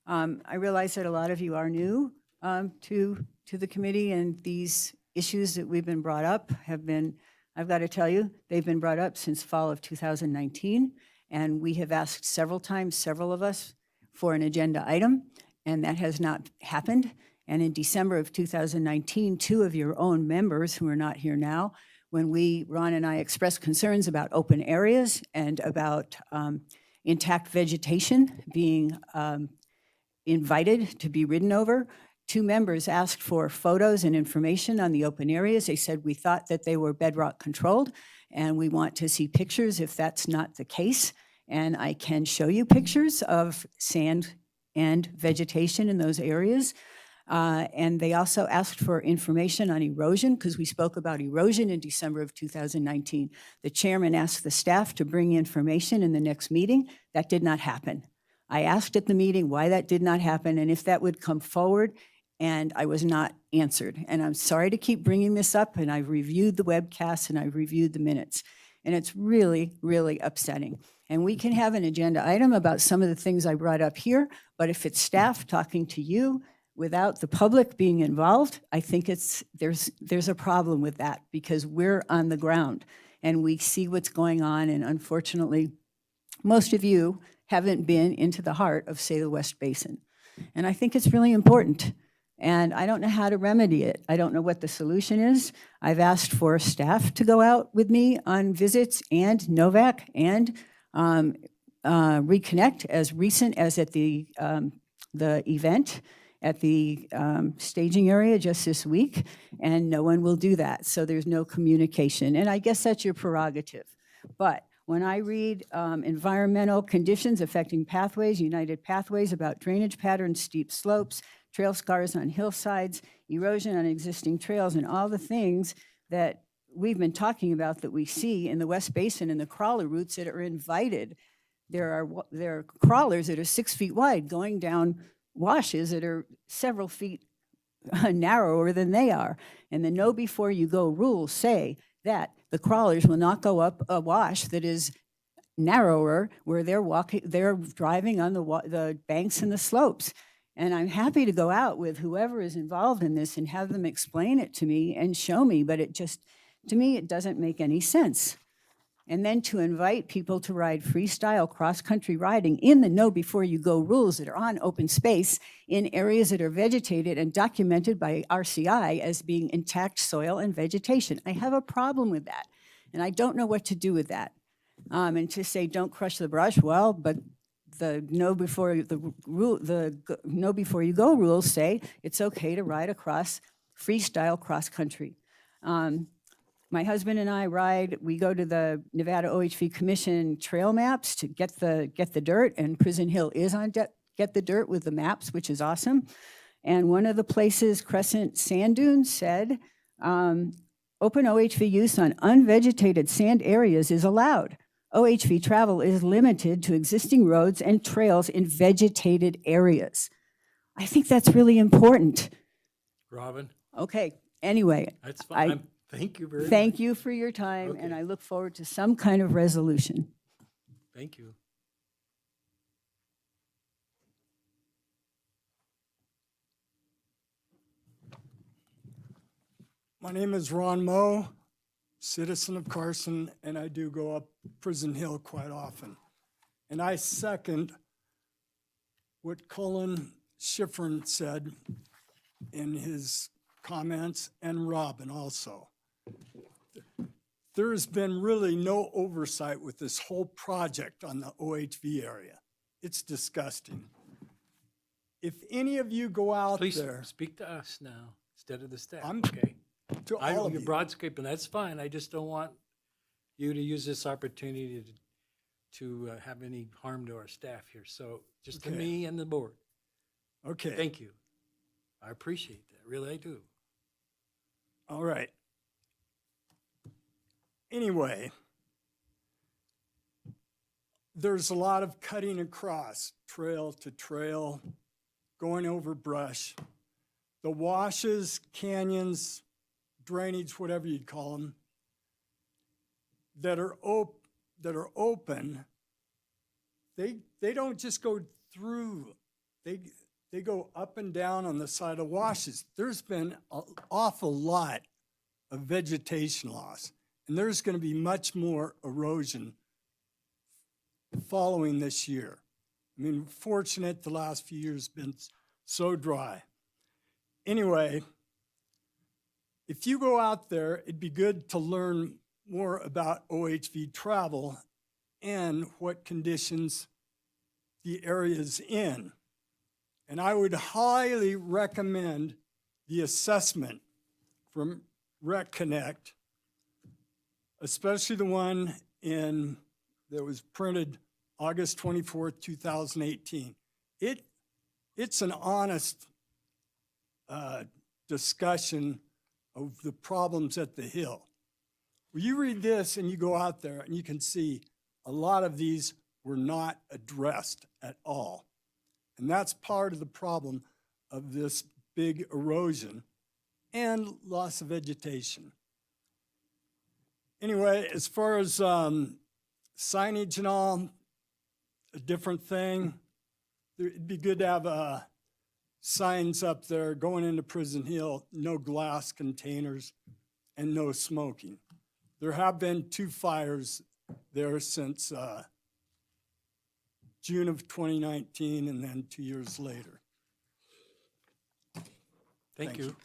I realize that a lot of you are new to the committee, and these issues that we've been brought up have been, I've got to tell you, they've been brought up since fall of 2019, and we have asked several times, several of us, for an agenda item, and that has not happened. And in December of 2019, 2 of your own members, who are not here now, when Ron and I expressed concerns about open areas and about intact vegetation being invited to be ridden over, 2 members asked for photos and information on the open areas. They said we thought that they were bedrock controlled, and we want to see pictures if that's not the case. And I can show you pictures of sand and vegetation in those areas. And they also asked for information on erosion, because we spoke about erosion in December of 2019. The chairman asked the staff to bring information in the next meeting. That did not happen. I asked at the meeting why that did not happen and if that would come forward, and I was not answered. And I'm sorry to keep bringing this up, and I've reviewed the webcast and I've reviewed the minutes. And it's really, really upsetting. And we can have an agenda item about some of the things I brought up here, but if it's staff talking to you without the public being involved, I think there's a problem with that, because we're on the ground and we see what's going on. And unfortunately, most of you haven't been into the heart of, say, the West Basin. And I think it's really important. And I don't know how to remedy it. I don't know what the solution is. I've asked for staff to go out with me on visits, and Novak, and reconnect as recent as at the event at the staging area just this week, and no one will do that. So there's no communication. And I guess that's your prerogative. But when I read environmental conditions affecting pathways, United Pathways, about drainage patterns, steep slopes, trail scars on hillsides, erosion on existing trails, and all the things that we've been talking about that we see in the West Basin and the crawler routes that are invited. There are crawlers that are 6 feet wide going down washes that are several feet narrower than they are. And the know before you go rules say that the crawlers will not go up a wash that is narrower where they're driving on the banks and the slopes. And I'm happy to go out with whoever is involved in this and have them explain it to me and show me, but it just, to me, it doesn't make any sense. And then to invite people to ride freestyle cross-country riding in the know before you go rules that are on open space in areas that are vegetated and documented by RCI as being intact soil and vegetation. I have a problem with that, and I don't know what to do with that. And to say don't crush the brush, well, but the know before you go rules say it's okay to ride across freestyle cross-country. My husband and I we go to the Nevada OHV Commission trail maps to get the dirt, and Prison Hill is on Get the Dirt with the maps, which is awesome. And one of the places, Crescent Sand Dunes, said, open OHV use on unvegetated sand areas is allowed. OHV travel is limited to existing roads and trails in vegetated areas. I think that's really important. Robin? Okay, anyway. That's fine. Thank you very much. Thank you for your time, and Okay. I look forward to some kind of resolution. Thank you. My name is Ron Moe, citizen of Carson, and I do go up Prison Hill quite often. And I second what Colin Schifrin said in his comments, and Robin also. There has been really no oversight with this whole project on the OHV area. It's disgusting. If any of you go out Please there, speak to us now instead of the staff, I'm- okay? to all of You're you, broadscaping, that's fine. I just don't want you to use this opportunity to have any harm to our staff here. So just to Okay. me and the board, okay. thank you. I appreciate that, really I do. All right. Anyway, there's a lot of cutting across, trail to trail, going over brush. The washes, canyons, drainage, whatever you'd call them, that are open, they don't just go through. They go up and down on the side of washes. There's been an awful lot of vegetation loss, and there's going to be much more erosion following this year. I mean, fortunate the last few years been so dry. Anyway, if you go out there, it'd be good to learn more about OHV travel and what conditions the area is in. And I would highly recommend the assessment from Rec Connect, especially the one that was printed August 24th, 2018. It's an honest discussion of the problems at the Hill. Well, you read this and you go out there and you can see a lot of these were not addressed at all. And that's part of the problem of this big erosion and loss of vegetation. Anyway, as far as signage and all, a different thing, it'd be good to have signs up there going into Prison Hill, no glass containers and no smoking. There have been 2 fires there since June of 2019 and then 2 years later. Thank you.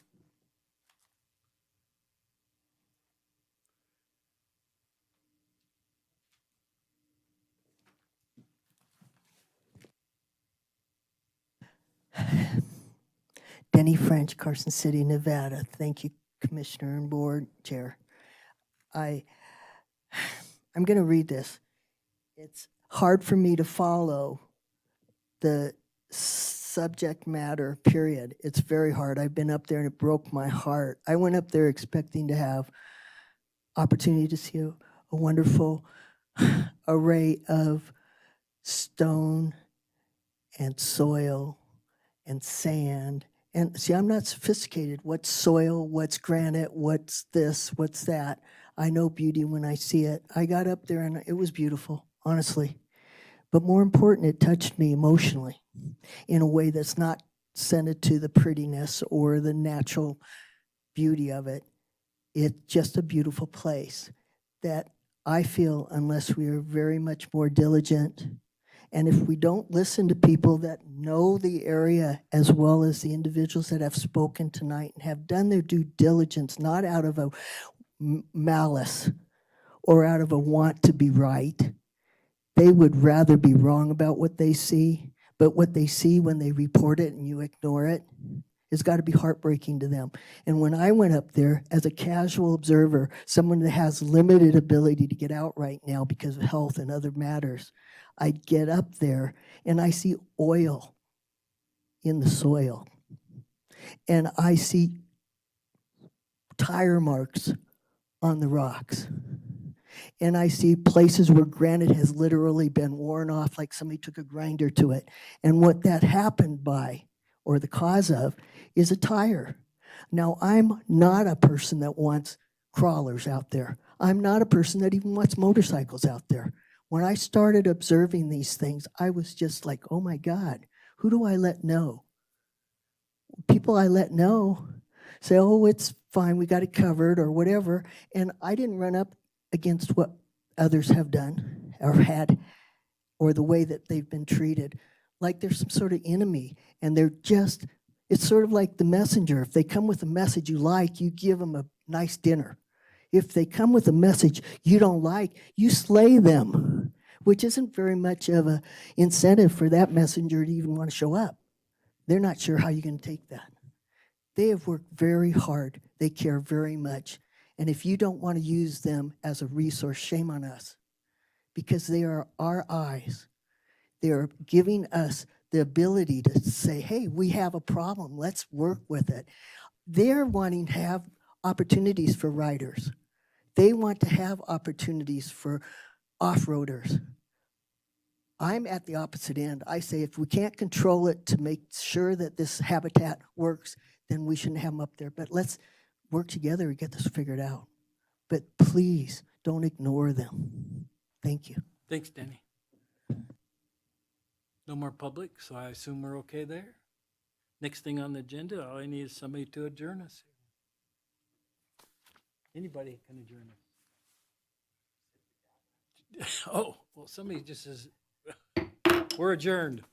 Denny French, Carson City, Nevada. Thank you, Commissioner and Board Chair. I'm going to read this. It's hard for me to follow the subject matter, period. It's very hard. I've been up there and it broke my heart. I went up there expecting to have opportunity to see a wonderful array of stone and soil and sand. And see, I'm not sophisticated. What's soil? What's granite? What's this? What's that? I know beauty when I see it. I got up there and it was beautiful, honestly. But more important, it touched me emotionally in a way that's not centered to the prettiness or the natural beauty of it. It's just a beautiful place that I feel, unless we are very much more diligent, and if we don't listen to people that know the area as well as the individuals that have spoken tonight and have done their due diligence, not out of a malice or out of a want to be right, they would rather be wrong about what they see, but what they see when they report it and you ignore it, it's got to be heartbreaking to them. And when I went up there as a casual observer, someone that has limited ability to get out right now because of health and other matters, I'd get up there and I see oil in the soil. And I see tire marks on the rocks. And I see places where granite has literally been worn off, like somebody took a grinder to it. And what that happened by, or the cause of, is a tire. Now, I'm not a person that wants crawlers out there. I'm not a person that even wants motorcycles out there. When I started observing these things, I was just like, oh my God, who do I let know? People I let know say, oh, it's fine, we got it covered or whatever. And I didn't run up against what others have done or had, or the way that they've been treated, like there's some sort of enemy. And they're just, it's sort of like the messenger. If they come with a message you like, you give them a nice dinner. If they come with a message you don't like, you slay them, which isn't very much of an incentive for that messenger to even want to show up. They're not sure how you're going to take that. They have worked very hard. They care very much. And if you don't want to use them as a resource, shame on us, because they are our eyes. They are giving us the ability to say, hey, we have a problem. Let's work with it. They're wanting to have opportunities for riders. They want to have opportunities for off-roaders. I'm at the opposite end. I say if we can't control it to make sure that this habitat works, then we shouldn't have them up there. But let's work together and get this figured out. But please don't ignore them. Thank you. Thanks, Danny. No more public, so I assume we're okay there. Next thing on the agenda, all I need is somebody to adjourn us. Anybody can adjourn us. Oh, well, somebody just says, we're adjourned.